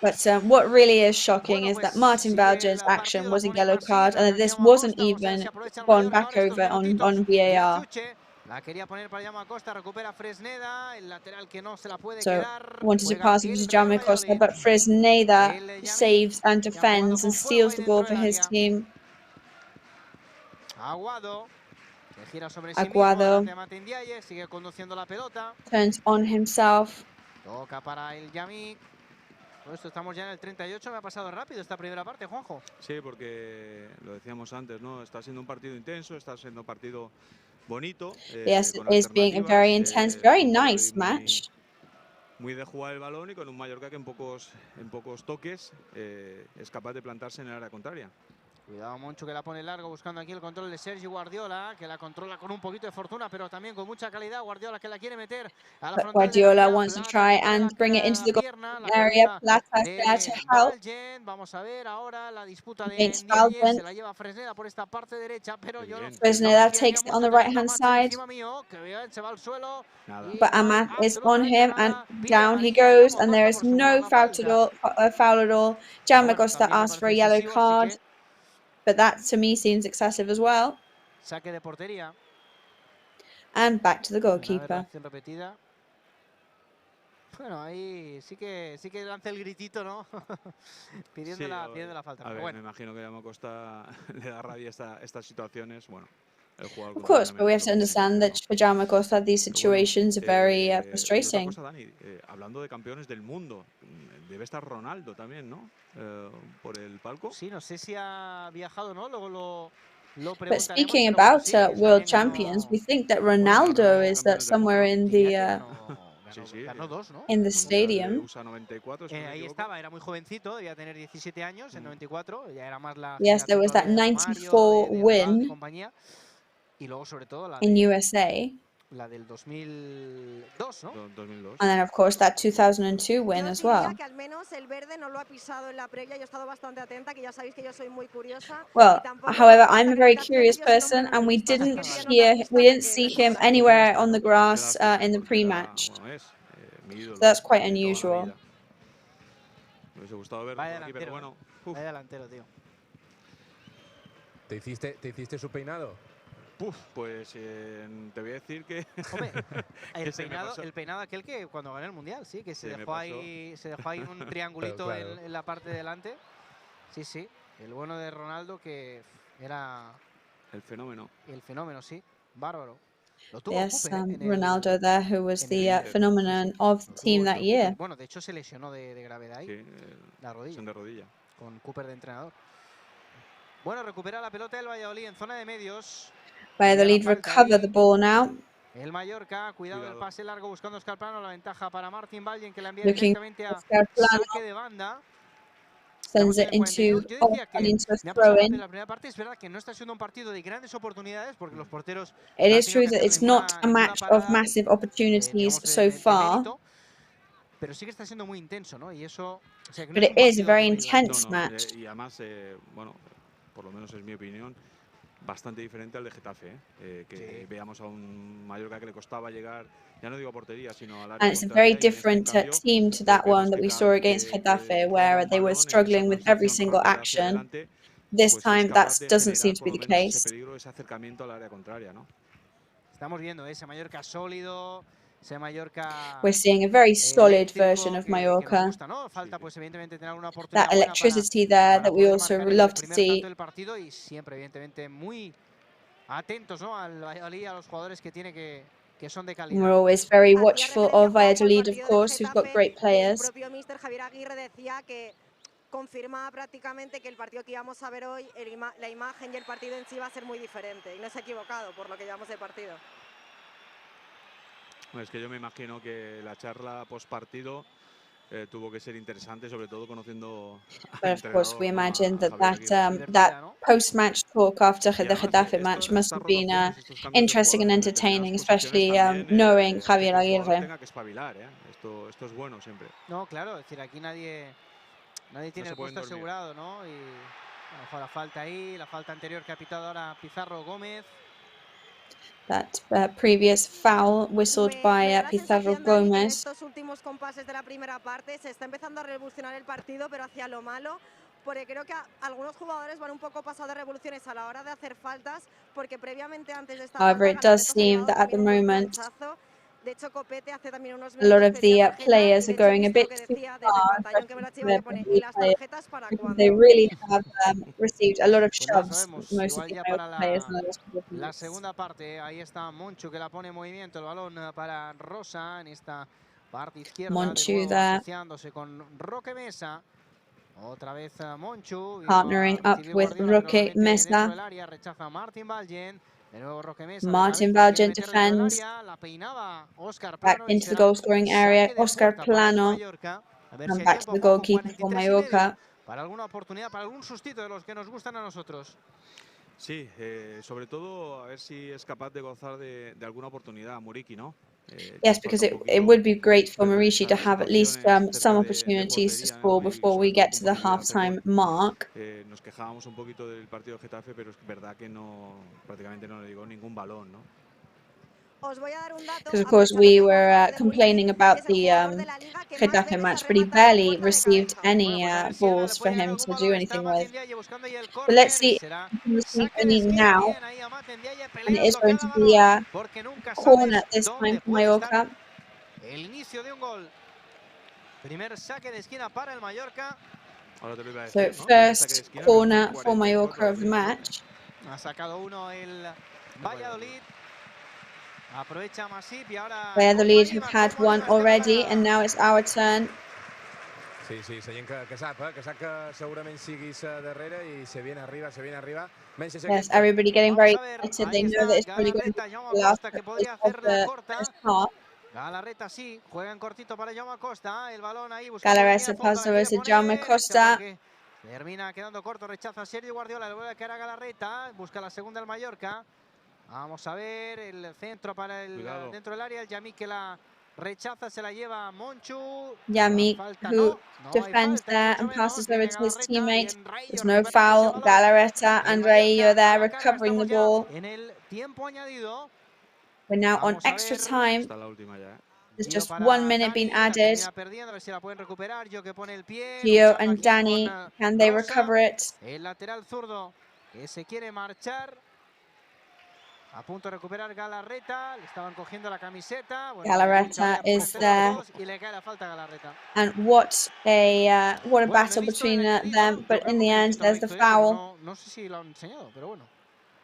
But what really is shocking is that Martin Valjean's action was a yellow card, and that this wasn't even gone back over on VAR. So, wanted to pass it to Jaume Costa, but Fresneda saves and defends and steals the ball for his team. Aguado turns on himself. Esto estamos ya en el 38, me ha pasado rápido esta primera parte, Juanjo. Sí, porque lo decíamos antes, ¿no? Está siendo un partido intenso, está siendo un partido bonito. Yes, it is being a very intense, very nice match. Muy de jugar el balón y con un Mallorca que en pocos toques es capaz de plantarse en el área contraria. Cuidado, Moncho, que la pone largo, buscando aquí el control de Sergi Guardiola, que la controla con un poquito de fortuna, pero también con mucha calidad. Guardiola que la quiere meter a la frontera. Guardiola wants to try and bring it into the goal area. Plata's there to help. Vamos a ver ahora la disputa de Ndiaye, se la lleva Fresneda por esta parte derecha, pero yo Fresneda takes it on the right-hand side. But Amat is on him, and down he goes, and there is no foul at all. Jaume Costa asked for a yellow card. But that, to me, seems excessive as well. Saque de portería. And back to the goalkeeper. Bueno, ahí sí que lanza el gritito, ¿no? pidiendo la falta. A ver, bueno. Me imagino que a Jaume Costa le da rabia estas situaciones. Bueno, el jugador. Of course, but we have to understand that for Jaume Costa, these situations are very frustrating. Otra cosa, Dani, hablando de campeones del mundo, debe estar Ronaldo también, ¿no? Por el palco. Sí, no sé si ha viajado, ¿no? Luego lo But speaking about world champions, we think that Ronaldo is somewhere in the stadium. Ahí estaba, era muy jovencito, debía tener 17 años, en 94, ya era más la. Yes, there was that 94 win in USA. La del 2002, ¿no? 2002. And then, of course, that 2002 win as well. Que al menos el verde no lo ha pisado en la previa. Yo he estado bastante atenta, que ya sabéis que yo soy muy curiosa. Well, however, I'm a very curious person, and we didn't see him anywhere on the grass in the pre-match. So that's quite unusual. Vaya delantero, tío. ¿Te hiciste su peinado? Pues te voy a decir que... Hombre, el peinado aquel que cuando gané el Mundial, sí, que se dejó ahí un triangulito claro. en la parte de delante. Sí, sí, el bueno de Ronaldo, que era... El fenómeno. El fenómeno, sí, bárbaro. Yes, Ronaldo there, who was the phenomenon of the team that year. Bueno, de hecho se lesionó de gravedad ahí, sí, la rodilla. De rodilla. Con Cooper de entrenador. Bueno, recupera la pelota del Valladolid en zona de medios. Valladolid recover the ball now. El Mallorca, cuidado el pase largo buscando a Escarplano, la ventaja para Martin Valjean, que la envía Looking directamente a saque de banda. Sends it into a throw-in. La primera parte es verdad que no está siendo un partido de grandes oportunidades porque los porteros. It is true that it's not a match of massive opportunities so far. Pero sí que está siendo muy intenso, ¿no? Y eso. O sea, But it is a very intense match. Y además, bueno, por lo menos es mi opinión, bastante diferente al de Getafe, que veamos a un Mallorca que le costaba llegar, ya no digo a portería, sino al área. And it's a very different team to that one that we saw against Getafe, where they were struggling with every single action. This time, that doesn't seem to be the case. Ese acercamiento al área contraria, ¿no? Estamos viendo ese Mallorca sólido. We're seeing a very solid version of Mallorca. That electricity there that we also love to see. atentos, ¿no? Al Valladolid, a los jugadores que tiene que son de calidad. We're always very watchful of Valladolid, of course, who've got great players. El propio míster Javier Aguirre decía que confirmaba prácticamente que el partido que íbamos a ver hoy, la imagen y el partido en sí va a ser muy diferente. Y no se ha equivocado por lo que llevamos de partido. Es que yo me imagino que la charla post partido tuvo que ser interesante, sobre todo conociendo. But of course, we imagine that post-match talk after the Getafe match must have been interesting and entertaining, especially knowing Javier Aguirre. Tenga que espabilar, ¿eh? Esto es bueno siempre. No, claro, es decir, aquí nadie tiene el puesto asegurado, ¿no? Y a lo mejor la falta ahí, la falta anterior que ha pitado ahora Pizarro Gómez. That previous foul whistled by Pizarro Gómez. Estos últimos compases de la primera parte se está empezando a revolucionar el partido, pero hacia lo malo, porque creo que algunos jugadores van un poco pasados de revoluciones a la hora de hacer faltas, porque previamente antes de esta However, it does seem that at the moment de hecho, Copete hace también unos a lot of the players are going a bit too far. They really have received a lot of shoves, most of the players. La segunda parte, ahí está Monchu que la pone en movimiento, el balón para Rosa en esta parte izquierda, Monchu asociándose con Roque Mesa. Otra vez Monchu. Partnering up with Roque Mesa. Rechaza Martin Valgen. De nuevo Roque Mesa. Martin Valgen defends. Back into the goal scoring area. Oscar Plano. And back to the goalkeeper for Mallorca. Para alguna oportunidad, para algún sustito de los que nos gustan a nosotros. Sí, sobre todo a ver si es capaz de gozar de alguna oportunidad Muriqui, ¿no? Yes, because it would be great for Muriqi to have at least some opportunities to score before we get to the half-time mark. Nos quejábamos un poquito del partido de Getafe, pero es verdad que prácticamente no le llegó ningún balón, ¿no? Because of course we were complaining about the Getafe match, but he barely received any balls for him to do anything with. But let's see if he can receive any now. And it is going to be a corner this time for Mallorca. El inicio de un gol. Primer saque de esquina para el Mallorca. So first corner for Mallorca of the match. Ha sacado uno el Valladolid. Aprovecha Masip y ahora Valladolid have had one already, and now it's our turn. Sí, se gent que sap que segurament siguis darrere i se viene arriba. Yes, everybody getting very excited. They know that it's probably going to be the last of the first half. Galarreta sí, juega en cortito para Jaume Costa, el balón ahí busca. Galarreta pasa a Jaume Costa. Termina quedando corto, rechaza a Sergio Guardiola, le vuelve a quedar a Galarreta, busca la segunda el Mallorca. Vamos a ver el centro para el dentro del área, el Yamik que la rechaza, se la lleva Monchu. Yamik, who defends there and passes over to his teammate. There's no foul. Galarreta and Raillo there recovering the ball. En el tiempo añadido. We're now on extra time. There's just 1 minute being added. Gio and Danny, can they recover it? El lateral zurdo que se quiere marchar. A punto de recuperar Galarreta, le estaban cogiendo la camiseta. Bueno, Galarreta is there. Y le cae la falta a Galarreta. And what a battle between them, but in the end there's the foul. No sé si lo han enseñado, pero bueno.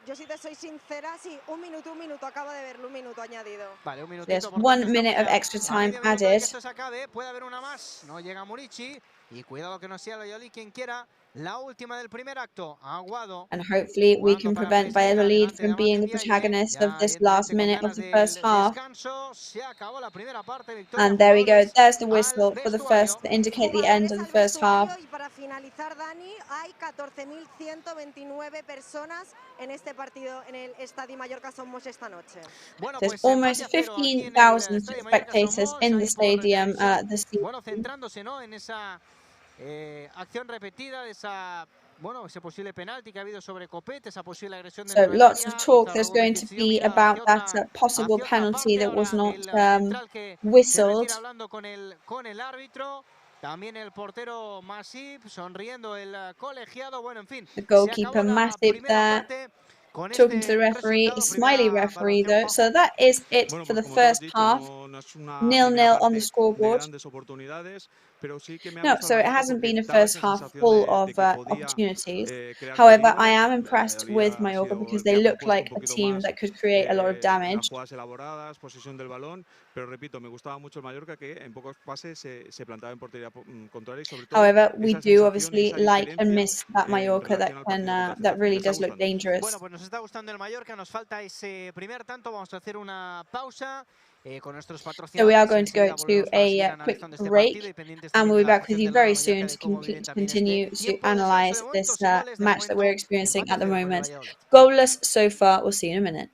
Yo si te soy sincera, sí, un minuto, acabo de verlo, un minuto añadido. Vale, un minutito. There's 1 minute of extra time added. Esto se acabe, puede haber una más, no llega Muriqi. Y cuidado que no sea Valladolid quien quiera. La última del primer acto, Aguado. And hopefully we can prevent Valladolid from being the protagonist of this last minute of the first half. And there we go, there's the whistle for the first to indicate the end of the first half. Y para finalizar, Dani, hay 14.129 personas en este partido en el Estadio Mallorca Somos esta noche. There's almost 15,000 spectators in the stadium this season. Bueno, centrándose, ¿no?, en esa acción repetida de ese posible penalti que ha habido sobre Copete, esa posible agresión. So lots of talk there's going to be about that possible penalty that was not whistled. Hablando con el árbitro, también el portero Masip sonriendo, el colegiado, bueno, en fin. The goalkeeper Masip there. talking to the referee, a smiley referee though. So that is it for the first half. 0-0 on the scoreboard. No, so it hasn't been a first half full of opportunities. However, I am impressed with Mallorca because they look like a team that could create a lot of damage. However, we do obviously like and miss that Mallorca that really does look dangerous. Bueno, pues nos está gustando el Mallorca, nos falta ese primer tanto, vamos a hacer una pausa. So we are going to go to a quick break, and we'll be back with you very soon to continue to analyze this match that we're experiencing at the moment. Goalless so far. We'll see you in a minute.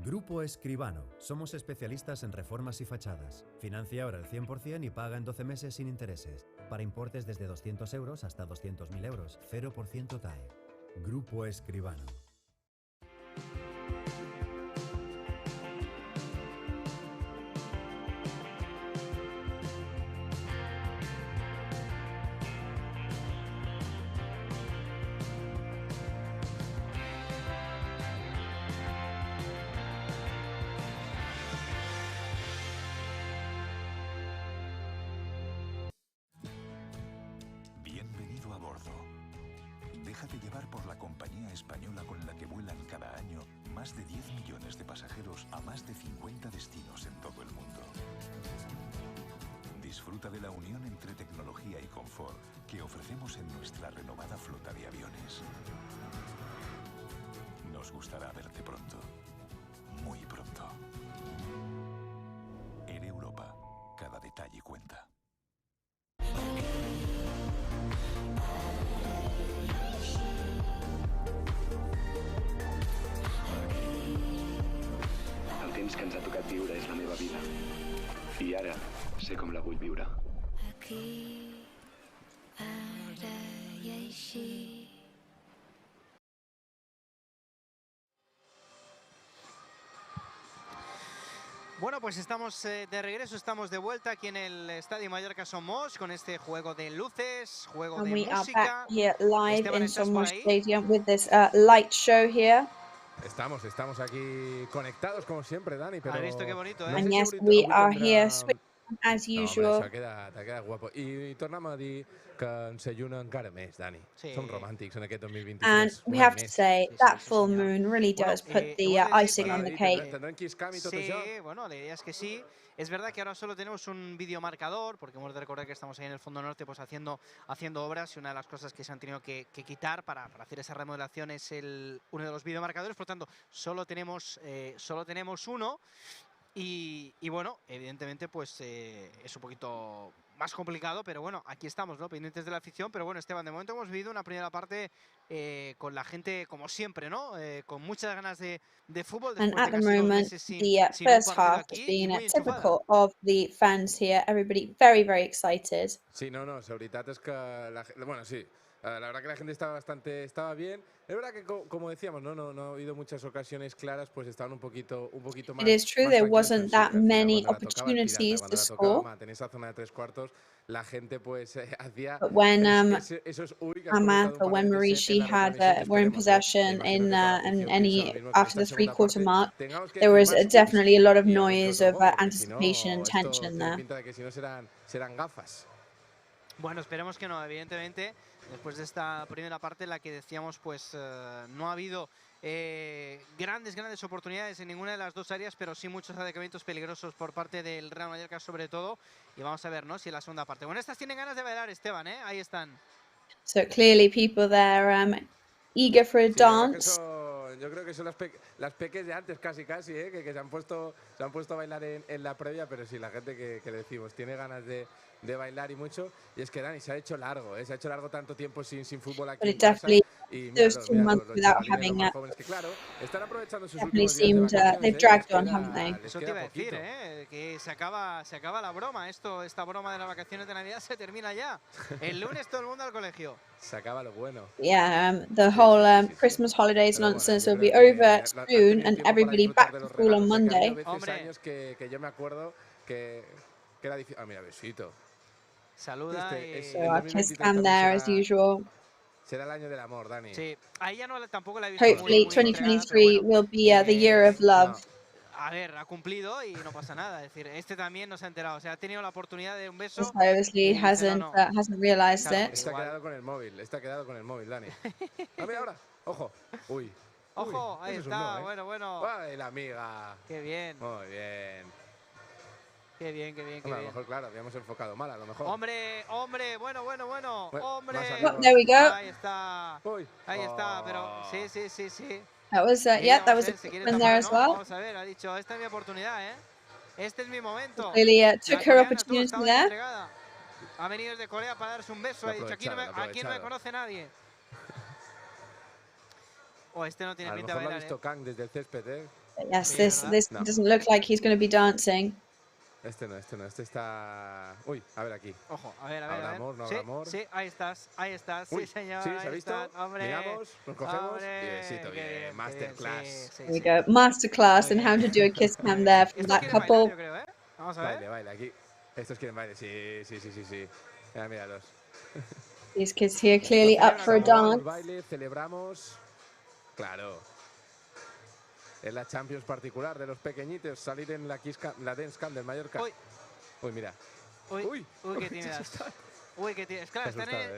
Grupo Escribano. Somos especialistas en reformas y fachadas. Financia ahora el 100% y paga en 12 meses sin intereses. Para importes desde 200 euros hasta 200.000 euros. 0% TAE. Grupo Escribano. Bienvenido a bordo. Déjate llevar por la compañía española con la que vuelan cada año más de 10 millones de pasajeros a más de 50 destinos en todo el mundo. Disfruta de la unión entre tecnología y confort que ofrecemos en nuestra renovada flota de aviones. Nos gustará verte pronto, muy pronto. En Europa, cada detalle cuenta. El temps que ens ha tocat viure és la meva vida. I ara sé com la vull viure. Aquí, ara i així. Bueno, pues estamos de regreso, estamos de vuelta aquí en el Estadio Mallorca Somos con este juego de luces, juego de we música. are back here live Esteban, in ¿estás por Somos ahí? Stadium with this light show here. Estamos aquí conectados como siempre, Dani, pero... ¿Has visto qué bonito, no eh? sé And si yes, avui we are tindrà- here as No, usual. hombre, t'ha quedat guapo. I tornem a dir que ens alluna encara més, Dani. Sí. Som romàntics en aquest 2023. And we have to say that full moon really does put the icing on the cake. Tendrán Kisscam y tot Sí, això? bueno, la idea es que sí. Es verdad que ahora solo tenemos un videomarcador, porque hemos de recordar que estamos ahí en el fondo norte pues haciendo obras, y una de las cosas que se han tenido que quitar para hacer esa remodelación es uno de los videomarcadores. Por tanto, solo tenemos uno. Y bueno, evidentemente pues es un poquito más complicado, pero bueno, aquí estamos, ¿no? Pendientes de la afición. Pero bueno, Esteban, de momento hemos vivido una primera parte con la gente como siempre, ¿no? Con muchas ganas de fútbol. And Después at de the casi 2 moment, meses sin the un first partido half has aquí, y been muy enchufada. typical of the fans here. Everybody very, very excited. Sí, no, la veritat es que... Bueno, sí, la verdad que la gente estaba bien. Es verdad que, como decíamos, no ha habido muchas ocasiones claras, pues estaban un poquito más. It is true más there tranquilos, pero wasn't sí, that al final, many cuando la tocaba el pirata, opportunities cuando to la tocaba score. Matt en esa zona de 3/4, la gente pues hacía But when esos uy que has Amath comentado or un par when de veces Marishi en la had retransmisión, y were in esperemos, possession imagino in que toda la and afición any piensa lo mismo, que en after the esta segunda three-quarter parte mark, tengamos que there decir was más ups definitely a lot of y algún que noise otro of gol, porque si no, anticipation and esto tension tiene there. pinta de que si no serán gafas. Bueno, esperemos que no, evidentemente. Después de esta primera parte en la que decíamos, pues no ha habido grandes oportunidades en ninguna de las dos áreas, pero sí muchos acercamientos peligrosos por parte del Real Mallorca sobre todo. Y vamos a ver, ¿no?, si en la segunda parte. Bueno, estas tienen ganas de bailar, Esteban, ¿eh? Ahí están. So clearly people there eager for a Sí, la verdad que dance. yo creo que son las peques de antes casi, que se han puesto a bailar en la previa, pero sí, la gente que decimos tiene ganas de bailar y mucho. Y es que Dani se ha hecho largo, se ha hecho largo tanto tiempo sin fútbol aquí But en it casa. definitely Y those míralos, 2 months los without chavalines, los having más jóvenes, que claro, están aprovechando sus definitely últimos días de seemed vacaciones. they've Les dragged on, queda- haven't they? les Eso te queda iba a decir, poquito. que se acaba la broma. Esta broma de las vacaciones de Navidad se termina ya. El lunes todo el mundo al colegio. Se acaba lo bueno. Yeah, the whole Christmas holidays Pero bueno, nonsense yo will be creo que over han soon, tenido and tiempo para everybody disfrutar back de to los school on regalos, que ha habido Monday. veces, años que yo me acuerdo que era difícil. Ah, mira, besito. Saluda So el our kiss 2023 cam también there as usual. será el año del amor, Dani. Sí, ahí ya tampoco la he visto Hopefully muy entregada, pero 2023 bueno. will be the year of love. A ver, ha cumplido y no pasa nada. Es decir, este también no se ha enterado. O sea, ha tenido la oportunidad de un beso. Just obviously y dice, hasn't realized Claro, it. Está quedado con el móvil, Dani. Ah, mira ahora, ojo. Uy. Ojo, ahí eso es un está, no, ¿eh? bueno. Ay, la amiga. Qué bien. Muy bien. Qué bien. Hombre, a lo mejor, claro, habíamos enfocado mal, a lo mejor. Hombre, bueno. Hombre. There we go. Ahí está. Uy. Ahí está, pero sí. That was that was a quick one there as well. Vamos a ver, ha dicho, esta es mi oportunidad, ¿eh? Este es mi momento. Clearly took La her coreana, opportunity estaba there. entregada. Ha venido desde Corea para darse un beso. Ha dicho, aquí no me conoce nadie. Este no tiene A lo pinta de mejor lo ha bailar, visto Kang desde el césped, ¿eh? Yes, this doesn't look like he's going to be dancing. Este no, este está... Uy, a ver aquí. Ojo, a ver. ¿Habrá amor, no habrá amor? Sí, ahí estás, Uy, sí señor. sí, ¿se ha visto? Hombre. Miramos, nos cogemos Hombre, y besito, bien, masterclass. There we go, masterclass in how to do a kiss cam there from that couple. Yo creo, ¿eh? Vamos a ver. Baile, aquí. Estos quieren baile, sí. Míralos. These kids here clearly up for a dance. Baile, celebramos. Claro. Es la Champions particular de los pequeñitos, salir en la Dance Cam del Mallorca. Uy, mira. Uy, qué tímidas. Uy, qué tímidas. Claro,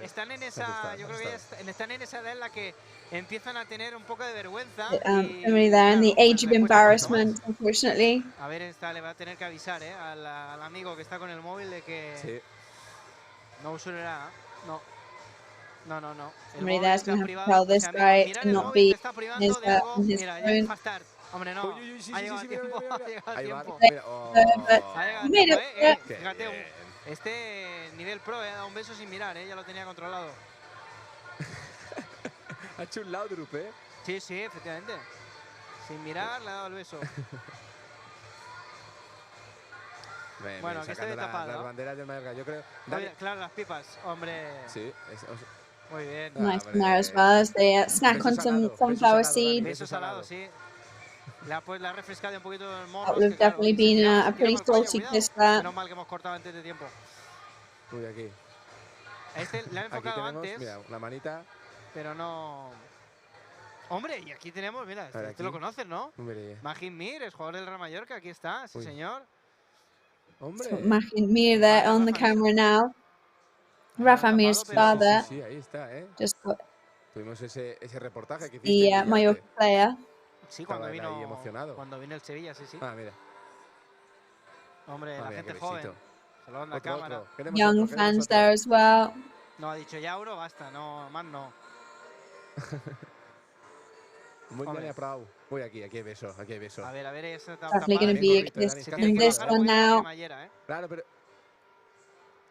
están en esa, yo creo que están en esa edad en la que empiezan a tener un poco de vergüenza. Somebody there in the age of embarrassment, unfortunately. A ver, le va a tener que avisar, al amigo que está con el móvil de que no usurará. No. Somebody there's going to have to tell this guy to not be in his phone. Hombre, no. Ha llegado a tiempo. Fíjate, este nivel pro, ha dado un beso sin mirar, ya lo tenía controlado. Ha hecho un laudrup, Sí, efectivamente. Sin mirar, le ha dado el beso. Bueno, aquí estoy tapado. Las banderas del Mallorca, yo creo. Claro, las pipas, hombre. Sí, muy bien. Nice in there as well as they snack on some sunflower seeds. Beso salado, sí. Le ha refrescado un poquito el morro. That would have definitely been a pretty salty kiss there. Menos mal que hemos cortado antes de tiempo. Uy, aquí. A este le han enfocado aquí tenemos, antes. Mira, la manita. Pero no... Hombre, y aquí tenemos, mira, este lo conoces, ¿no? Hombre. Magin Mir, el jugador del Real Mallorca, aquí está, sí señor. Hombre. So Magin Mir there on the camera now. Rafa Mir's father. Sí, ahí está, Just got tuvimos ese reportaje que the hiciste. Mallorca player. Sí, cuando vino el Sevilla, sí. Ah, mira. Hombre, la gente joven. Saludando la cámara. Young fans there as well. No, ha dicho ya euro, basta, no, más no. Muy bien, prou. Uy, aquí hay beso, aquí hay beso. A ver, esa Definitely going to be a kiss in this one now. Claro, pero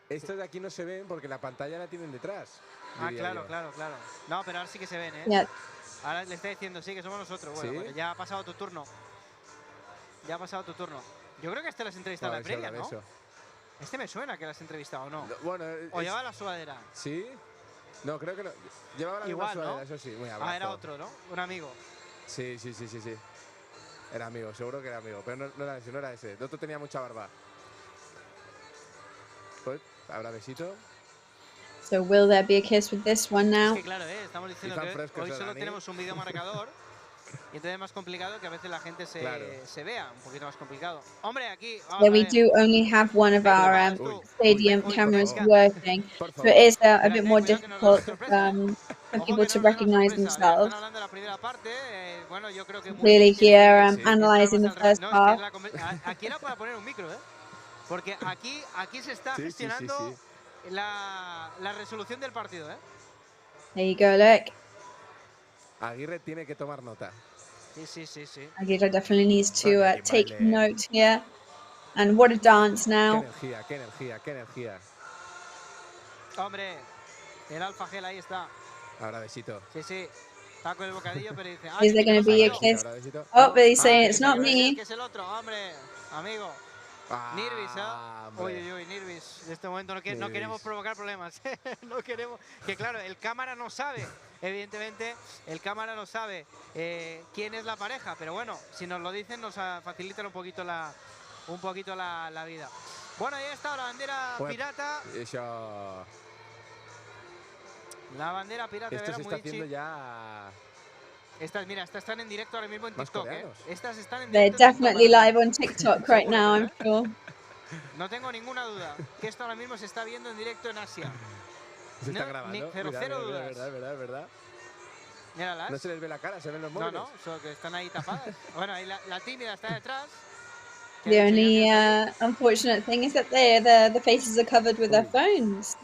estos de aquí no se ven porque la pantalla la tienen detrás. Claro. No, pero ahora sí que se ven, Yeah. Ahora le está diciendo, sí, que somos nosotros. Bueno, ¿Sí? Bueno, ya ha pasado tu turno. Yo creo que este lo has entrevistado en la previa, ¿no? Este me suena que lo has entrevistado, ¿o no? Bueno, ¿O llevaba la sudadera? ¿Sí? No, creo que no. Llevaba la misma sudadera, ¿no? Eso sí, muy abajo. Era otro, ¿no? Un amigo. Sí. Era amigo, seguro que era amigo. Pero no era ese. El otro tenía mucha barba. Pues, habrá besito. So will there be a kiss with this one now? Es que claro, estamos diciendo que hoy solo tenemos un vídeo marcador. Y entonces es más complicado que a veces la gente se vea, un poquito más complicado. Hombre, aquí... Yeah, we do only have one of our stadium cameras working, so it is a bit more difficult for people to recognize themselves. Clearly here, analyzing the first half. Aquí era para poner un micro, porque aquí se está gestionando la resolución del partido, There you go, look. Aguirre tiene que tomar nota. Sí. Aguirre definitely needs to take note here. And what a dance now. Qué energía. Hombre, el Alfa Gel ahí está. Ahora besito. Sí. Está con el bocadillo, pero dice... Is there going to be a kiss? Oh, but he's saying it's not me. Que es el otro, hombre, amigo. Nirvis, Uy, Nirvis. En este momento no queremos provocar problemas. No queremos... Que claro, el cámara no sabe. Evidentemente, el cámara no sabe quién es la pareja. Pero bueno, si nos lo dicen, nos facilitan un poquito la vida. Bueno, ahí está la bandera pirata. Eso... La bandera pirata. Esto se está haciendo ya... Estas están en directo ahora mismo en TikTok, Estas están en They're directo. definitely live on TikTok right now, I'm sure. No tengo ninguna duda que esto ahora mismo se está viendo en directo en Asia. Se está grabando. Cero dudas. Es verdad. Míralas. No se les ve la cara, se ven los móviles. No, solo que están ahí tapadas. Bueno, ahí la tímida está detrás. The only unfortunate thing is that the faces are covered with their phones.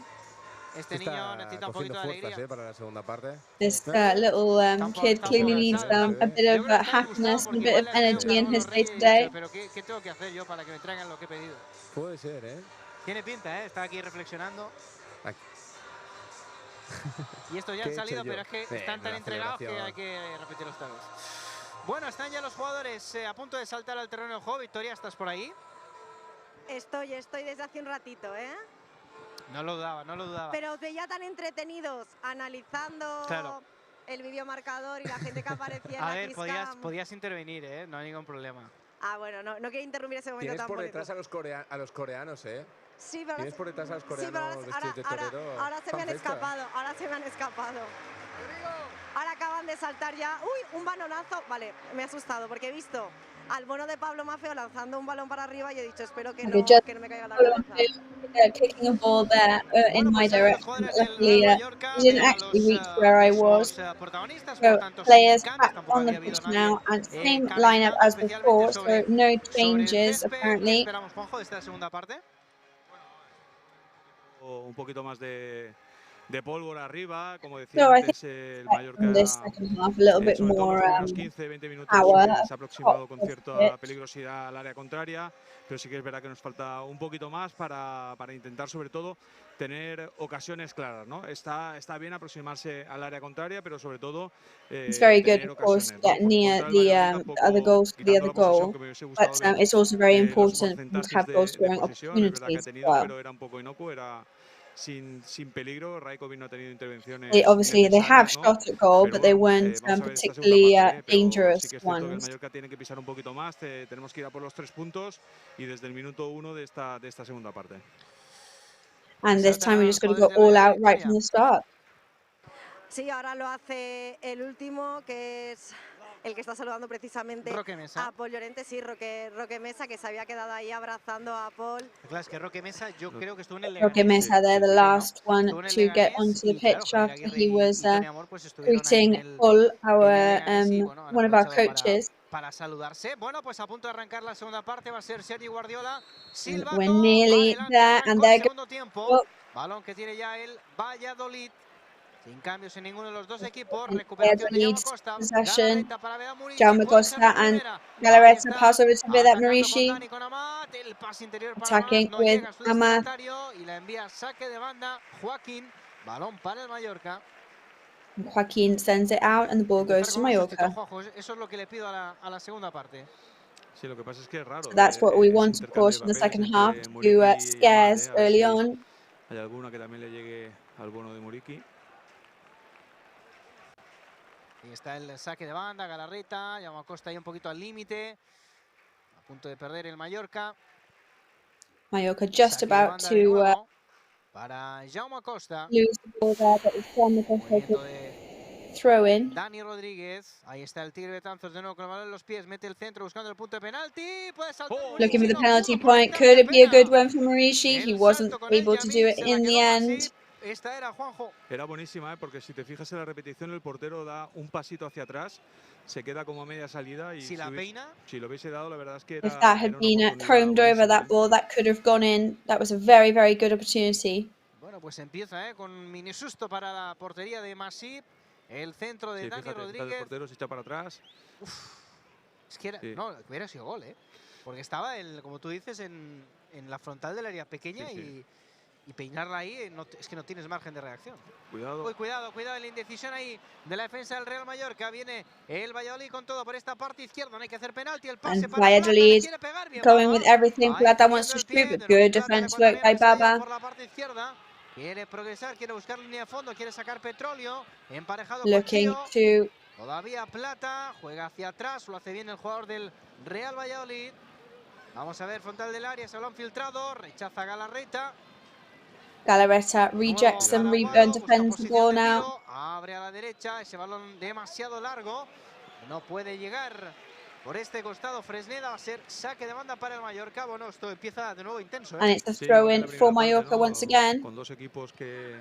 Este niño necesita un poquito de alegría. Para la segunda parte. This little kid clearly needs a bit of happiness and a bit of energy in his day-to-day. Pero ¿qué tengo que hacer yo para que me traigan lo que he pedido? Puede ser, Tiene pinta, Está aquí reflexionando. Y estos ya han salido, pero es que están tan entregados que hay que repetirlo esta vez. Bueno, están ya los jugadores a punto de saltar al terreno de juego. Victoria, ¿estás por ahí? Estoy desde hace un ratito, No lo dudaba. Pero os veía tan entretenidos analizando el videomarcador y la gente que aparecía en la ver, podías intervenir, no hay ningún problema. Bueno, no quiero interrumpir ese momento tan bonito. Tienes por detrás a los coreanos, Sí, pero tienes por detrás a los coreanos vestidos de torero. Ahora se me han escapado. Ahora acaban de saltar ya. ¡Uy! Un balonazo. Vale, me he asustado porque he visto al bono de Pablo Maffeo lanzando un balón para arriba y he dicho, espero que no me caiga la cabeza. Kicking a ball there in my direction. Luckily, he didn't actually reach where I was. So players back on the pitch now and same lineup as before, so no changes apparently. Esperamos, Juanjo, de esta segunda parte. Un poquito más de pólvora arriba, como decía antes, el Mallorca a little bit more unos 15-20 minutos se ha aproximado con cierta peligrosidad al área contraria, pero sí que es verdad que nos falta un poquito más para intentar sobre todo tener ocasiones claras, ¿no? Está bien aproximarse al área contraria, pero sobre todo it's very good, of course, to get near the other goals for the other goal, but it's also very important to have goal scoring opportunities as well. Pero era un poco inocuo, sin peligro. Raikovic no ha tenido intervenciones. Obviously, they have shot at goal, but they weren't particularly dangerous sí que es cierto que el ones. Mallorca tiene que pisar un poquito más. Tenemos que ir a por los 3 puntos y desde el minuto 1 de esta segunda parte. And this time we just got to go all out right from the start. Sí, ahora lo hace el último, que es el que está saludando precisamente a Paul Llorente, sí, Roque Mesa, que se había quedado ahí abrazando a Paul. Claro, es que Roque Mesa yo creo que estuvo en el Roque Mesa there, the last one to get onto the pitch after he was greeting Paul, one of our coaches. Para saludarse. Bueno, pues a punto de arrancar la segunda parte va a ser Sergi Guardiola. Silva. We're nearly there, and they're segundo tiempo. Balón que tiene ya el Valladolid. Sin cambios en ninguno de los dos equipos. Recuperación de Jaume Costa. Possession. Jaume Costa and Galarreta pass over to Vedat Murici. Attacking with Amat. Y la envía saque de banda Joaquín. Balón para el Mallorca. Joaquín sends it out and the ball goes to Mallorca. Eso es lo que le pido a la segunda parte. Sí, lo que pasa es que es raro. So that's what we want, of course, in the second half, to scares early on. Hay alguna que también le llegue al bono de Muriqui. Y está el saque de banda, Galarreta, Jaume Costa ahí un poquito al límite. A punto de perder el Mallorca. Mallorca just about to para Jaume Costa. Lose the ball there, but it's Jaume Costa throw in. Dani Rodríguez, ahí está el Tigre Betanzos de nuevo con el balón en los pies, mete el centro buscando el punto de penalti. Puede saltar Looking for the penalty point. Could it be a good one for Murici? He wasn't able to do it in the end. Esta era Juanjo. Era buenísima, porque si te fijas en la repetición, el portero da un pasito hacia atrás, se queda como a media salida y si la peina, si lo hubiese dado, la verdad es que era, if that had been combed over that ball, that could have gone in. That was a very, very good opportunity. Bueno, pues empieza con mini susto para la portería de Masip. El centro de Dani Rodríguez. El portero se echa para atrás. Uf, es que era, no, hubiera sido gol, porque estaba, como tú dices, en la frontal del área pequeña y peinarla ahí, es que no tienes margen de reacción. Cuidado. Uy, cuidado la indecisión ahí de la defensa del Real Mallorca. Viene el Valladolid con todo por esta parte izquierda. No hay que hacer penalti. El pase and para Valladolid quiere pegar bien, going with everything. Plata wants to shoot, but good defense work by Baba. Por la parte izquierda. Quiere progresar, quiere buscar línea de fondo, quiere sacar petróleo. Emparejado Looking con Tío. to Todavía Plata, juega hacia atrás, lo hace bien el jugador del Real Valladolid. Vamos a ver, frontal del área, ese balón filtrado, rechaza Galarreta. Galarreta rejects them, defends the ball now. Abre a la derecha, ese balón demasiado largo. No puede llegar por este costado Fresneda, va a ser saque de banda para el Mallorca. Bueno, esto empieza de nuevo intenso. And it's a throw in for Mallorca once again. Con dos equipos que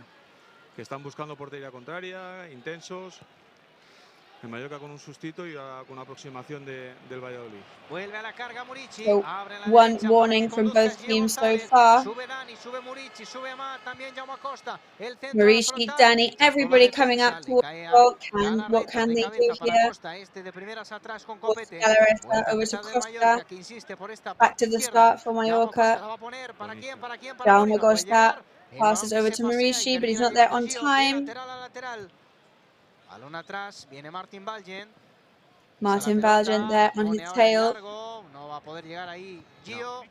están buscando portería contraria, intensos. El Mallorca con un sustito y con una aproximación del Valladolid. Vuelve a la carga Murici. So, one warning from both teams so far. Sube Dani, sube Murici, sube Amat, también Jaume Costa. Murici, Dani, everybody coming up towards the ball. What can they do here? Este de primeras atrás con Copete. Galarreta over to Costa. Back to the start for Mallorca. Jaume Costa passes over to Murici, but he's not there on time. Balón atrás, viene Martin Valgen. Martin Valgen there on his tail. No va a poder llegar ahí Gio.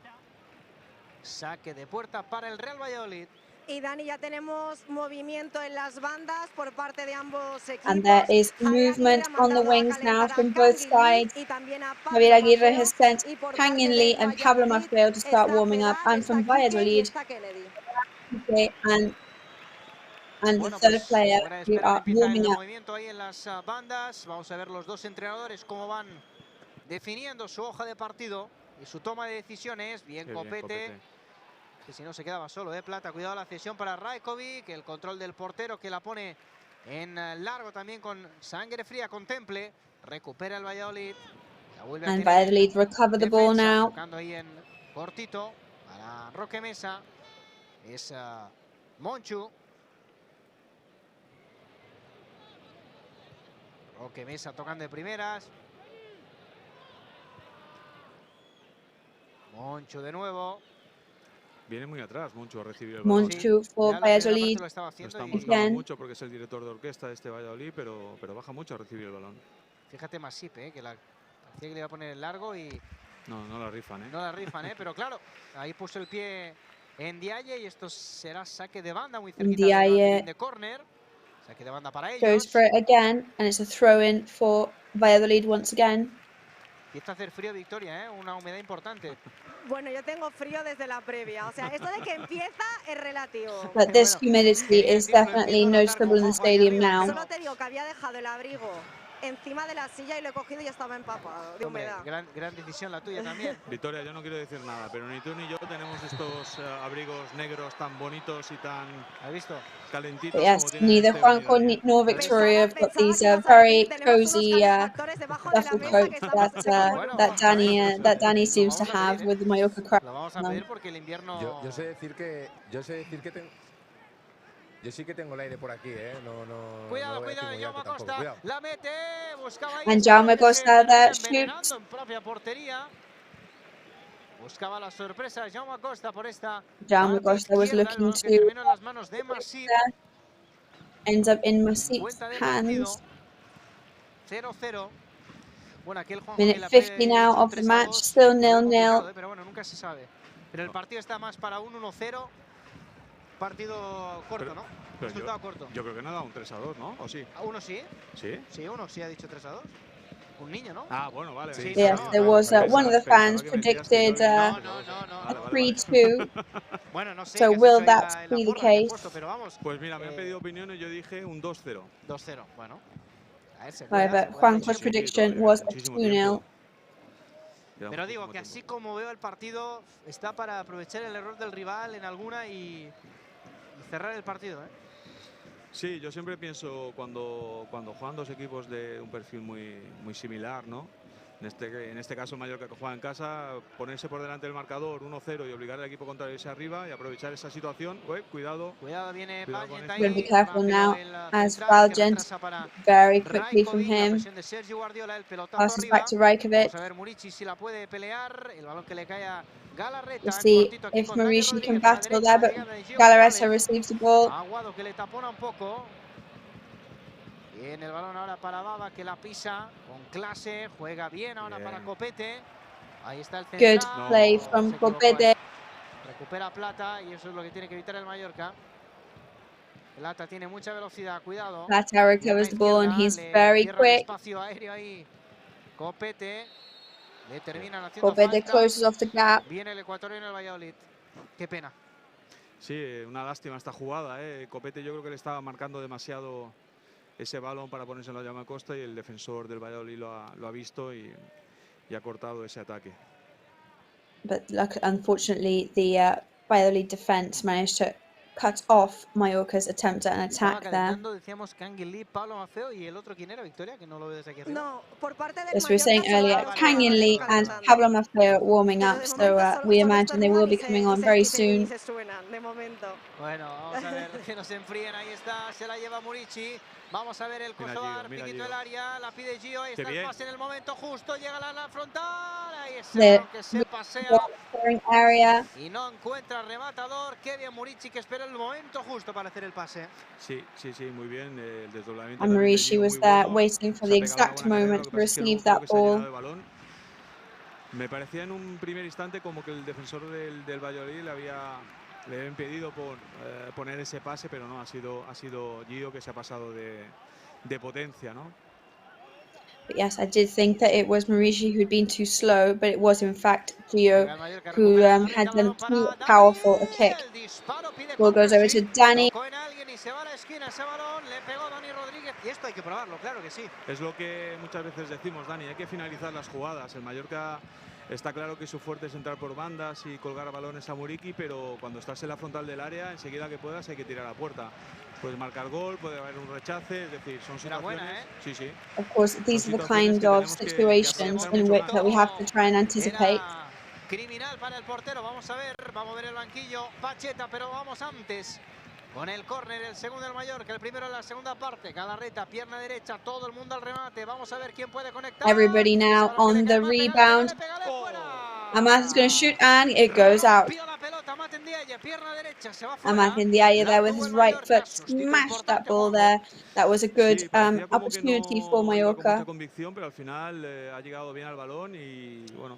Saque de puerta para el Real Valladolid. Y Dani, ya tenemos movimiento en las bandas por parte de ambos equipos. And there is movement on the wings now from both sides. Javier Aguirre has sent Kangin Lee and Pablo Maffeo to start warming up. And from Valladolid, okay, and the third player who are warming up. Movimiento ahí en las bandas. Vamos a ver los dos entrenadores cómo van definiendo su hoja de partido y su toma de decisiones. Bien, Copete. Que si no se quedaba solo, Plata. Cuidado la cesión para Raikovic. El control del portero que la pone en largo también con sangre fría. Contemple. Recupera el Valladolid. And Valladolid recover the ball now. Tocando ahí en cortito para Roque Mesa. Es Monchu. Roque Mesa tocando de primeras. Monchu de nuevo. Viene muy atrás Monchu a recibir el balón. Monchu for Valladolid. Lo están buscando mucho porque es el director de orquesta de este Valladolid, pero baja mucho a recibir el balón. Fíjate Masip, que parecía que le iba a poner el largo y... No la rifan, No la rifan, pero claro, ahí puso el pie Ndiaye, y esto será saque de banda muy cerquita de córner. Saque de banda para ellos. Goes for it again, and it's a throw-in for Valladolid once again. Empieza a hacer frío Victoria, una humedad importante. Bueno, yo tengo frío desde la previa, o sea, esto de que empieza es relativo. But this humidity is definitely noticeable in the stadium now. Solo te digo que había dejado el abrigo encima de la silla y lo he cogido y ya estaba empapado de humedad. Gran decisión la tuya también. Victoria, yo no quiero decir nada, pero ni tú ni yo tenemos estos abrigos negros tan bonitos y tan calentitos. Yes, neither Juanjo nor Victoria have got these very cozy duffel coats that Danny seems to have with the Mallorca crown. Lo vamos a ver porque el invierno. Yo sé decir que yo sí que tengo el aire por aquí, no. Cuidado, Jaume Costa. La mete, buscaba ahí. And Jaume Costa that shoots. En propia portería. Buscaba la sorpresa Jaume Costa por esta. Jaume Costa was looking to. Ends up in Masip's hands. 0-0. Bueno, aquel Minute 50 now of the match, still 0-0. Pero bueno, nunca se sabe. Pero el partido está más para un 1-0. Partido corto, ¿no? Resultado corto. Yo creo que no ha dado un 3-2, ¿no? ¿O sí? ¿Uno sí? ¿Sí? Sí, uno sí ha dicho 3-2. Un niño, ¿no? Ah, bueno, vale. Sí, yes, there was one of the fans predicted a 3-2. Bueno, no sé. So will that be the case? Pues mira, me han pedido opiniones y yo dije un 2-0. 2-0, bueno. However, Juanjo's prediction was a 2-0. Pero digo que así como veo el partido, está para aprovechar el error del rival en alguna y cerrar el partido, Sí, yo siempre pienso cuando juegan dos equipos de un perfil muy similar, ¿no? En este caso Mallorca, que juega en casa, ponerse por delante del marcador 1-0 y obligar al equipo contrario a irse arriba y aprovechar esa situación. Cuidado. Cuidado, viene Valgent ahí. Be careful now as Valgent very quickly from him. Passes back to Rajkovic. Vamos a ver Murici si la puede pelear. El balón que le cae a Galarreta. We'll see if Murici can battle there, but Galarreta receives the ball. Aguado que le tapona un poco. Bien, el balón ahora para Baba, que la pisa con clase, juega bien ahora para Copete. Ahí está el central. Good play from Copete. Recupera Plata y eso es lo que tiene que evitar el Mallorca. Plata tiene mucha velocidad, cuidado. Plata recovers the ball and he's very quick. Espacio aéreo ahí. Copete. Le terminan haciendo Copete falta. closes off the gap. Viene el ecuatoriano en el Valladolid. Qué pena. Sí, una lástima esta jugada. Copete yo creo que le estaba marcando demasiado ese balón para ponérselo a Jaume Costa y el defensor del Valladolid lo ha visto y ha cortado ese ataque. But unfortunately, the Valladolid defense managed to cut off Mallorca's attempt at an attack there. Decíamos Canguilí, Pablo Mafeo y el otro quién era, Victoria, que no lo veo desde aquí arriba. No, por parte del As we were saying earlier, Canguilí and Pablo Mafeo warming up, so we imagine they will be coming on very soon. Bueno, vamos a ver que nos enfríen, ahí está, se la lleva Murici. Vamos a ver el Kosovar, piquito del área, la pide Gio, ahí está el pase en el momento justo, llega a la frontal, ahí está, que se pasea y no encuentra rematador. Qué bien Murici, que espera el momento justo para hacer el pase. Sí, muy bien, el desdoblamiento. And Murici was there waiting for the exact moment to receive that ball. Me parecía en un primer instante como que el defensor del Valladolid le había impedido poner ese pase, pero no, ha sido Gio que se ha pasado de potencia, ¿no? But yes, I did think that it was Murici who'd been too slow, but it was in fact Gio who had done too powerful a kick. Ball goes over to Dani. Y esto hay que probarlo, claro que sí. Es lo que muchas veces decimos, Dani, hay que finalizar las jugadas. El Mallorca está claro que su fuerte es entrar por bandas y colgar balones a Murici, pero cuando estás en la frontal del área, enseguida que puedas hay que tirar a puerta. Puedes marcar gol, puede haber un rechace, es decir, son situaciones... Buena, Sí. Of course, these are the kind of situations in which that we have to try and anticipate. Criminal para el portero, vamos a ver el banquillo, Pacheta, pero vamos antes. Con el córner, el segundo del Mallorca, el primero en la segunda parte. Galarreta, pierna derecha, todo el mundo al remate. Vamos a ver quién puede conectar. Everybody now on the rebound. Amat is going to shoot and it goes out. Pide la pelota, Matt Ndiaye. Amad Ndiaye there with his right foot smashed that ball there. That was a good opportunity for Mallorca. Convicción, pero al final ha llegado bien al balón y bueno,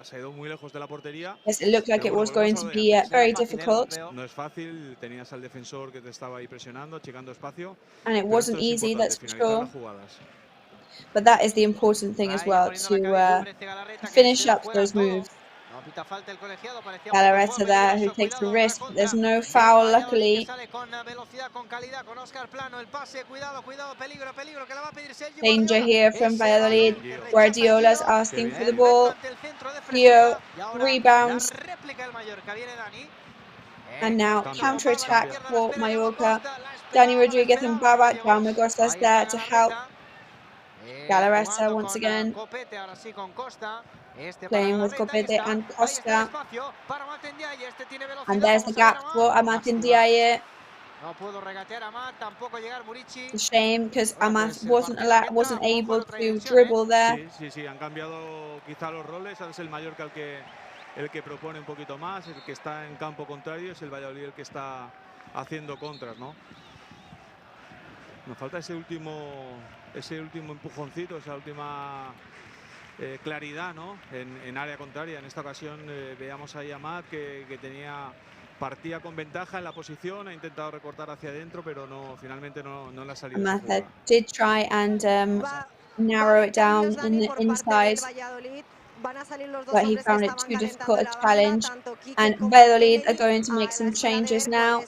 se ha ido muy lejos de la portería. Yes, it looked like it was going to be very difficult. No es fácil, tenías al defensor que te estaba ahí presionando, achicando espacio. And it wasn't easy, that's for sure. But that is the important thing as well, to finish up those moves. Galarreta there, who takes a risk, but there's no foul, luckily. Danger here from Valladolid. Guardiola's asking for the ball. Theo rebounds. And now counter-attack for Mallorca. Dani Rodriguez and Baba. Jaume Costa's there to help. Galarreta once again. Playing with Copete and Costa. And there's the gap for Amad Ndiaye. It's a shame because Amad wasn't able to dribble there. Sí, han cambiado quizá los roles. Ahora es el Mallorca el que propone un poquito más, el que está en campo contrario, es el Valladolid el que está haciendo contras, ¿no? Nos falta ese último empujoncito, esa última claridad, ¿no? En área contraria. En esta ocasión veíamos ahí a Amad que partía con ventaja en la posición, ha intentado recortar hacia adentro, pero finalmente no le ha salido. Amad did try and narrow it down in the inside, but he found it too difficult a challenge. And Valladolid are going to make some changes now.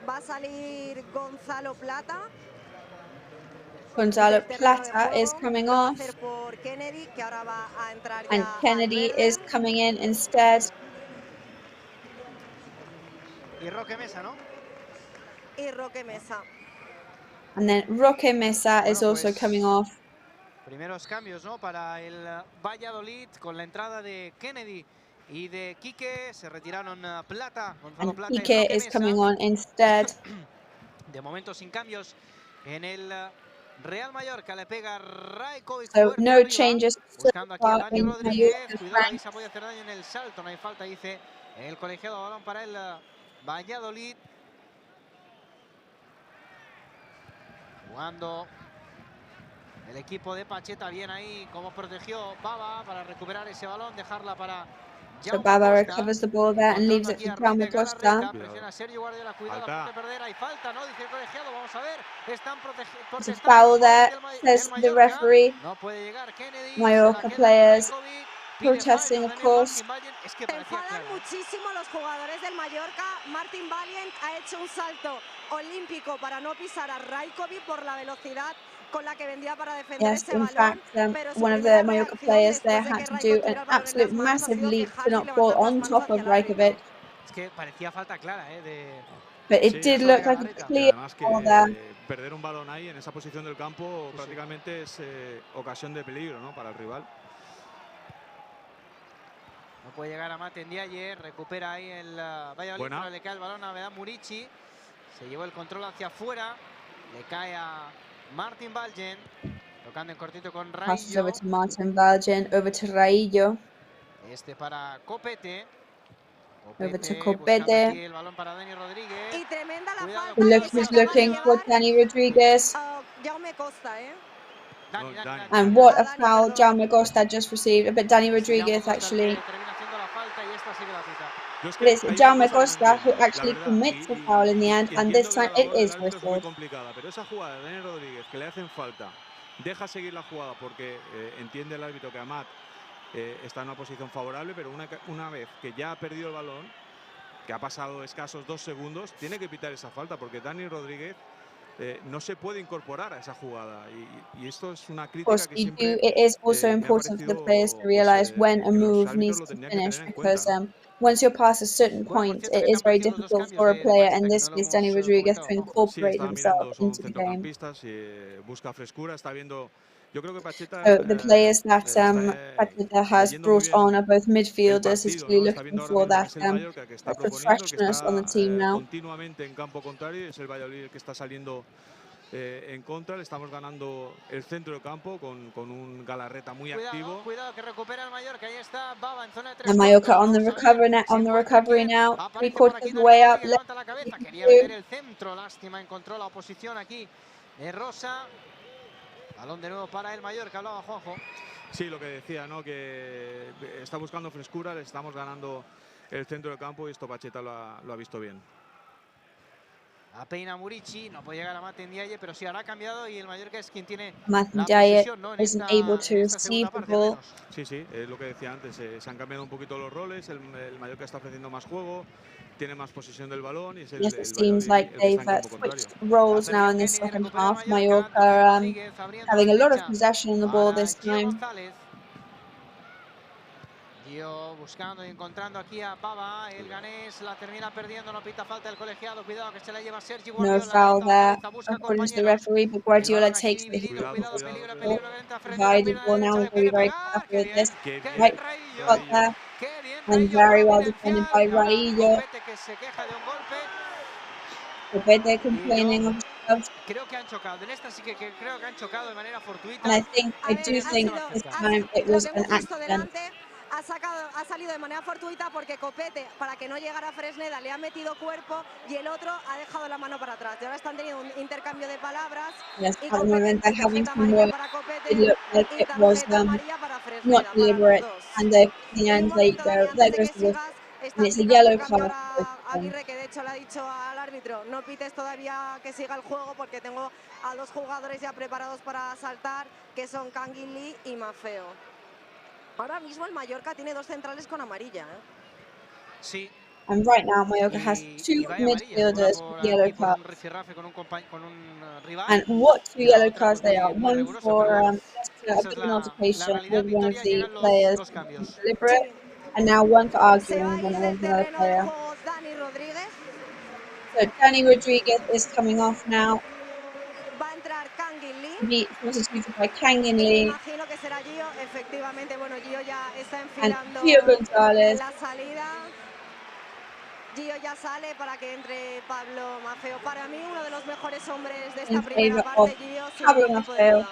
Va a salir Gonzalo Plata. Gonzalo Plata is coming off. And Kennedy is coming in instead. Y Roque Mesa, ¿no? Y Roque Mesa. And then Roque Mesa is also coming off. Primeros cambios, ¿no? Para el Valladolid con la entrada de Kennedy y de Quique. Se retiraron Plata. Gonzalo And Plata Quique is coming on instead. De momento sin cambios en el Real Mallorca. Le pega Rajkovic. So no changes so buscando aquí a far Dani in Rodríguez. Cuidado, ahí Mallorca. se puede hacer daño en el salto. No hay falta, dice el colegiado. Balón para el Valladolid. Jugando el equipo de Pacheta. Bien ahí como protegió Baba para recuperar ese balón. Dejarla para So Baba recovers the ball there and leaves it for Jaume Costa. Presiona Sergio Guardiola. Cuidado, a punto de perder. Hay falta, ¿no? Dice el colegiado. Vamos a ver. Están There's a foul there, says the referee. No puede llegar Kennedy. Mallorca players protesting, of course. Se enfadan muchísimo los jugadores del Mallorca. Martin Valiant ha hecho un salto olímpico para no pisar a Rajkovic por la velocidad con la que vendía para defender Yes, ese in balón. fact, one of the Mallorca players there had to do an absolute massive leap to not fall on top of Rajkovic. Es que parecía falta clara, But it did look like a clear foul there. Perder un balón ahí en esa posición del campo prácticamente es ocasión de peligro, ¿no? Para el rival. No puede llegar a Amad Ndiaye. Recupera ahí el Valladolid, pero le cae el balón a Vedán Murici. Se llevó el control hacia afuera. Le cae a Martin Valgen. Tocando en cortito con Passes Raillo. over to Martin Valgen, over to Raillo. Este para Copete. Over to Copete. Aquí el balón para Dani Rodríguez. Y tremenda la falta. He's looking for Dani Rodriguez. Jaume Costa, And what a foul Jaume Costa just received. But Dani Rodriguez actually. But it's Jaume Costa who actually commits the foul in the end, and this time it is whistled. Pero esa jugada de Dani Rodríguez que le hacen falta, deja seguir la jugada porque entiende el árbitro que Amad está en una posición favorable, pero una vez que ya ha perdido el balón, que ha pasado escasos 2 segundos, tiene que pitar esa falta porque Dani Rodríguez no se puede incorporar a esa jugada y esto es una crítica que siempre It is also important for the players to realize when a move needs to finish, because once you're past a certain point, it is very difficult for a player, in this case Dani Rodriguez, to incorporate himself into the game. Busca frescura, está viendo. Yo creo que Pacheta, So the players that Pacheta has brought on are both midfielders. He's really looking for that freshness on the team now. Continuamente en campo contrario, es el Valladolid el que está saliendo en contra. Le estamos ganando el centro del campo con un Galarreta muy activo. Cuidado que recupera el Mallorca. Ahí está Baba en zona de 3. And Mallorca on the recovery now. 3/4 of the way up. Levanta la cabeza. Quería meter el centro. Lástima, encontró la oposición aquí de Rosa. Balón de nuevo para el Mallorca. Hablaba Juanjo. Sí, lo que decía, ¿no? Que está buscando frescura. Le estamos ganando el centro del campo y esto Pacheta lo ha visto bien. A peina Murici, no puede llegar a Mate Ndiaye, pero sí, ahora ha cambiado y el Mallorca es quien tiene Mate la Ndiaye posesión, ¿no? isn't able to receive the ball. Sí, sí, es lo que decía antes, se han cambiado un poquito los roles, el Mallorca está ofreciendo más juego, tiene más posesión del balón y es Yes, it seems like they've switched roles now in the second half. Mallorca having a lot of possession on the ball this time. Gio buscando y encontrando aquí a Baba, el ganés la termina perdiendo, no pita falta el colegiado, cuidado que se la lleva Sergi Guardiola. No foul there, according to the referee, but Guardiola takes the hit. Divided ball now, we're very, very careful with this. Right, got there, and very well defended by Raillo. Copete complaining of himself. Creo que han chocado, en esta sí que creo que han chocado de manera fortuita. And I do think this time it was an accident. Ha salido de manera fortuita porque Copete, para que no llegara Fresneda, le ha metido cuerpo y el otro ha dejado la mano para atrás. Y ahora están teniendo un intercambio de palabras. Yes, at the moment they're having some work. It looked like it was not deliberate, and they're picking and there goes the whistle. And it's a yellow card. Aguirre, que de hecho le ha dicho al árbitro, no pites todavía que siga el juego porque tengo a 2 jugadores ya preparados para saltar, que son Canguilí y Maffeo. Ahora mismo el Mallorca tiene 2 centrales con amarilla, ¿eh? Sí. And right now Mallorca has 2 midfielders with yellow cards. And what 2 yellow cards they are? One for a bit of an altercation with one of the players, deliberate, and now one for arguing with another player. So Danny Rodriguez is coming off now. He was substituted by Kangin Lee. Imagino que será Gio, efectivamente, bueno, Gio ya está enfilando la salida. Gio ya sale para que entre Pablo Maffeo. Para mí, uno de los mejores hombres de esta primera parte, Gio, sin ningún tipo de duda.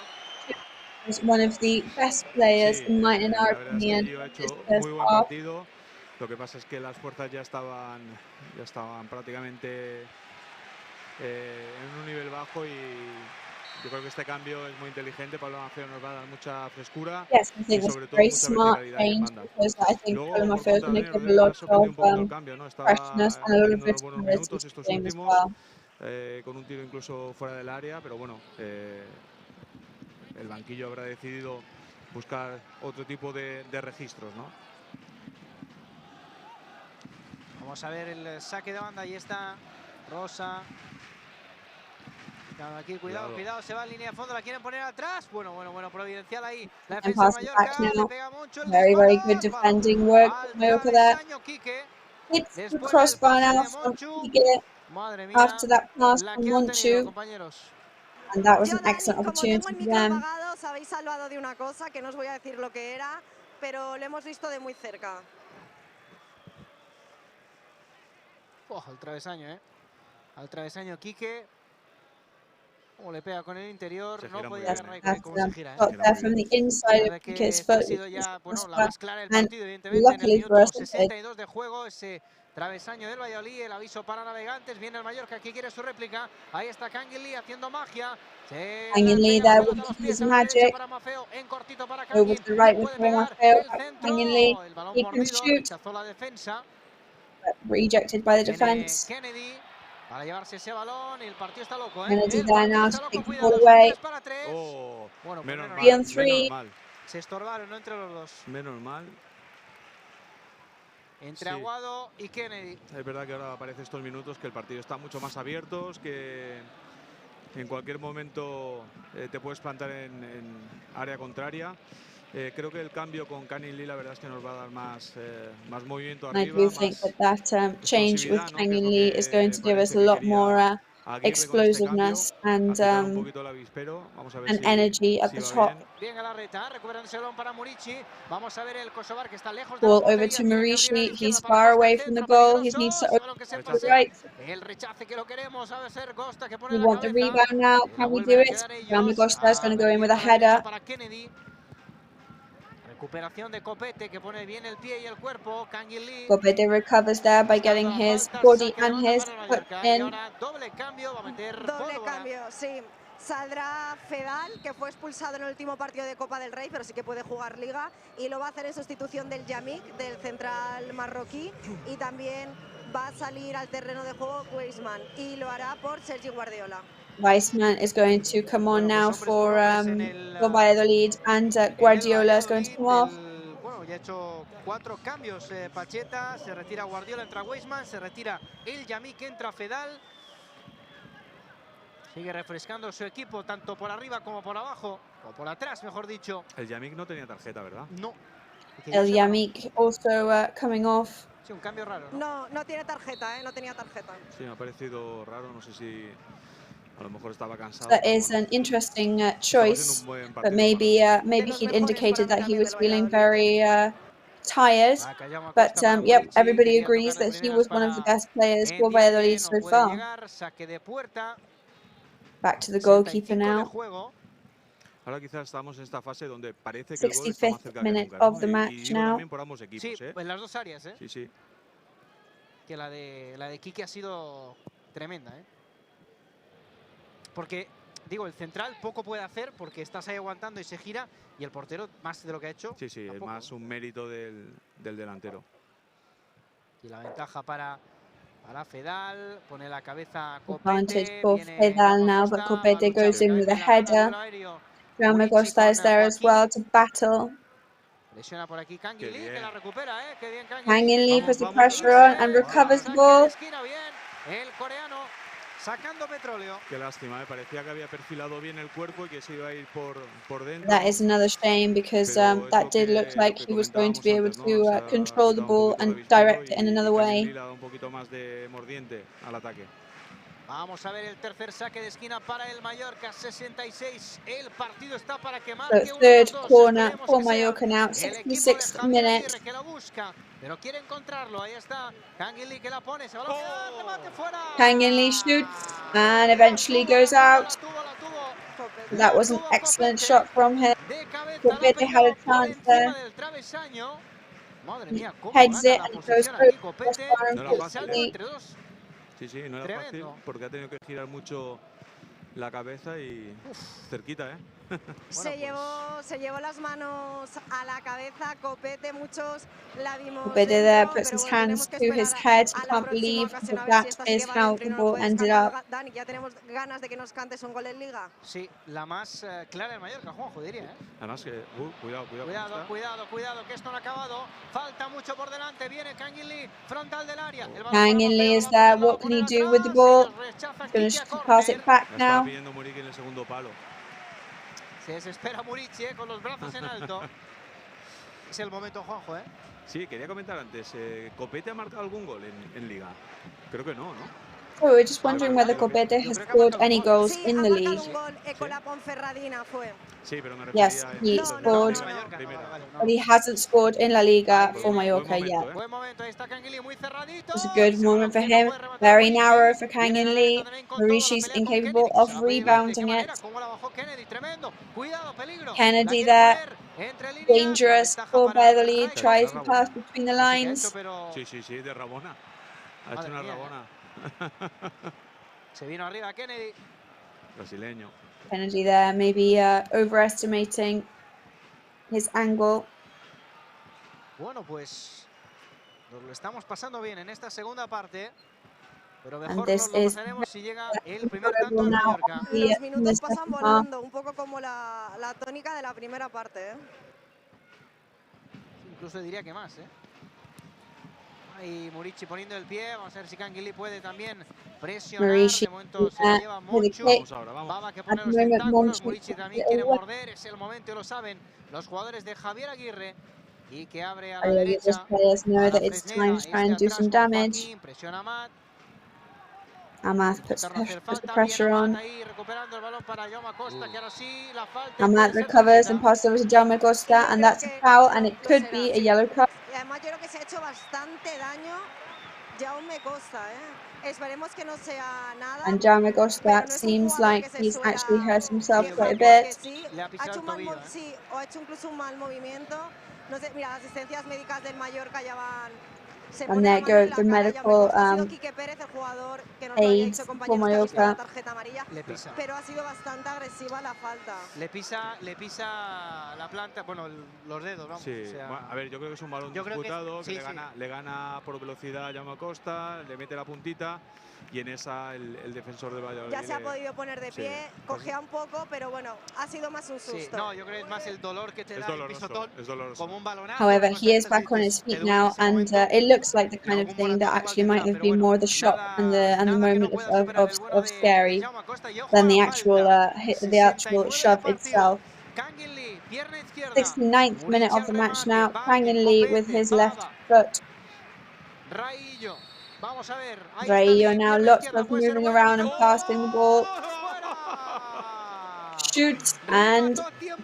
is one of the best players in our opinion. Ha hecho muy buen partido. Lo que pasa es que las fuerzas ya estaban prácticamente en un nivel bajo y yo creo que este cambio es muy inteligente. Pablo Maffeo nos va a dar mucha frescura y sobre todo mucha verticalidad en banda. Luego, por contra, Dani Rodríguez ha sorprendido un poquito el cambio, ¿no? Estaba teniendo unos buenos minutos estos últimos, con un tiro incluso fuera del área, pero bueno, el banquillo habrá decidido buscar otro tipo de registros, ¿no? Vamos a ver el saque de banda, ahí está Rosa. Aquí, cuidado, se va en línea de fondo, la quieren poner atrás. Bueno, providencial ahí. La defensa de Mallorca le pega mucho el very good defending work from Mallorca there. Hits the crossbar now from Quique after that pass from Monchu. And that was an excellent opportunity for them. Os habéis salvado de una cosa que no os voy a decir lo que era, pero lo hemos visto de muy cerca. Al travesaño, al travesaño Quique. Como le pega con el interior, no podía ver cómo se gira. From the inside of Quique's foot. Ha sido ya, la más clara del partido, evidentemente, en el minuto 62 de juego, ese travesaño del Valladolid, el aviso para navegantes, viene el Mallorca, que quiere su réplica, ahí está Kangin Lee haciendo magia. Kangin Lee there with his magic. Over to the right with Maffeo. Kangin Lee, he can shoot. But rejected by the defense. Para llevarse ese balón y el partido está loco, Kennedy there now to take the ball away. Bueno, 3 on 3. Se estorbaron, ¿no? Entre los dos. Menos mal. Entre Aguado y Kennedy. Es verdad que ahora aparece estos minutos que el partido está mucho más abierto, que en cualquier momento te puedes plantar en área contraria. Creo que el cambio con Kangin Lee la verdad es que nos va a dar más movimiento arriba. I do think that change with Kangin Lee is going to give us a lot more explosiveness and energy at the top. Ball over to Murici. He's far away from the goal. He needs to open to the right. We want the rebound now. Can we do it? Jaume Costa is going to go in with a header. Recuperación de Copete, que pone bien el pie y el cuerpo. Canguilí. Copete recovers there by getting his body and his foot in. Doble cambio, va a meter doble cambio, sí. Saldrá Fedal, que fue expulsado en el último partido de Copa del Rey, pero sí que puede jugar Liga, y lo va a hacer en sustitución del Yamik, del central marroquí, y también va a salir al terreno de juego Weisman, y lo hará por Sergi Guardiola. Weisman is going to come on now for Valladolid, and Guardiola is going to come off. Bueno, ya ha hecho 4 cambios Pacheta, se retira Guardiola, entra Weisman, se retira el Yamik, entra Fedal. Sigue refrescando su equipo, tanto por arriba como por abajo, o por atrás, mejor dicho. El Yamik no tenía tarjeta, ¿verdad? No. El Yamik also coming off. Sí, un cambio raro, ¿no? No tiene tarjeta, no tenía tarjeta. Sí, me ha parecido raro, no sé si a lo mejor estaba cansado. That is an interesting choice, but maybe he'd indicated that he was feeling very tired. But yep, everybody agrees that he was one of the best players for Valladolid so far. Back to the goalkeeper now. Ahora quizás estamos en esta fase donde parece que el gol está más cerca que minute nunca, of the match now. También por ambos equipos, sí, en las dos áreas, Sí, sí. Que la de Quique ha sido tremenda, Porque, digo, el central poco puede hacer porque estás ahí aguantando y se gira, y el portero más de lo que ha hecho. Sí, sí, es más un mérito del delantero. Y la ventaja para Fedal, pone la cabeza Advantage for Fedal now, but Copete goes in with a header. Jaume Costa is there as well to battle. Presiona por aquí Canguilí, que la recupera, Qué bien Canguilí puts the pressure on and recovers the ball. El coreano sacando petróleo. Qué lástima, me parecía que había perfilado bien el cuerpo y que se iba a ir por dentro. That is another shame because that did look like he was going to be able to control the ball and direct it in another way. Un poquito más de mordiente al ataque. Vamos a ver el tercer saque de esquina para el Mallorca, 66. El partido está para quemar. So third corner for Mallorca now, 66th minute. Que lo busca, pero quiere encontrarlo. Ahí está Canguilí, que la pone, se va a quedar, remate fuera. Canguilí shoots and eventually goes out. That was an excellent shot from him. Copete had a chance there. Heads it and goes through. Sí, no era fácil porque ha tenido que girar mucho la cabeza y cerquita, Se llevó las manos a la cabeza Copete, muchos la vimos. Copete there puts his hands to his head. He can't believe that is how the ball ended up. Dani, ya tenemos ganas de que nos cantes un gol en Liga. Sí, la más clara del Mallorca, Juanjo, diría. Además que, cuidado, que esto no ha acabado. Falta mucho por delante, viene Canguilí, frontal del área. Canguilí is there, what can he do with the ball? He's going to pass it back now. En el segundo palo. Se desespera Murici, con los brazos en alto. Es el momento, Juanjo, Sí, quería comentar antes, ¿Copete ha marcado algún gol en Liga? Creo que no, ¿no? Oh, we're just wondering whether Copete has scored any goals in the league. Yes, he scored, but he hasn't scored in La Liga for Mallorca yet. It's a good moment for him. Very narrow for Canguilí. Maurici's incapable of rebounding it. Kennedy there. Dangerous for Valladolid. Tries to pass between the lines. Sí, de Rabona. Ha hecho una Rabona. Se vino arriba Kennedy. Brasileño. Kennedy there, maybe overestimating his angle. Bueno, pues nos lo estamos pasando bien en esta segunda parte, pero mejor nos lo pasaremos si llega el primer tanto de Mallorca. Los minutos pasan volando, un poco como la tónica de la primera parte. Incluso diría que más, Y Murici poniendo el pie, vamos a ver si Canguilí puede también presionar. De momento se la lleva mucho. Baba que pone los tentáculos, Murici también quiere morder, es el momento y lo saben los jugadores de Javier Aguirre. Y que abre a la derecha. Players know that it's time to try and do some damage. Presiona Matt. Amat puts the pressure on. Amat recovers and passes over to Jaume Costa, and that's a foul, and it could be a yellow card. Y además yo creo que se ha hecho bastante daño Jaume Costa, Esperemos que no sea nada. And Jaume Costa seems like he's actually hurt himself quite a bit. Sí, ha hecho un mal sí, o ha hecho incluso un mal movimiento. No sé, mira, las asistencias médicas del Mallorca ya van. And there go the medical aids for Mallorca. Pero ha sido bastante agresiva la falta. Le pisa la planta, bueno, los dedos, vamos. Sí, o sea, bueno, a ver, yo creo que es un balón disputado, que le gana por velocidad a Jaume Costa, le mete la puntita y en esa el defensor de Valladolid. Ya se ha podido poner de pie, cogea un poco, pero bueno, ha sido más un susto. Sí, no, yo creo que es más el dolor que te da el pisotón, como un balonazo. However, he is back on his feet now, and it looks like the kind of thing that actually might have been more the shock and the moment of scary than the actual shove itself. 69th minute of the match now. Kangenli with his left foot. Raillo now lots of moving around and passing the ball. Shoots and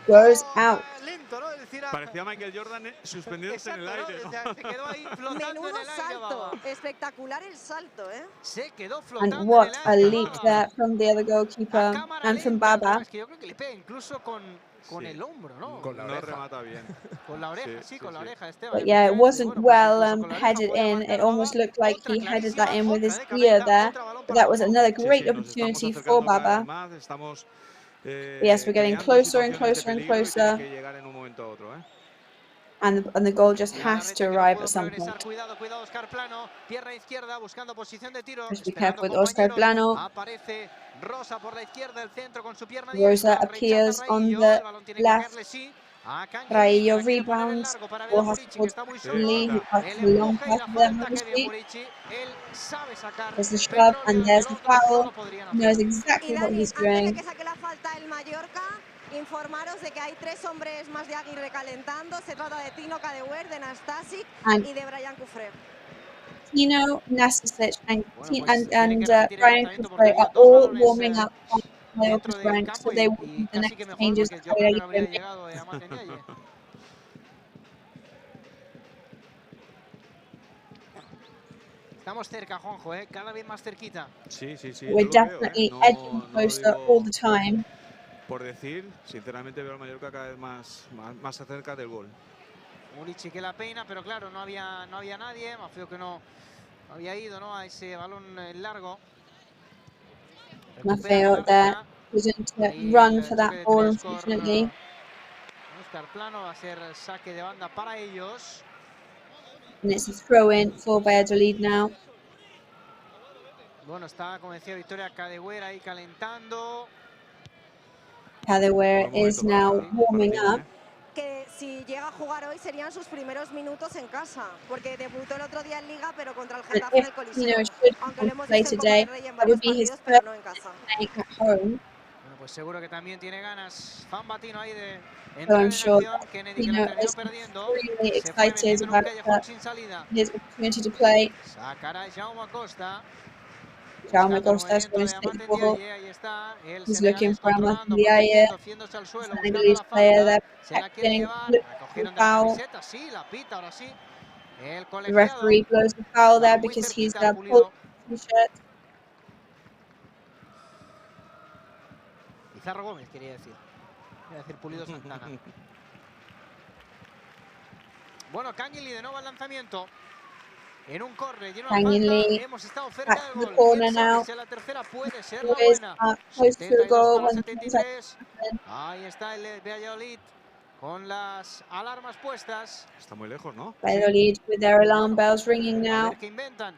goes out. Parecía Michael Jordan suspendiéndose en el aire, ¿no? Se quedó ahí flotando Menudo en el aire, salto, espectacular el salto, Se quedó flotando And what en el a aire, leap there from the other goalkeeper and from Baba. Es que yo creo que le pega incluso con el hombro, ¿no? Con la oreja. No remata bien. Con la oreja, sí, con la oreja, Esteban. But yeah, it wasn't well headed in. It almost looked like he headed that in with his ear there. But that was another great opportunity for Baba. Yes, we're getting closer and closer and closer. And the goal just has to arrive at some point. Just be careful with Oscar Plano. Rosa appears on the left. Raillo rebounds. Ball has towards Lee, who passes a long pass there. There's the shove and there's the foul. He knows exactly what he's doing. Informaros de que hay 3 hombres más de Aguirre calentando. Se trata de Tino Cadewere, de Nastasic y de Brian Cufré. Tino, Nastasic and Brian Cufré are all warming up on Mallorca's rank, so they will be the next changes to Aguirre. Estamos cerca, Juanjo, cada vez más cerquita. Sí, sí, sí. We're definitely edging closer all the time. Por decir, sinceramente veo al Mallorca cada vez más cerca del gol. Murici que la peina, pero claro, no había nadie. Más feo que no había ido, ¿no? A ese balón largo. Maffeo there couldn't run for that ball, unfortunately. Oscar Plano va a ser saque de banda para ellos. And it's a throw-in for Valladolid now. Bueno, está, como decía Victoria, Cadewere ahí calentando. Cadewere is now warming up. Que si llega a jugar hoy serían sus primeros minutos en casa, porque debutó el otro día en Liga, pero contra el Getafe en el Coliseo. Aunque le hemos visto en Copa del Rey en varios partidos, pero no en casa. Bueno, pues seguro que también tiene ganas Fan Batino ahí de entrar en acción. Kennedy que la terminó perdiendo. Really excited about his opportunity to play. Sacará Jaume Costa. Jaume Costa is going to take the ball. He's looking for a mark in the area. Senegalese player there protecting, looking foul. The referee blows the foul there because he's pulled the t-shirt. Pizarro Gómez, quería decir. Quería decir Pulido Santana. Bueno, Kangenli de nuevo al lanzamiento. En un córner, lleno de falta, hemos estado cerca del gol. Si la tercera puede ser la buena. 72-73. Ahí está el Valladolid con las alarmas puestas. Está muy lejos, ¿no? Valladolid with their alarm bells ringing now. A ver qué inventan.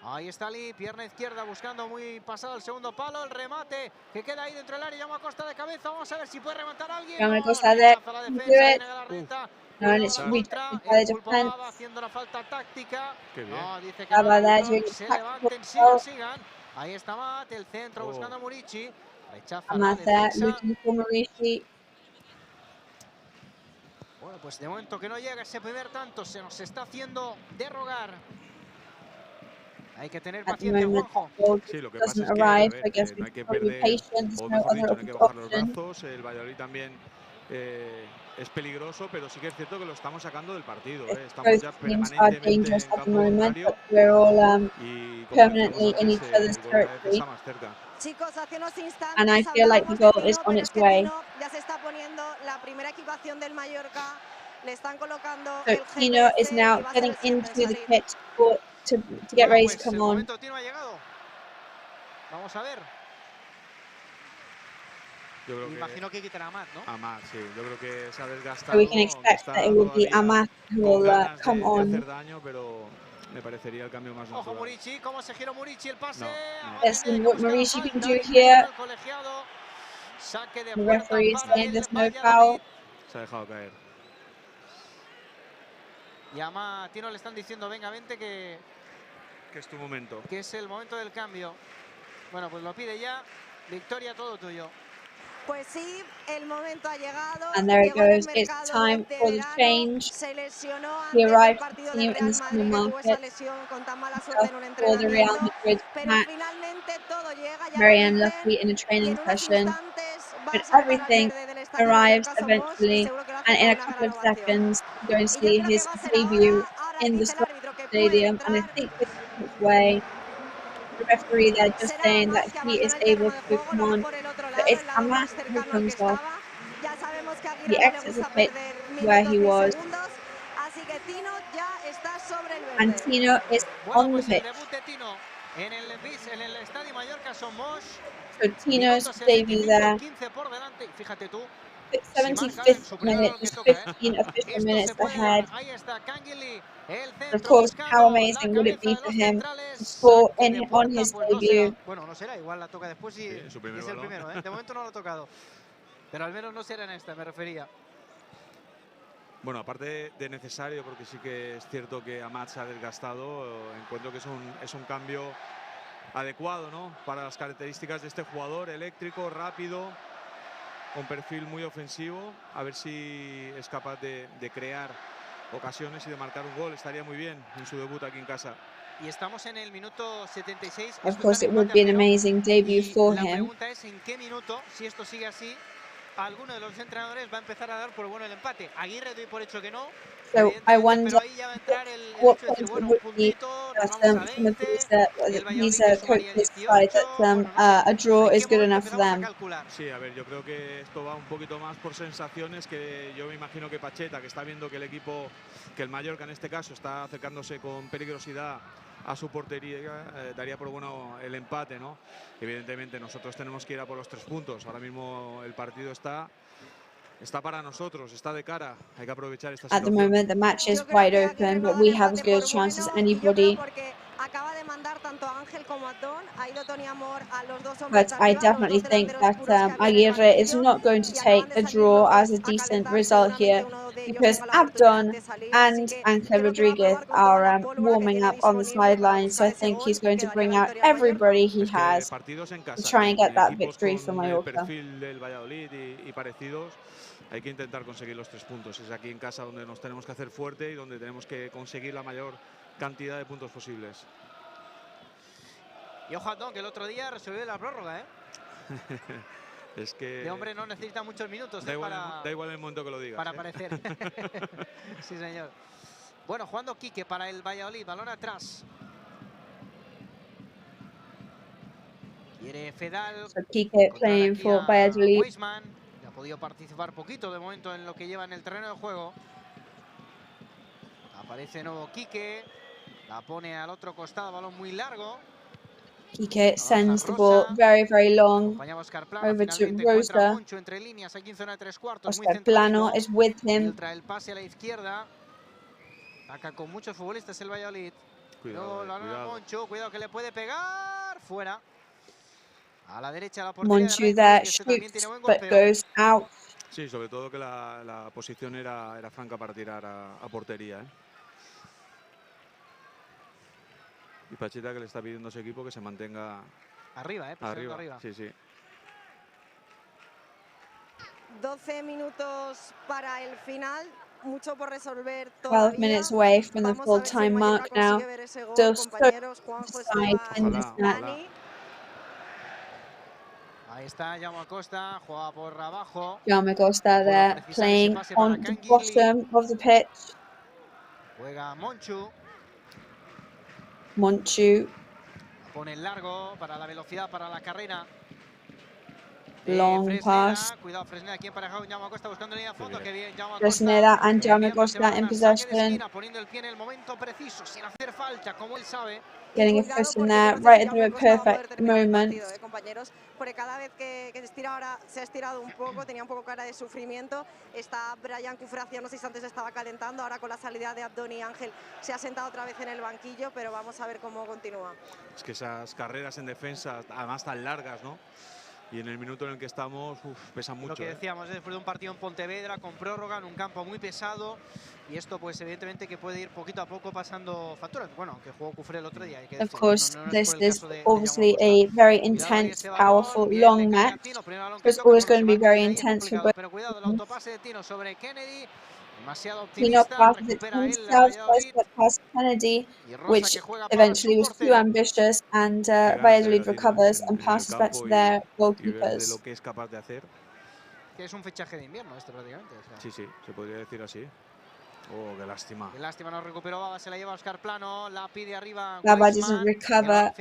Ahí está Lee, pierna izquierda, buscando muy pasado el segundo palo. El remate que queda ahí dentro del área. Jaume Costa de cabeza. Vamos a ver si puede rematar a alguien. Jaume Costa there. No, and it's reached by the defense. Haciendo la falta táctica. No, dice que se levanten, sigan. Ahí está Matt, el centro buscando a Murici. Rechaza la defensa. Looking for Murici. Bueno, pues de momento que no llega ese primer tanto, se nos está haciendo de rogar. Hay que tener At the paciencia, moment, Juanjo. goal Sí, lo que pasa doesn't es que, arrive. a So I guess ver, we no hay que should be perder, patient. There's o no mejor dicho, no hay other que bajar los option. brazos. El Valladolid también es peligroso, pero sí que es cierto que lo estamos sacando del partido. Estamos Both ya teams are permanentemente dangerous en at the campo moment, contrario but we're all y, como decíamos permanently in antes, each other's el gol cada vez territory. está más cerca. Chicos, hace unos instantes And I feel like the hablábamos de goal is Tino, on pero its es que way. Tino ya se está poniendo la primera equipación del Mallorca. Le están colocando So el Tino is GPS now y va a ser getting el siguiente into en the salir. kit to get Bueno, ready pues to come el on. momento Tino ha llegado. Vamos a ver. Yo creo Imagino que quitará a Matt, ¿no? A Matt, sí. Yo creo que se ha So desgastado, we can aunque expect está that it will be todavía Amat who con will ganas come de on. hacer daño, pero me parecería el cambio más Ojo natural. Murici, cómo se gira Murici, el pase. Let's see Martínez what busca la Mauricio can falta, do dice here. el colegiado. Saque de The puerta referee is para saying el there's no Valladolid. foul. Se ha dejado caer. Y a Tino le están diciendo, venga, vente que es tu momento. Que es el momento del cambio. Bueno, pues lo pide ya. Victoria, todo tuyo. Pues sí, el momento ha llegado. And there it Llegó en el goes. It's mercado time de for the verano. change. Se lesionó He antes del arrived to partido the del team in the Real summer Madrid. Tuvo esa market lesión con tan mala suerte just en un for the Real entrenamiento. Madrid Pero match. finalmente todo llega, ya Very lo dicen. unlucky in a Y training en unos session. instantes va But a saltar al everything verde del estadio arrives Mallorca Somos y eventually. seguro que lo hace And con in a una couple gran of ovación. seconds, you're going to Y yo see creo que his va a ser debut ahora in the dice el árbitro que puede stadium. And I entrar. think it's on its way. The referee there just Será saying that Amat que he is abandona el able terreno de to juego, come lo hará on. por el otro But lado, it's el lado Amat más who cercano al que comes off. estaba. Ya sabemos que a He Aguirre no le exits gusta the pitch perder where minutos he ni was. segundos, así que Tino ya está sobre el And verde. Tino is Bueno, on the pues el pitch. debut de Tino en el estadio Mallorca Somos. So Tino's Minuto debut 75, there. 15 por delante. Fíjate tú. 75th Su primer minute, gol que just toca, 15 official Esto minutes se puede ahead. dar. Ahí está Kangili, el Of centro course, how buscando la amazing would it cabeza be de for los him centrales. to score Saque de on puerta, his pues no será. debut? Bueno, no será, igual la toca después y, Sí, su primer es el balón. primero. De momento no lo ha tocado. Pero al menos no será en esta, me refería. Bueno, aparte de necesario, porque sí que es cierto que Amat se ha desgastado, encuentro que es un cambio adecuado, ¿no?, para las características de este jugador, eléctrico, rápido, con perfil muy ofensivo. A ver si es capaz de crear ocasiones y de marcar un gol. Estaría muy bien en su debut aquí en casa. Y estamos en el minuto 76. Of Esto course, está it would empate be a an 0. amazing debut for La him. pregunta es en qué minuto, si esto sigue así, alguno de los entrenadores va a empezar a dar por bueno el empate. Aguirre doy por hecho que no. So I wonder Pero ahí ya va a entrar el what hecho de decir, point it bueno, un would be puntito, nos that vamos a some of 20, el these Valladolid que coaches sumaría decide 18, that bueno, no sé. a draw ¿En is qué good momento enough for empezamos a them. calcular? Sí, a ver, yo creo que esto va un poquito más por sensaciones, que yo me imagino que Pacheta, que está viendo que el equipo, que el Mallorca en este caso, está acercándose con peligrosidad a su portería, daría por bueno el empate, ¿no? Evidentemente nosotros tenemos que ir a por los 3 puntos. Ahora mismo el partido está para nosotros, está de cara. Hay que aprovechar esta At the situación. moment, the match is wide open, but we have as good a chance as anybody. Acaba de mandar tanto a Ángel como a Don. Ha ido Tony Amor a los dos hombres But de I arriba, los definitely dos think delanteros that puros que había en el Aguirre is banquillo, not going to y acaban take de a salir draw los as dos a a decent calentar. result Seguramente here, uno de ellos because tenga la oportunidad Abdon de salir, así and que Ángel yo creo que va a Rodriguez probar con toda la are pólvora que warming tiene up on the disponible para sidelines, so buscar I ese think gol he's going que to daría bring la out victoria al Mallorca. everybody he Es que has partidos en to casa try and con get that equipos victory for con el Mallorca. perfil del Valladolid y parecidos, hay que intentar conseguir los 3 puntos. Es aquí en casa donde nos tenemos que hacer fuerte y donde tenemos que conseguir la mayor cantidad de puntos posibles. Y ojo a Don, que el otro día resolvió la prórroga, ¿eh? Es que... De hombre no necesita muchos minutos da igual el momento que lo digas. Para aparecer. Sí, señor. Bueno, jugando Quique para el Valladolid. Balón atrás. Quiere Fedal. So Quique playing for Valladolid. Weisman. Ya ha podido participar poquito de momento en lo que lleva en el terreno de juego. Aparece de nuevo Quique. La pone al otro costado. Balón muy largo. Quique sends the ball very, very long over to Rosa. Moncho entre líneas, aquí en zona de 3/4, muy Oscar Plano is with him. Filtra el pase a la izquierda. Ataca con muchos futbolistas el Valladolid. Cuidado, cuidado. Moncho, cuidado que le puede pegar. Fuera. A la derecha la portería Monchu de there Renfro, que shoots but goes out. Sí, sobre todo que la posición era franca para tirar a portería, ¿eh? Y Pacheta, que le está pidiendo a su equipo que se mantenga arriba, arriba. Sí, sí. 12 minutos para el final. mucho por resolver 12 todavía. minutes away from the Vamos a ver si el full-time Mallorca mark now. consigue ver ese gol, Still so compañeros. Juanjo, side in Esteban, this match. Dani. Ahí está Jaume Acosta, juega por abajo. Jaume Acosta there playing on the bottom of the pitch. Juega Monchu. Monchu. Pone el largo para la velocidad, para la carrera. Long pass. Cuidado, Fresneda aquí emparejado con Jaume Acosta buscando línea de fondo. Qué bien, Jaume Acosta. Fresneda and Jaume Acosta in possession. Poniendo el pie en el momento preciso, sin hacer falta, como él sabe. Getting a foot in there, right at the perfect moment. Compañeros, porque cada vez que se estira ahora, se ha estirado un poco, tenía un poco cara de sufrimiento. Está Brian Cufré, hace unos instantes estaba calentando, ahora con la salida de Abdón y Ángel se ha sentado otra vez en el banquillo, pero vamos a ver cómo continúa. Es que esas carreras en defensa, además tan largas, ¿no? Y en el minuto en el que estamos, pesan mucho. Lo que decíamos, después de un partido en Pontevedra, con prórroga, en un campo muy pesado. Y esto, pues, evidentemente, que puede ir poquito a poco pasando facturas. Bueno, que jugó Cufré el otro día. Hay que Of decirlo, course, no this es is por el obviously a very intense, powerful, long match. It's always going to be very intense for both. Pero cuidado, el autopase de Tino sobre Kennedy. Demasiado Tino optimista. passes it Recupera él himself, tries to pass Kennedy, which eventually was too ambitious, and Valladolid recovers and passes back to their goalkeepers. Lo que es capaz de hacer. Que es un fichaje de invierno este prácticamente. O sea. Sí, sí, se podría decir así. Oh, qué lástima. Qué lástima, no recuperó Baba, se la lleva Oscar Plano, la pide arriba. Baba doesn't recover.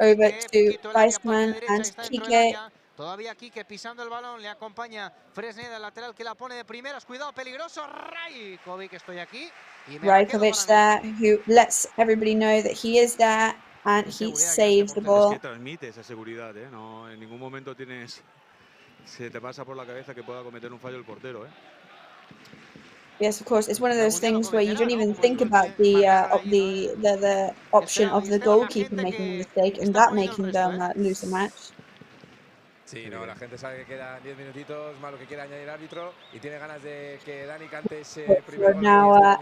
Over to Weissman and Kike. Todavía Kike pisando el balón, le acompaña Fresneda, el lateral que la pone de primeras. Cuidado, peligroso. Rajkovic, estoy aquí. Rajkovic there, who lets everybody know that he is there and he saves the ball. Es que transmite esa seguridad, ¿eh? No, en ningún momento se te pasa por la cabeza que pueda cometer un fallo el portero, ¿eh? Yes, of course. It's one of those things where you don't even think about the option of the goalkeeper making a mistake and that making them lose the match. Sí, no, la gente sabe que quedan 10 minutitos, más lo que quiere añadir el árbitro y tiene ganas de que Dani cante ese primer gol. Now,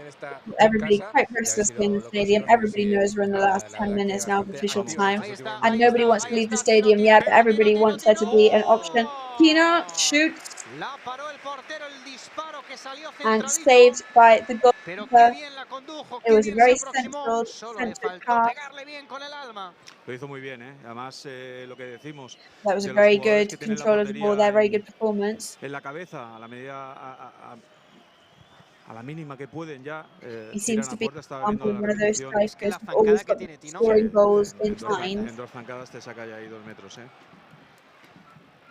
everybody quite restless in the stadium. Everybody knows we're in the last 10 minutes now of official time, and nobody wants to leave the stadium yet, but everybody wants there to be an option. Tino shoots and saved by the goalkeeper. It was a very centered pass. Lo hizo muy bien, ¿eh? Además, lo que decimos. That was a very good control of the ball there, very good performance. En la cabeza, a la medida, a la mínima que pueden ya. He seems to be one of those strikers who always got scoring goals in time. En dos zancadas te saca ya ahí 2 metros, ¿eh?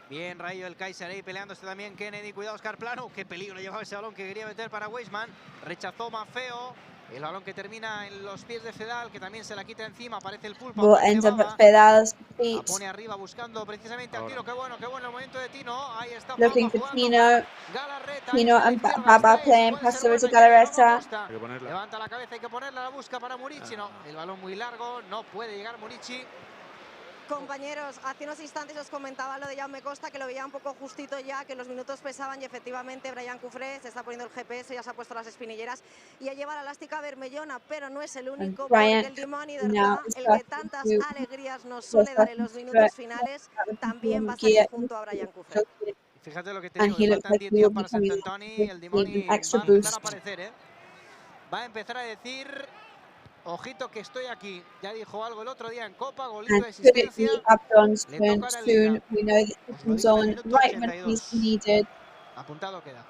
Bien, Rayo el Kaiser ahí peleándose también Kennedy. Cuidado, Oscar Plano. Qué peligro llevaba ese balón que quería meter para Weissman. Rechazó Mafeo. El balón que termina en los pies de Fedal, que también se la quita encima. Aparece el pulpo. Will end up at Fedal's feet. La pone arriba buscando precisamente al tiro. Qué bueno el momento de Tino. Ahí está. Looking for Tino. Tino and Baba playing pass over to Galarreta. Levanta la cabeza, hay que ponerla, la busca para Murici. No, el balón muy largo. No puede llegar Murici. Compañeros, hace unos instantes os comentaba lo de Jaume Costa, que lo veía un poco justito ya, que los minutos pesaban y efectivamente Brian Cufré se está poniendo el GPS, ya se ha puesto las espinilleras y ya lleva la elástica vermellona, pero no es el único, porque el Dimoni de verdad, el que tantas alegrías nos suele dar en los minutos finales, también va a salir junto a Brian Cufré. Fíjate lo que te digo, faltan 10 días para Sant Antoni, el Dimoni va a empezar a aparecer, ¿eh? Va a empezar a decir... Ojito que estoy aquí. Ya dijo algo el otro día en Copa, golito de asistencia. Soon. We know that he comes on right when he's needed. Apuntado queda.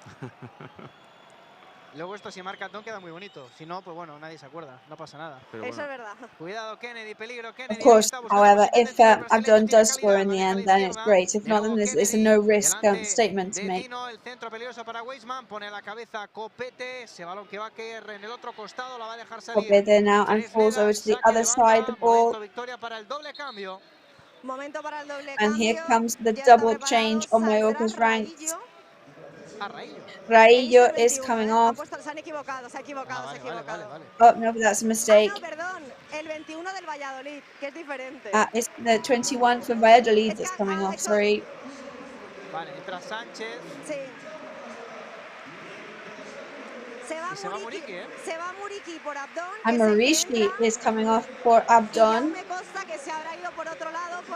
Luego esto si marca Don queda muy bonito. Si no, pues bueno, nadie se acuerda. No pasa nada. Pero eso es verdad. Cuidado, Kennedy, peligro, Kennedy. Of course, however, if Abdon does score in the end, then it's great. If not, then it's a no-risk statement to make. El centro peligroso para Weissman. Pone la cabeza Copete. Ese balón que va a caer en el otro costado. La va a dejar salir. Copete now and falls over to the other side. The ball. Victoria para el doble cambio. Momento para el doble And cambio. here comes the double change on Mallorca's ranks. Raillo. Raillo is coming off. Se han equivocado, se ha equivocado. Vale. Oh, no, that's a mistake. No, perdón, el 21 del Valladolid, que es diferente. It's the 21 for Valladolid that's coming off, sorry. Vale, entra Sánchez. Sí. Se va Muriqui, se va Muriqui por Abdón. And Muriqui is coming off for Abdon.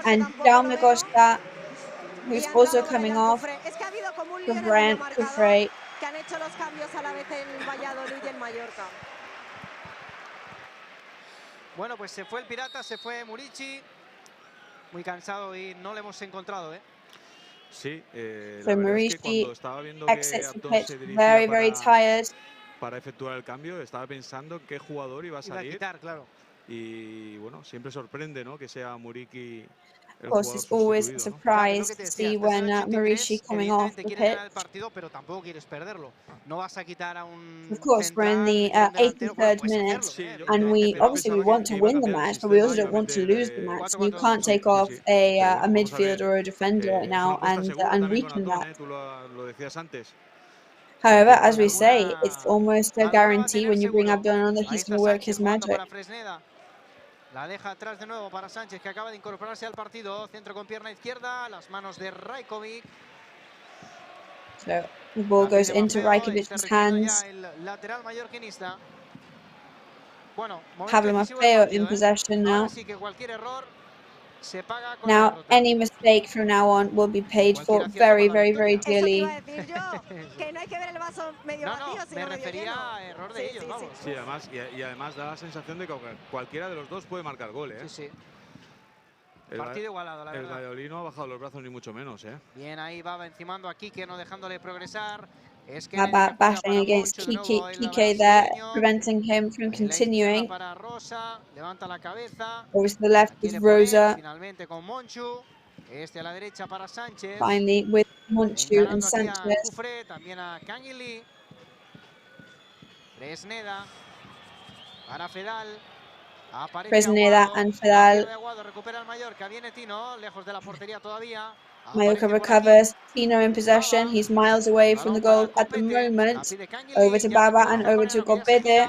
And Jaume Costa, who's also coming off for Brian Cufré. hecho los cambios a la vez el Valladolid y el Mallorca. Bueno, pues se fue el Pirata, se fue Murici. Muy cansado y no le hemos encontrado, ¿eh? Sí, So la verdad es que Murici cuando estaba viendo que exits the Abdón pitch se dirigía very tired. para efectuar el cambio, estaba pensando qué jugador iba a Iba a salir. quitar, claro. Y bueno, siempre sorprende, ¿no?, que sea Murici el Of course, jugador it's always a sustituido, ¿no? surprise to see when Murici coming off the Quieres ganar el pitch. partido, pero tampoco quieres perderlo. No vas a quitar a un Of course, we're in the 83rd minute, and we want to win the match, but we also don't want to lose the match. You can't take off a midfielder or a defender right now and weaken that. Tú lo decías antes. However, as we say, it's almost a guarantee when you bring Abdon on that he's going to work his magic. La deja atrás de nuevo para Sánchez, que acaba de incorporarse al partido. Centro con pierna izquierda, las manos de Rajkovic. So the ball goes into Rajkovic's hands. El lateral mallorquinista. Bueno, Pablo Maffeo in possession now. Así que cualquier error se paga con Now, any mistake from now on will be paid for very dearly. Eso te iba a decir yo, que no hay que ver el vaso medio vacío, sino medio lleno. a error de ellos, vamos. Sí, además, y además da la sensación de que cualquiera de los dos puede marcar gol, ¿eh? Sí, sí. Partido igualado, la verdad. El Valladolid no ha bajado los brazos ni mucho menos, ¿eh? Bien, ahí va encimando a Quique, no dejándole progresar. Bashing against Kike there, preventing him from continuing. Para Rosa, levanta la cabeza. Over to the left is Rosa. Finalmente con Monchu. Este a la derecha para Sánchez. Finally with Monchu and Sanchez. Cufré, también a Canguilí. Fresneda. Para Fedal. Fresneda and Fedal. Recupera el Mallorca. Viene Tino, lejos de la portería todavía. Mallorca recovers. Tino in possession. He's miles away from the goal at the moment. Over to Baba and over to Gobede.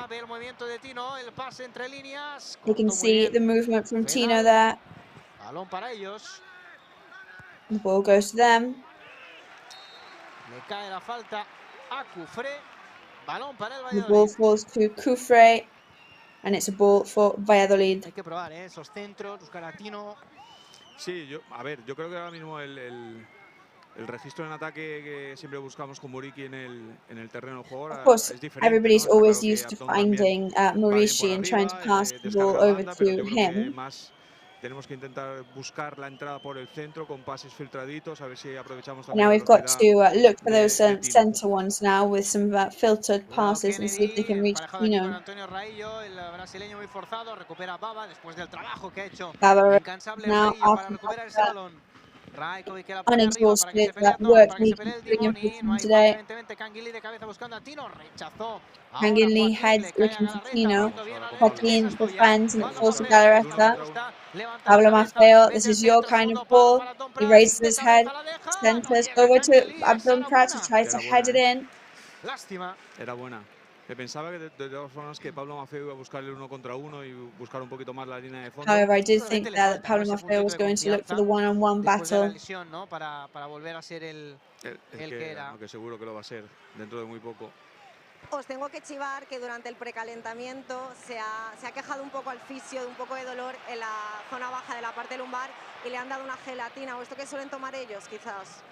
You can see the movement from Tino there. Balón para ellos. The ball goes to them. Le cae la falta a Cufré. Balón para el The Valladolid. ball falls to Cufré. And it's a ball for Valladolid. Hay que probar, esos centros, buscar a Tino. Sí, yo creo que ahora mismo el registro en ataque que siempre buscamos con Murici en el terreno de juego Of course, es diferente, everybody's ¿no? always Claro used to finding Murici and trying to pass the ball over to him. Tenemos que intentar buscar la entrada por el centro con pases filtraditos, a ver si aprovechamos también. Now we've got to look for those centre ones now with some filtered passes and see if they can reach Tino. Antonio Raillo, el brasileño muy forzado, recupera Baba después del trabajo que ha hecho. Baba Incansable now Raillo para recuperar ese balón. Rajkovic que la pone arriba para que se unexhausted pelee a Tom, work para que se needs pelee to el bring Dimoni. him No hay today. evidentemente Canguilí de cabeza buscando a Tino, rechazó. Canguilí heads looking for Tino. Joaquin defends and it falls to Galarreta. Pablo Maffeo, this is your kind of ball. He raises his head, centers over to Abdon Prat to try to head it in. Lástima. Era buena. Me pensaba que de todas formas que Pablo Maffeo iba a buscar el 1 contra 1 y buscar un poquito más la línea de fondo. However, I did think that Pablo Maffeo was going to look for the one-on-one battle. Lesión, ¿no? Para volver a ser el que era. Aunque seguro que lo va a ser dentro de muy poco. Os tengo que chivar que durante el precalentamiento se ha quejado un poco al fisio de un poco de dolor en la zona baja de la parte lumbar y le han dado una gelatina o esto que suelen tomar ellos, quizás.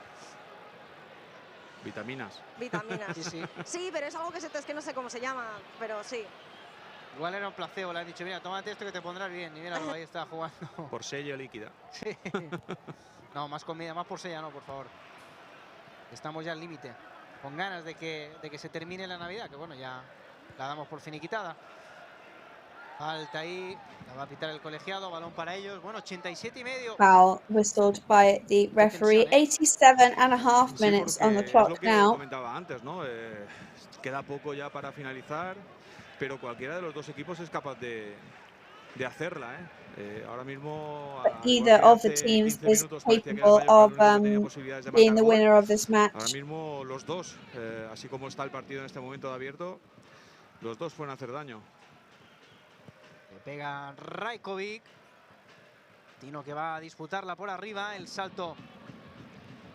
Vitaminas. Vitaminas. Sí, pero es algo que es que no sé cómo se llama, pero sí. Igual era un placebo, le han dicho, mira, tómate esto que te pondrás bien. Y mira, ahí está jugando. Por sello líquida. Sí. No, más comida, más por sella no, por favor. Estamos ya al límite. Con ganas de que se termine la Navidad, que bueno, ya la damos por finiquitada. Falta ahí, la va a pitar el colegiado, balón para ellos. Bueno, 87,5. Foul whistled by the referee. 87.5 minutes on the clock es lo que now. Comentaba antes, ¿no? Queda poco ya para finalizar, pero cualquiera de los dos equipos es capaz de hacerla, ¿eh? Ahora mismo Either of the teams is capable of being the winner of this match. Ahora mismo los dos, así como está el partido en este momento abierto, los dos pueden hacer daño. Le pega Rajkovic. Tino que va a disputarla por arriba. El salto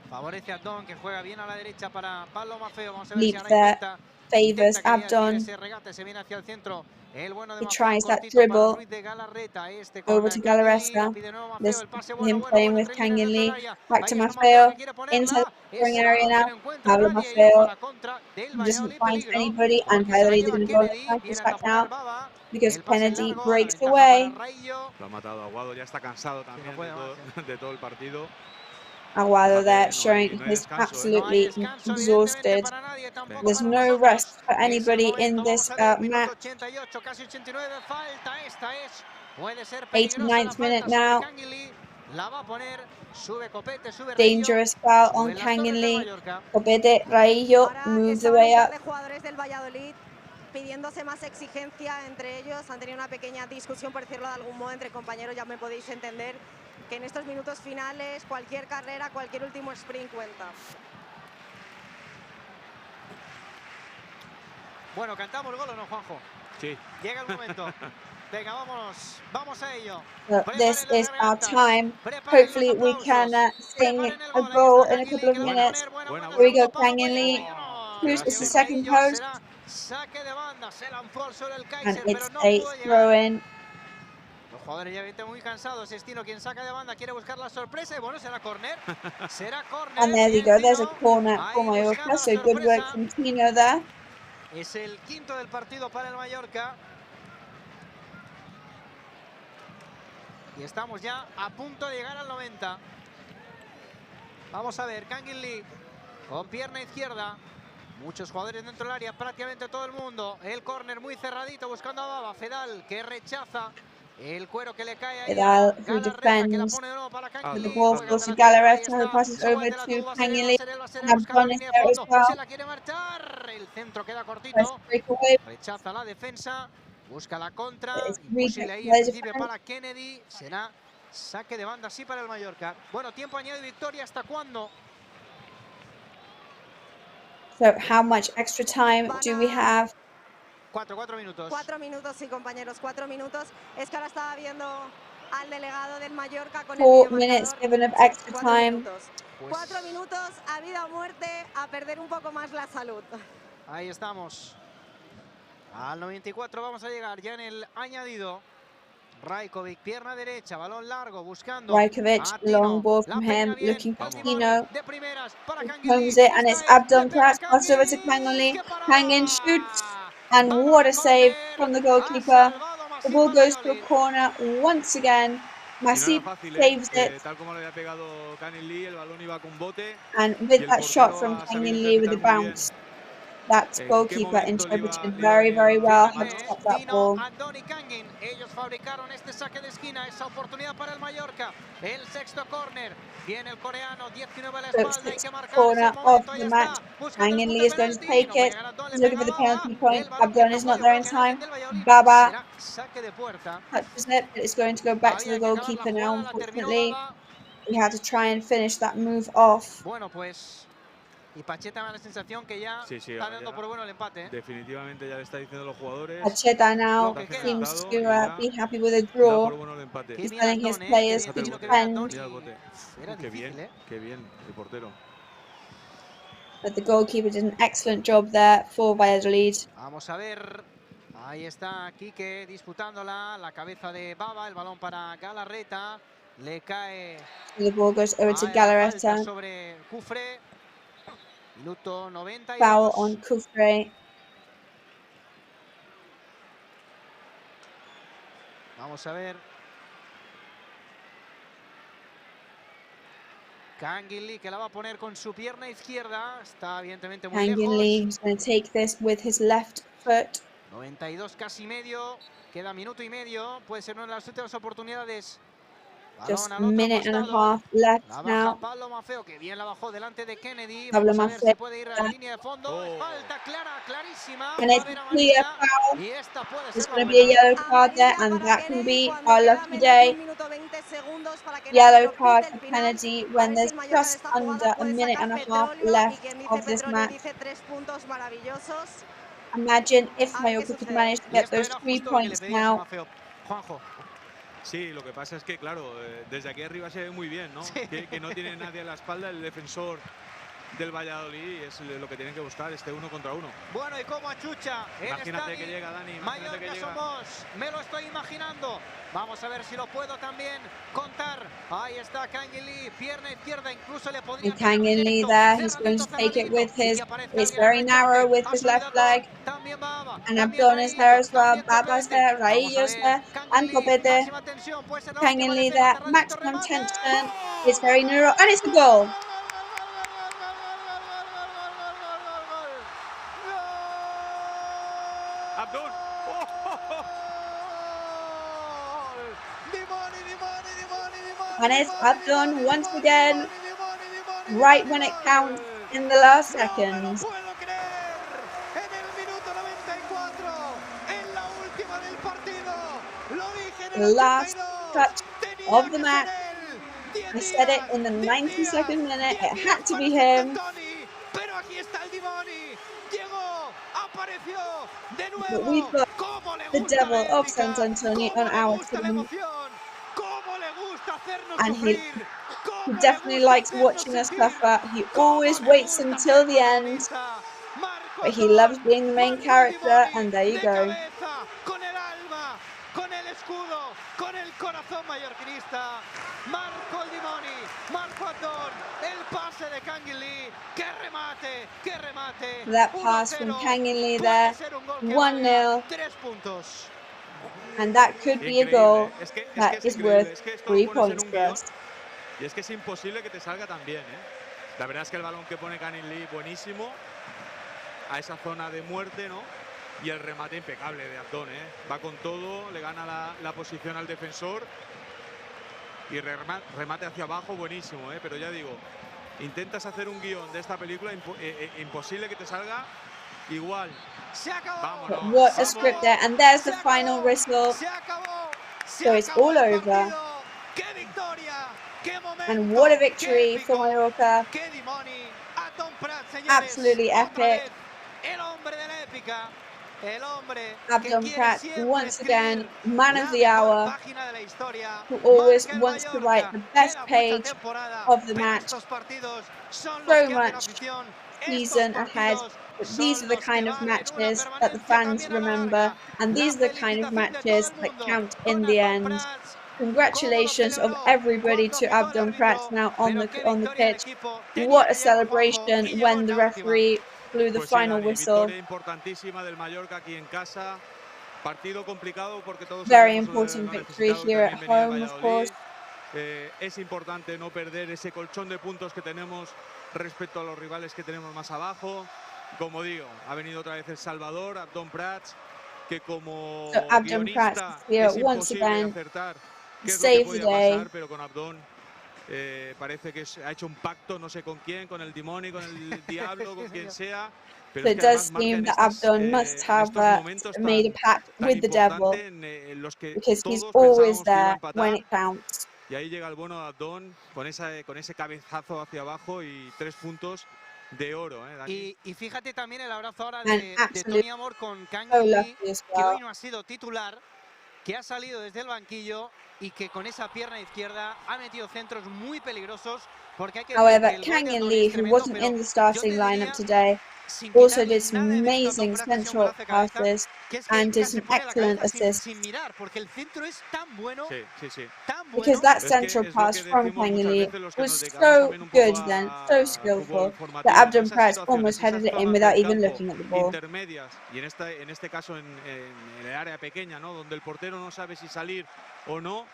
favorece a Don, que juega bien a la derecha para Pablo Maffeo. Vamos a ver si ahora intenta favors Abdon. ese regate. Se viene hacia el centro He tries that dribble over to Galarreta. There's him playing with Canguilí. Back to Maffeo. Into the scoring area now. Pablo Maffeo doesn't find anybody, and Valladolid are going to go on the counter-attack now because Kennedy breaks away. Lo ha matado Aguado, ya está cansado también de todo el partido. Aguado there showing he's absolutely exhausted. There's no rest for anybody in this match. 89th minute now. Dangerous foul on Canguilí. Copete, Raillo move the way up. Pidiéndose más exigencia entre ellos, han tenido una pequeña discusión, por decirlo de algún modo, entre compañeros. Ya me podéis entender que en estos minutos finales cualquier carrera, cualquier último sprint cuenta. Bueno, ¿cantamos el gol o no, Juanjo? Sí. Llega el momento. Venga, vámonos, vamos a ello. So this is our time. Hopefully we can sing a goal in a couple of minutes. Here we go, Canguilí. Cruz is the second post. And it's a throw-in. Los jugadores ya vienen muy cansados. Estino, quien saca de banda, quiere buscar la sorpresa. Y bueno, será córner. Será córner. And there we go. There's a corner for Mallorca. So good work from Tino there. Es el quinto del partido para el Mallorca. Y estamos ya a punto de llegar al 90. Vamos a ver, Canguilí con pierna izquierda. Muchos jugadores dentro del área, prácticamente todo el mundo. El córner muy cerradito, buscando a Baba. Fedal, que rechaza. El cuero que le cae ahí. Fedal, who defends. The ball goes to Galarreta, who passes over to Canguilí. Abdon is there as well. Se la quiere marchar. El centro queda cortito. Rechaza la defensa. Busca la contra. Imposible ahí en principio para Kennedy. Será saque de banda, sí, para el Mallorca. Bueno, tiempo añadido y victoria. ¿Hasta cuándo? So how much extra time do we have? 4 minutos. 4 minutos, sí, compañeros, 4 minutos. Es que ahora estaba viendo al delegado del Mallorca con 4 minutes given of extra time. 4 minutos a vida o muerte, a perder un poco más la salud. Ahí estamos. Al 94 vamos a llegar ya en el añadido. Rajkovic, pierna derecha, balón largo, buscando. Rajkovic, long ball from him, looking for Tino. Comes it, and it's Abdon Pratt, passed over to Canguilí. Kangin shoots, and what a save from the goalkeeper. The ball goes to a corner once again. Masip saves it. And with that shot from Canguilí with the bounce, that goalkeeper interpreted very, very well how to stop that ball. Ellos fabricaron este saque de esquina, esa oportunidad para el Mallorca. El sexto córner. Viene el coreano, 19 a la espalda, hay que marcar corner ese of momento. the match. Canguilí is going to take it. He's looking for the penalty point. Abdon is not there in time. Baba touches it, but it's going to go back to the goalkeeper now, unfortunately. He had to try and finish that move off. Bueno, pues y Pacheta me da la sensación que ya está dando por bueno el empate. Definitivamente ya le está diciendo a los jugadores. Pacheta now seems to be happy with a draw. He's telling his players to defend. Qué bien el portero. But the goalkeeper did an excellent job there for Valladolid. Vamos a ver. Ahí está Quique disputándola. La cabeza de Baba, el balón para Galarreta. Le cae. The ball goes over to Galarreta. Sobre Cufre. Minuto 92. Foul on Cufre. Vamos a ver. Canguilí, que la va a poner con su pierna izquierda. Está evidentemente muy Canguilí lejos. is going to take this with his left foot. 92 casi medio. Queda minuto y medio. Puede ser una de las últimas oportunidades. Just a minute and a half left now. Pablo Maffeo, que bien la bajó delante de Kennedy. Pablo Vamos a ver Maffeo. si puede ir a la línea de fondo. Falta clara, clarísima. And it's a clear foul. Y esta puede There's ser going to be a yellow card there, and that can be our lucky day. Yellow card for Kennedy when there's just under a minute and a half left of this match. Imagine if Mallorca could manage to get those 3 points now. Sí, lo que pasa es que, claro, desde aquí arriba se ve muy bien, ¿no? Que no tiene nadie a la espalda, el defensor del Valladolid y es lo que tienen que buscar, este 1 contra 1. Bueno, y cómo achucha el Imagínate que llega, Dani. Mallorca somos, me lo estoy imaginando. Vamos a ver si lo puedo también contar. Ahí está Kangin Lee, pierna izquierda, incluso le podría... And Kangin Lee there, he's going to take it with his, it's very narrow with his left leg. And Abdon is there as well, Baba's there, Raillo's there, and Copete. Kangin Lee there, maximum tension, it's very narrow, and it's a goal. Abdon. And it's Abdon once again, right when it counts in the last seconds. The last touch of the match. I said it in the 92nd minute, it had to be him. But we've got the devil of Sant Antoni on our team. And he definitely likes watching us suffer. He always waits until the end. But he loves being the main character, and there you go. That pass from Kangin Lee there, 1-0. And that could be a goal that is worth 3 points for us. Y es que es imposible que te salga tan bien, ¿eh? La verdad es que el balón que pone Kangin Lee, buenísimo. A esa zona de muerte, ¿no? Y el remate impecable de Abdon, ¿eh? Va con todo, le gana la posición al defensor. Y remate hacia abajo, buenísimo, ¿eh? Pero ya digo, intentas hacer un guión de esta película, imposible que te salga igual. But what a script there, and there's the final whistle. So it's all over. And what a victory for Mallorca. Absolutely epic. Abdon Pratt, once again, man of the hour, who always wants to write the best page of the match. So much season ahead, but these are the kind of matches that the fans remember, and these are the kind of matches that count in the end. Congratulations of everybody to Abdon Pratt now on the pitch. What a celebration when the referee blew the final whistle. Very important victory here at home, of course. Es importante no perder ese colchón de puntos que tenemos respecto a los rivales que tenemos más abajo. Como digo, ha venido otra vez El Salvador, Abdon Pratt, que como guionista es imposible acertar qué es lo que podía pasar, pero con Abdon parece que ha hecho un pacto, no sé con quién, con el demonio, con el diablo, con quien sea. So it does seem that Abdon must have made a pact with the devil, because he's always there when it counts. Y ahí llega el bueno de Abdon con ese cabezazo hacia abajo y 3 puntos de oro, Dani. Y fíjate también el abrazo ahora de Tony Amor con Kangin Lee, que hoy no ha sido titular, que ha salido desde el banquillo y que con esa pierna izquierda ha metido centros muy peligrosos. Porque hay que However, Kangin Lee, who wasn't in the starting lineup today, also did some amazing central passes and did some excellent assists. Because that central pass from Kangin Lee was so good then, so skillful, that Abdon Pratt almost headed it in without even looking at the ball. Y en este caso en el área pequeña, ¿no? Donde el portero no sabe si salir o no.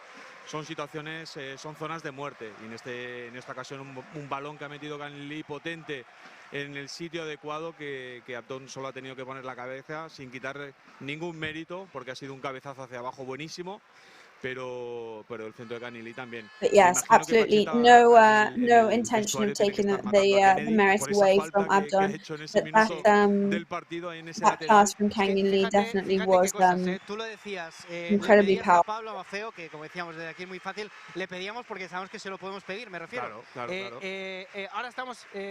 Son situaciones, son zonas de muerte. Y en esta ocasión un balón que ha metido Kangin Lee potente en el sitio adecuado, que Abdon solo ha tenido que poner la cabeza sin quitarle ningún mérito, porque ha sido un cabezazo hacia abajo buenísimo. Pero el centro de Kangin Lee también. But yes, absolutely no intention of taking the merit away from Abdon. But that pass from Kangin Lee definitely was incredibly powerful. Pablo Mafeo, que como decíamos desde aquí es muy fácil, le pedíamos porque sabemos que se lo podemos pedir, me refiero. Claro. Ahora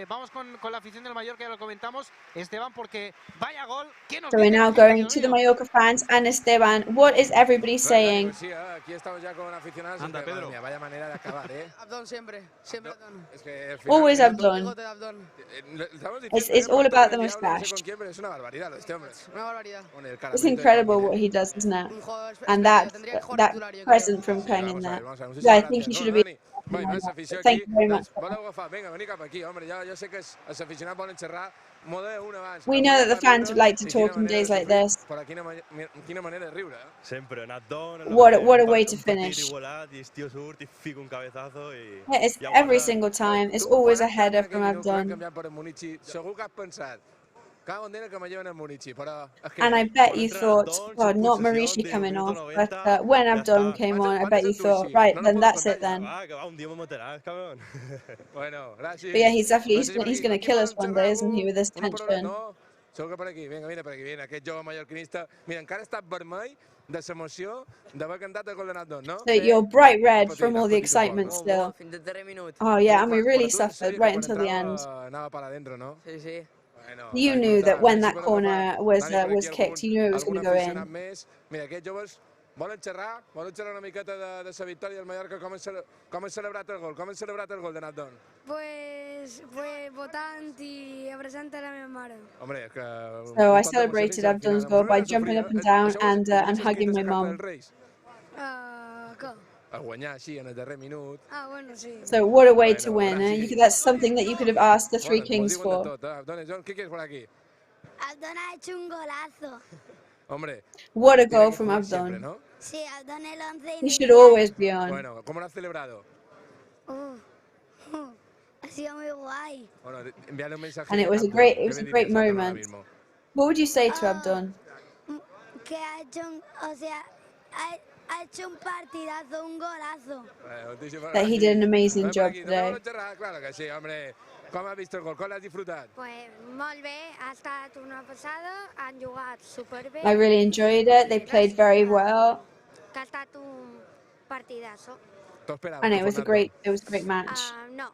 vamos con la afición del Mallorca, ya lo comentamos, Esteban, porque vaya gol. So we're now going to the Mallorca fans, and Esteban, what is everybody saying? aquí estamos ya con aficionados. Anda, Pedro. Mía, vaya manera de acabar, ¿eh? Abdón siempre, siempre Abdón. Es que al final, Always Abdon. Bigote de Abdón. It's all about the moustache. Es una barbaridad lo de este hombre. Una barbaridad. It's incredible what he does, isn't it? And that present from playing in there. Yeah, I think he should have been. Thank you very much. Vinga, veni cap aquí, home, jo sé que els aficionats volen xerrar. We know that the fans would like to talk on days like this. Però quina manera de riure, eh? Sempre, Nadon. What a way to finish. It's every single time. It's always a header from Abdon. Segur que has pensat, cago en Déu que me lleven a Munichi, però... And I bet you thought, God, not Marishi coming off. But when Abdon came on, I bet you thought, right, then that's it then. But yeah, he's definitely, he's going to kill us one day, isn't he, with this tension. Segur que per aquí, vinga, mira per aquí, viene aquest jove mallorquinista. Mira, encara està vermell de l'emoció d'haver cantat el gol de Nadon, no? So you're bright red from all the excitement still. Oh yeah, and we really suffered right until the end. Anava para adentro, no? Sí, sí. You knew that when that corner was kicked, you knew it was going to go in. Mira, aquests joves volen xerrar una miqueta de la victòria del Mallorca. Com han celebrat el gol? Com han celebrat el gol de Nadon? Pues votant I abraçant a la meva mare. Hombre, és que... So I celebrated Abdon's goal by jumping up and down and hugging my mom. Què? A guanyar així en el darrer minut. Ah, bueno, sí. So what a way to win. That's something that you could have asked the Three Kings for. ¿Qué quieres por aquí? Abdon ha hecho un golazo. Hombre. What a goal from Abdon. Sí, Abdon el 11. He should always be on. Bueno, ¿cómo lo has celebrado? Ha sido muy guay. Bueno, envíale un mensaje. And it was a great moment. What would you say to Abdon? Que ha hecho, o sea, ha hecho un partidazo, un golazo. That he did an amazing job today. Claro que sí, hombre. Com has vist el gol? Com l'has disfrutat? Pues molt bé, ha estat una passada, han jugat superbé. I really enjoyed it. They played very well. Que ha estat un partidazo. And it was a great match. No.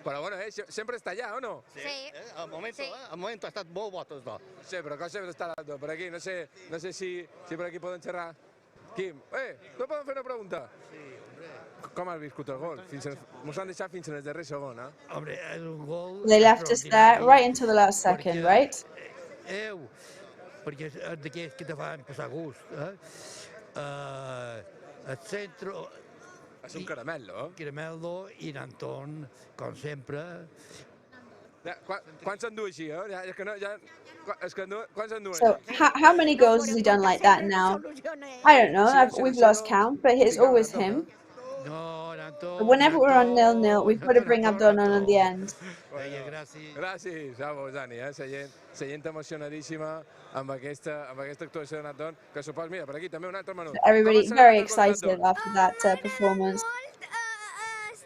Però bueno, sempre està allà, o no? Sí. Al momento ha estat molt bo tots dos. Sí, però com sempre està l'altre. Per aquí, no sé si per aquí poden xerrar. Quim, no poden fer una pregunta? Sí, hombre. Com has viscut el gol? Mos han deixat fins en el darrer segon, eh? Hombre, és un gol... They left us there right until the last second, right? Perquè és d'aquells que te fan passar gust. El centro... És un caramel·lo. Caramel·lo i Anton, com sempre. Quants s'endú així, eh? Quants s'endú? So, how many goals has he done like that now? I don't know. We've lost count, but it's always him. But whenever we're on 0-0, we've got to bring Abdon on at the end. Gràcies a vos, Dani. La gent emocionadíssima amb aquesta actuació de Nadon, que supos, mira, per aquí també un altre menut. Everybody very excited after that performance.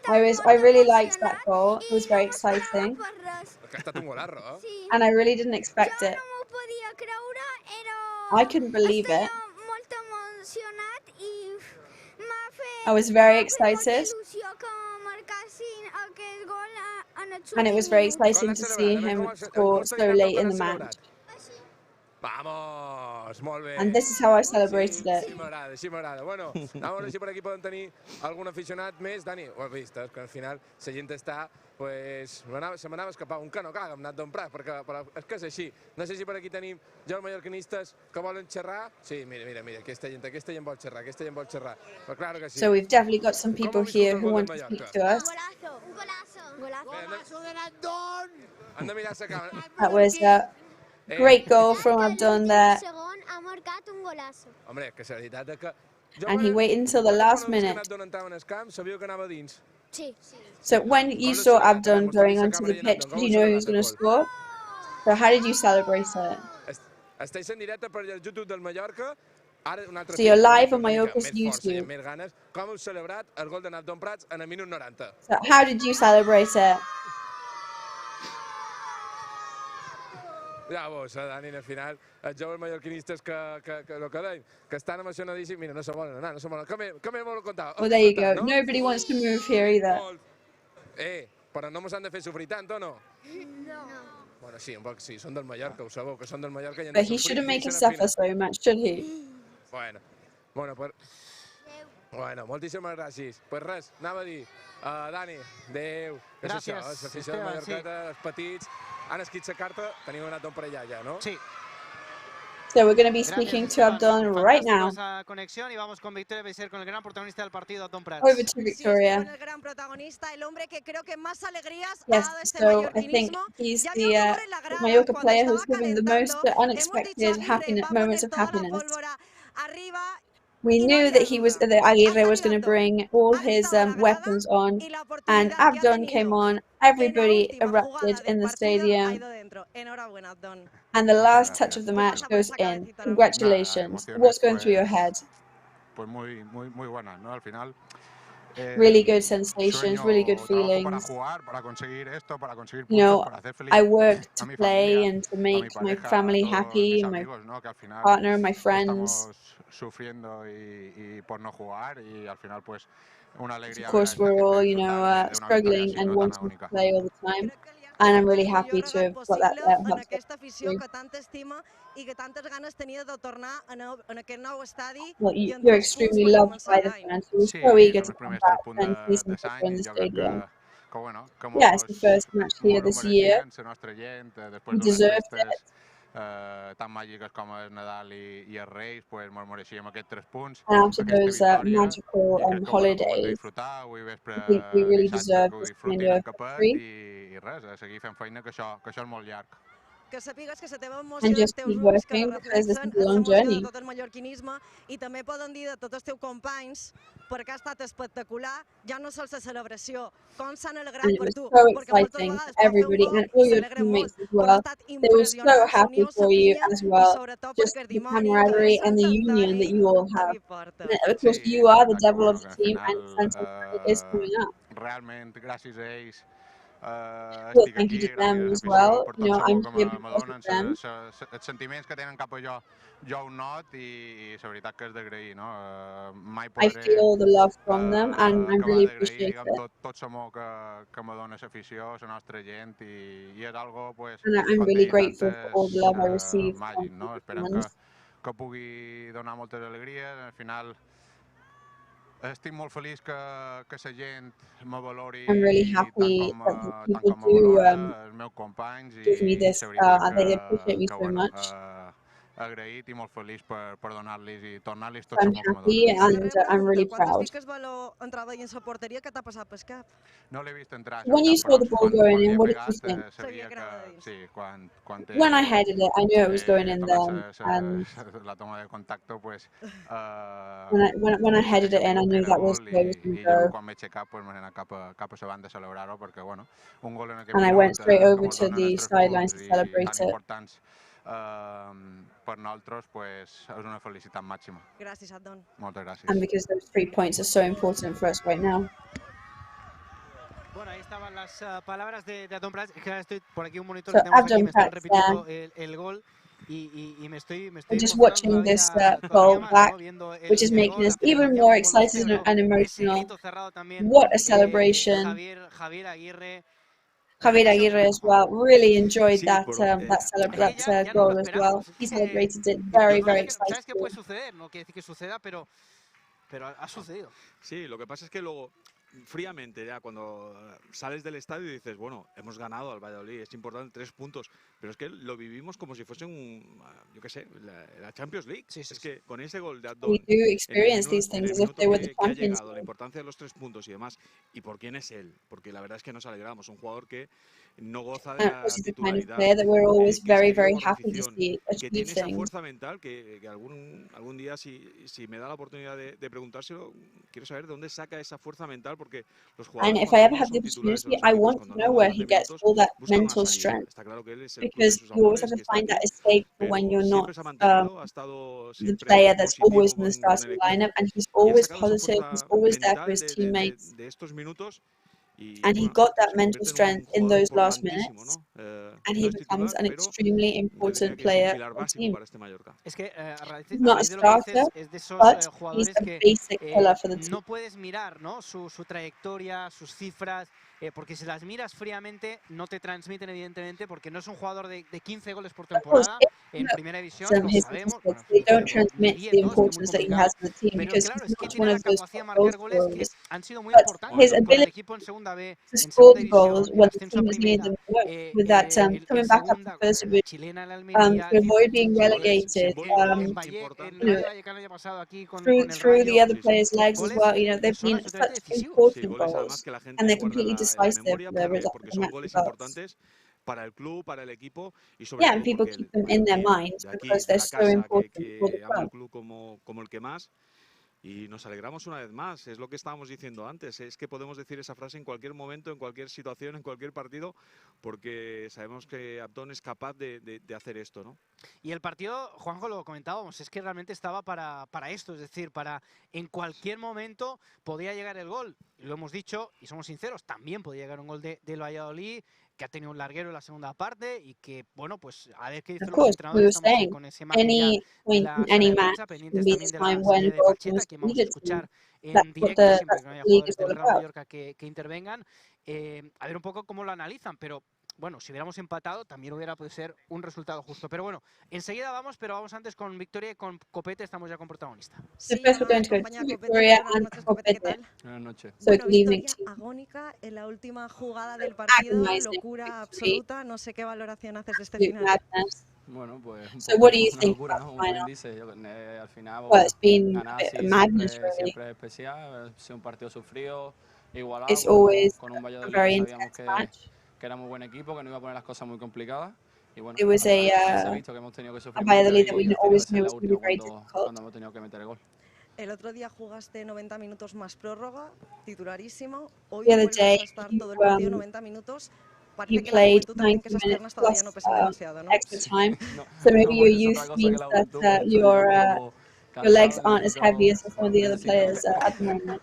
I really liked that goal. It was very exciting. Que ha estat un golarro, eh? And I really didn't expect it. I couldn't believe it. I was very excited. And it was very exciting to see him score so late in the match. Vamos, molt bé. And this is how I celebrated it. Sí m'agrada. Bueno, a veure si per aquí poden tenir algun aficionat més. Dani, ho has vist, que al final la gent està, pues, se m'anava a escapar un que no caga amb Nadon Prat, perquè és que és així. No sé si per aquí tenim joves mallorquinistes que volen xerrar. Sí, mira, aquesta gent vol xerrar, Però clar que sí. So we've definitely got some people here who want to speak to us. Golazo de Nadon! Han de mirar la càmera. That was a great goal from Abdon there. Hombre, que la veritat és que... And he waited until the last minute. So when you saw Abdon going onto the pitch, did you know he was going to score? So how did you celebrate it? Estáis en directe per el YouTube del Mallorca. So you're live on Mallorca's YouTube. Com heu celebrat el gol de Nadon Prats en el minut 90? So how did you celebrate it? Ja vos, Dani, al final, els joves mallorquinistes que deien, que estan emocionadíssims, mira, no se volen anar, què me vol contar? Well, there you go. Nobody wants to move here either. Però no mos han de fer sofrir tant, o no? No. Bueno, sí, un poc sí, són del Mallorca, ho sabeu, que són del Mallorca i han But de he sofrir. shouldn't make us suffer so much, should he? Bueno, Bueno, moltíssimes gràcies. Pues res, anava a dir, Dani, adéu. Gràcies, És això, l'afició de Mallorqueta, els petits, han escrit la carta, teniu anat per allà ja, no? Sí. So we're going to be speaking to Abdon right now. Esa conexión y vamos con Victoria Beiser, con el gran protagonista del partido, Abdon Prats. Over to Victoria. Con el gran protagonista, el hombre que creo que más alegrías Yes, ha dado este so I think mallorquinismo. he's the Mallorca player who's given the most unexpected moments of happiness. We knew that Aguirre was going to bring all his weapons on, and Abdon came on. Everybody erupted in the stadium, and the last touch of the match goes in. Congratulations. What's going through your head? Pues muy buena, ¿no? Al final. Really good sensations, really good feelings. You know, I worked to play and to make my family happy, and my partner and my friends. Sufriendo y por no jugar y al final pues una alegría. Of course, we're all, you know, struggling and wanting to play all the time, and I'm really happy to have got that Well, you're extremely loved by the fans, who are so eager to come back and see some football in the stadium. Yeah, it's the first match here this year. We deserved it. Tan màgiques com el Nadal i els Reis, pues ens mereixíem aquests 3 punts. And after those magical holidays, I think we really deserve this kind of victory. I res, a seguir fent feina, que això és molt llarg. Que sàpigues que se te veuen And just keep working because this is a long journey. de tot el mallorquinisme i també poden dir de tots els teus companys perquè ha estat espectacular, ja no sols la celebració, com s'han alegrat And it per was tu. so exciting for everybody and all your teammates as well. They were so happy for you as well. Just the camaraderie and the union that you all have. And of course, you are the devil of the team, and Santos is coming up. Realment, gràcies a ells. Well, thank you to them as well. You know, I'm here because of them. Els sentiments que tenen cap a jo ho not i la veritat que és d'agrair, no? I feel the love from them and I really appreciate it. Tot l'amor que me dona l'afició, la nostra gent i és algo, pues, And I'm really grateful for all the love I received màgic, from no? Esperem que pugui donar moltes alegries. Al final estic molt feliç que la gent me valori I'm really happy that the people do give me this, they appreciate me so much. Agraït i molt feliç per donar-los i tornar-los tot I'm happy and I'm really proud. No l'he vist entrar. When you saw the ball going in, what did you think? When I headed it, I knew it was going in there, and la toma de contacto, pues, when I headed it in, I knew that was where it was going to go. Quan m'he aixecat, pues, m'he anat cap a la banda a celebrar-ho, perquè, bueno, un gol en aquest And I went straight over to the sidelines to celebrate it. Per nosaltres, pues, és una felicitat màxima. Gràcies, Abdon. Moltes gràcies. And because those 3 points are so important for us right now. Bueno, ahí estaban las palabras de Abdon Prats. Es que ahora estoy por aquí un monitor So que tenemos aquí, Abdon me están Prats, repitiendo el gol y me estoy I'm just watching this goal back, which is making us even more excited and emotional. What a celebration! Javier Aguirre as well really enjoyed that goal as well. He celebrated it very, very ¿Sabes qué excitedly. puede suceder? No quiere decir que suceda, pero ha sucedido. Sí, lo que pasa es que luego, fríamente, ya cuando sales del estadio y dices, bueno, hemos ganado al Valladolid, es importante 3 puntos, pero es que lo vivimos como si fuese yo qué sé, la Champions League. Es que con ese gol de Abdon, We do experience these things as if they were the que ha Champions llegado, la League. importancia de los 3 puntos y demás, y por quién es él, porque la verdad es que nos alegramos, un jugador que no goza de And la this is the kind of titularidad, player that we're always que es very, querido very por la happy to afición, see que achieve tiene esa things. fuerza mental que algún día, si me da la oportunidad de preguntárselo, quiero saber de dónde saca esa fuerza mental, porque los And jugadores if I ever have the opportunity, I want to know where he gets all that mental strength, because you always have to find that escape for when you're not the player that's always in the starting lineup, and he's always positive, he's always there for his teammates. de estos minutos. And he got that mental strength in those last minutes, and he becomes an extremely important player for the team. Es que He's not a de lo que starter, dices es de esos but he's jugadores a que basic pillar for the team. no puedes mirar, ¿no? su trayectoria, sus cifras, porque si las miras fríamente no te transmiten evidentemente, porque no es un jugador de 15 goles por temporada en primera división, lo His sabemos. statistics, they don't transmit the importance that he has in the team Pero because claro, he's es que not tiene one la of those capacidad de goal marcar goles que scorers. han sido muy But importantes his por el ability equipo en segunda B, to en score segunda goals división, en when the ascenso a team is needing primera, them most, with that coming back up to first division, chilena en to Almería, avoid being relegated, en you know, Vallecano el año pasado aquí con through el the Rayo, other players' legs as well. You know, they've son been absolutamente such decisivos. important goals, and they're completely decisive for the porque son match goles results. importantes para el club, para el equipo y sobre Yeah, todo and people porque keep them in their minds de aquí, because de they're la so casa, important for the que ama el club. club como el que más. Y nos alegramos una vez más, es lo que estábamos diciendo antes, es que podemos decir esa frase en cualquier momento, en cualquier situación, en cualquier partido, porque sabemos que Abdón es capaz de hacer esto, ¿no? Y el partido, Juanjo, lo comentábamos, es que realmente estaba para esto, es decir, para en cualquier momento podía llegar el gol. Lo hemos dicho y somos sinceros, también podía llegar un gol del Valladolid, que ha tenido un larguero en la segunda parte y que, bueno, pues a ver qué dicen Of los course, we entrenadores. were Estamos saying con esa imagen ya any de point la in sala any de match prensa, can pendientes be the también de time la when salida de goals Pacheta, must que be vamos a needed. escuchar That's en what directo the siempre que no haya league is jugadores all del Real about. Mallorca que intervengan. A ver un poco cómo lo analizan, pero bueno, si hubiéramos empatado también hubiera podido ser un resultado justo. Pero bueno, enseguida vamos, pero vamos antes con Victoria y con Copete, estamos ya con protagonista. So first we're going to go to Victoria and Copete. Buenas noches. So Bueno, good evening victoria to you. agónica en la última jugada del partido, Agonizing locura victory, absoluta. No sé qué valoración haces de este absolute final. madness. Bueno, pues un So poco what do you una think locura, about ¿no? the Como bien final? dice, al final, Well, it's been a ganar bit así of madness, siempre, really. siempre es especial, ha sido un partido sufrido, igualado, It's always con un a Valladolid que very sabíamos intense match. que era muy buen equipo, que no iba a poner las cosas muy complicadas. Y bueno, It was al final se ha visto que hemos tenido que a sufrir mucho Valladolid that y we ha tenido que always ser knew la was going to be última very cuando difficult. hemos tenido que meter el gol. El otro día jugaste 90 minutos más prórroga, titularísimo. Hoy The other vuelves day, a estar todo el partido 90 minutos. Parece you que la played juventud también, que 90 esas minutes piernas todavía no plus pesan demasiado, ¿no? extra time. No, So maybe no, your es otra youth cosa que means la that juventud, estoy un poco your legs cansado, aren't as heavy as some of the other players at the moment.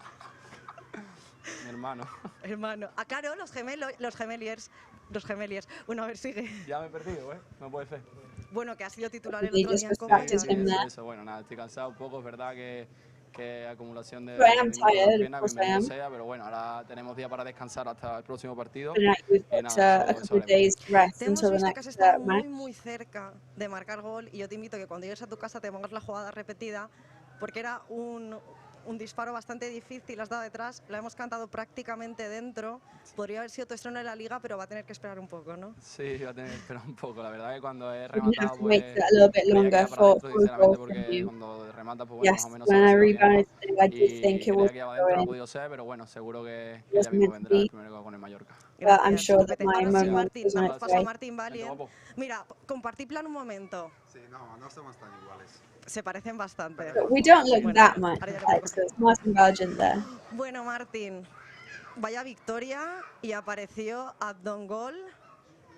Mi hermano. Hermano. Ah, claro, los gemeliers. Bueno, a ver, sigue. Ya me he perdido, ¿eh? No puede ser. Bueno, que ha sido titular el They otro just día en Copa. respected him there. Eso, bueno, nada, estoy cansado un poco, es verdad que acumulación de So I am minutos en las tired, of piernas, course I bienvenido am. sea, pero bueno, ahora tenemos días para descansar hasta el próximo partido. But now we've Y got nada, a eso couple of haremos. days rest Te hemos until the visto que has next estado match. muy cerca de marcar gol y yo te invito a que cuando llegues a tu casa te pongas la jugada repetida porque era un disparo bastante difícil, has dado detrás, la hemos cantado prácticamente dentro. Podría haber sido tu estreno en la liga, pero va a tener que esperar un poco, ¿no? Sí, va a tener que esperar un poco. La verdad que cuando he We're going to have rematado, to wait pues a little bit creía que longer iba para adentro, for a sinceramente, goal from porque you. cuando remata, pues bueno, más o Yes, menos when sabes I si va bien o no. rebounded, I did think Y it was creía que iba going. adentro, no ha podido ser, pero bueno, seguro que It ya was mismo meant to vendrá el be. primer gol con el Mallorca. But I'm Gracias, sure that Copete. my Ahora sí, moment Martín, was on vamos its paso a way. Martín Valien. Mira, compartí plan un momento. Sí, no somos tan iguales. Se parecen bastante. But we don't look Bueno, that much ahora ya le alike, pongo. so it's Martin Belgian there. Bueno, Martín, vaya victoria y apareció Abdón gol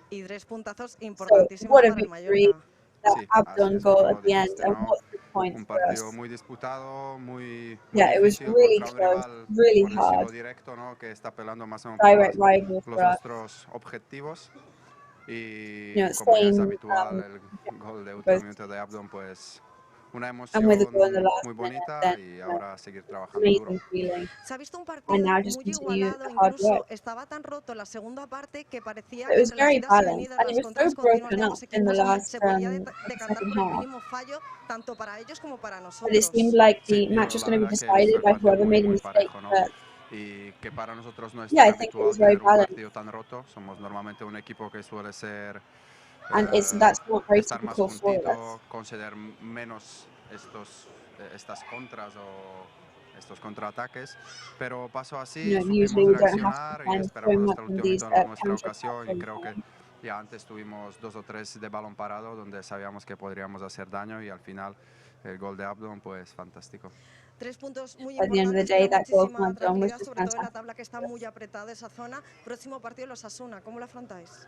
y 3 puntazos So importantísimos what a para el victory, Mallorca. that Sí, así Abdon es, goal como at lo the end, dijiste, and ¿no? what's the point Un for partido us? muy disputado, muy Yeah, it was difícil really contra un close, rival, really por decirlo hard. directo, ¿no? Que está peleando más o menos Direct por rival los for us. nuestros objetivos. Y You know, como ya es same, habitual, el gol de último both. minuto de Abdon, pues una And with the emoción goal in the last muy minute, bonita then y you know, ahora seguir trabajando duro. amazing feeling. Se ha visto un And partido now just muy continue igualado, the hard incluso work. estaba tan roto la segunda parte que parecía It que was entre las very idas y balanced, venidas, and it las was contras so continuas de broken up ambos in the equipos, last se podía decantar second por el half. mínimo fallo, tanto para ellos como para But it nosotros. seemed like Sí, the match yo was la going to be verdad que he visto decided el by partido whoever muy, made a muy mistake parejo, ¿no? first. Y que para nosotros no es Yeah, tan I think it habitual was very tener un balanced. partido tan roto. Somos normalmente un equipo que suele ser And that's not very estar más typical for us. juntito, conceder menos estas contras o estos contraataques, pero pasó así, You know, supimos usually we don't have to reaccionar y defend so esperamos much hasta el in último these minuto nuestra counter-attacks ocasión y and creo que ya antes tuvimos 2 o 3 de balón parado donde sabíamos que podríamos hacer daño y al final el gol de Abdon pues fantástico. 3 puntos muy at the end of the importantes, day, pero that goal muchísima from Abdon was tranquilidad, just sobre todo en la fantastic. tabla que está muy apretada esa zona. Próximo partido los Asuna, ¿cómo lo afrontáis?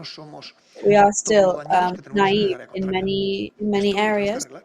no somos we are still todos los bañeros que tenemos en el naive área in contraria. many Esto lo tenemos que areas. arreglar.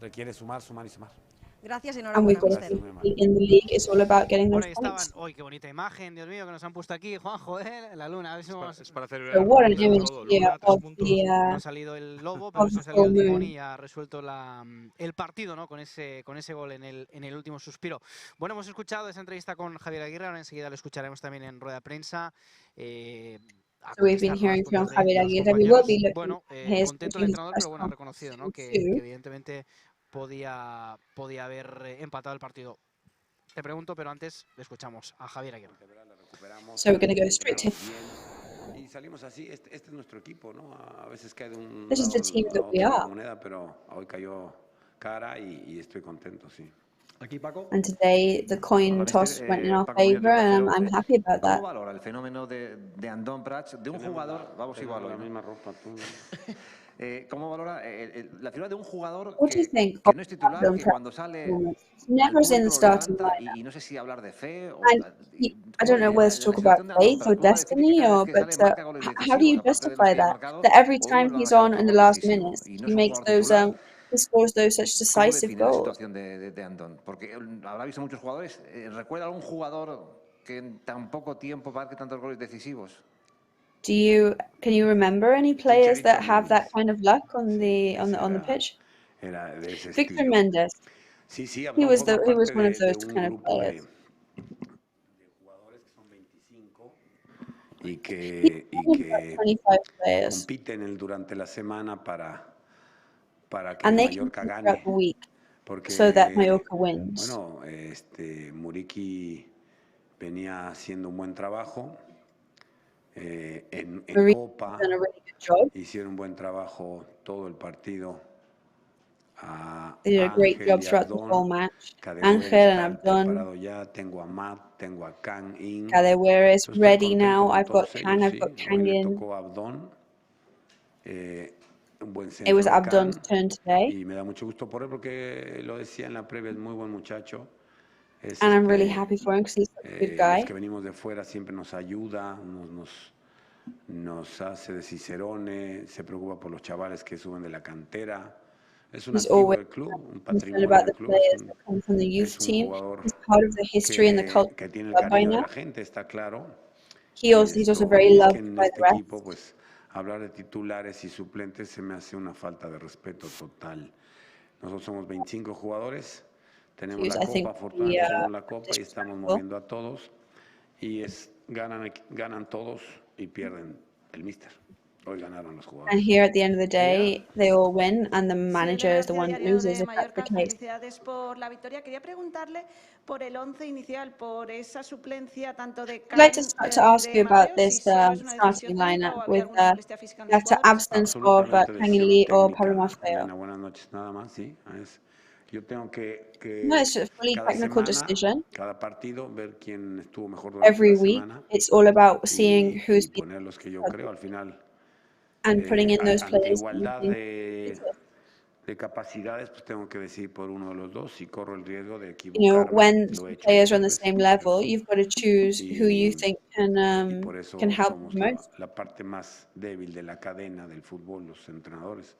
requiere sumar, sumar y sumar. Gracias y And we've enhorabuena, got mister. in the league. It's all about getting Bueno, those ahí estaban. points. ¡Uy, qué bonita imagen! Dios mío, que nos han puesto aquí, Juanjo, la luna. A ver si Es para So celebrar what an el image todo. here Luna, 3 of puntos. No ha salido el lobo, pero of sí the ha salido full el timón moon. y ha resuelto el partido, ¿no? Con ese gol en el último suspiro. Bueno, hemos escuchado esa entrevista con Javier Aguirre, ahora enseguida lo escucharemos también en rueda de prensa. So we've been hearing from Javier Aguirre. We will be looking at his contento el entrenador, pero bueno, ha reconocido, ¿no? que evidentemente podía haber empatado el partido. Te pregunto, pero antes le escuchamos a Javier Aguirre. So we're going to go straight to. Y salimos así, este es nuestro equipo, ¿no? A veces cae de un This is the team that we lado de la are. moneda, pero hoy cayó cara y estoy contento, sí. And today the coin toss went in our favor, and I'm happy about that. ¿Cómo valora el fenómeno de Andón Prats, de un jugador, vamos igual hoy, la misma ropa, tú. ¿Cómo valora la figura de un jugador What do you think que no es titular, Andón que Prats cuando sale never in the lo starting levanta lineup? y no sé si hablar de fe o And I don't know whether to talk about faith or destiny, but how do you justify that every time he's on in the last minutes, he makes those he scores those such decisive la goals? situación de Andón? Porque habrá visto muchos jugadores. ¿Recuerda algún jugador que en tan poco tiempo marque tantos goles decisivos? Can you remember any players that have that kind of luck on the pitch? Victor Mendes. Sí, He was one of those kind of players. Y que 25 players. compiten durante la semana para que And they Mallorca compete gane. throughout the week Porque, so that Mallorca wins. Bueno, Muriqui venía haciendo un buen trabajo en Copa. Done a really good job. Hicieron un buen trabajo todo el partido. They did a great job throughout the whole match. Ángel and Abdón. Ya tengo a Matt, tengo a Can in. Cadewere is ready now. I've got Can, I've got Kang in. It was Abdón's turn today. Y me da mucho gusto por él porque lo decía en la previa, es muy buen muchacho. And I'm really happy for him because he's a good guy. Los que venimos de fuera siempre nos ayuda, nos hace de cicerone, se preocupa por los chavales que suben de la cantera. Es un activo del club, un patrimonio del club. Es un jugador que tiene el cariño de la gente, está claro. He's also very loved by the rest. Equipo, pues, hablar de titulares y suplentes se me hace una falta de respeto total. Nosotros somos 25 jugadores, tenemos la Copa, afortunadamente tenemos la Copa y estamos moviendo a todos. Y ganan todos y pierden el míster. Hoy ganaron los jugadores. And here at the end of the day, they all win, and the manager is the one that loses if that's the case. Felicidades por la victoria. Quería preguntarle por el 11 inicial, por esa suplencia tanto de. I'd like to ask you about this starting lineup with the absence of Kang Lee or Pablo Maffeo. Buenas noches, nada más, sí. Yo tengo que No, it's a fully technical decision. Cada partido, ver quién estuvo mejor durante Every la week, semana, it's all about seeing who's been poner los que yo creo al final. and putting in those Ante players. igualdad de capacidades, pues tengo que decidir por uno de los dos y corro el riesgo de equivocarme. You know, when Lo he hecho players are on the muchas same veces. level, you've got to choose who you think Por eso can help somos most. la parte más débil de la cadena del fútbol, los entrenadores,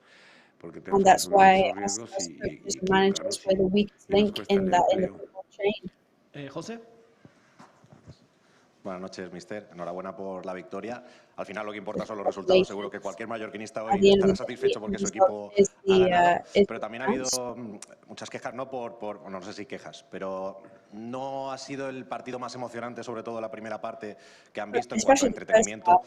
porque And tenemos that's que asumir why esos us riesgos coaches and managers were the weakest link in the football chain. José. Buenas noches, mister. Enhorabuena por la victoria. Al final lo que importa son los resultados. Seguro que cualquier mallorquinista hoy estará satisfecho porque su equipo ha ganado. Pero también ha habido muchas quejas, no sé si quejas, pero no ha sido el partido más emocionante, sobre todo la primera parte que han visto en cuanto a entretenimiento.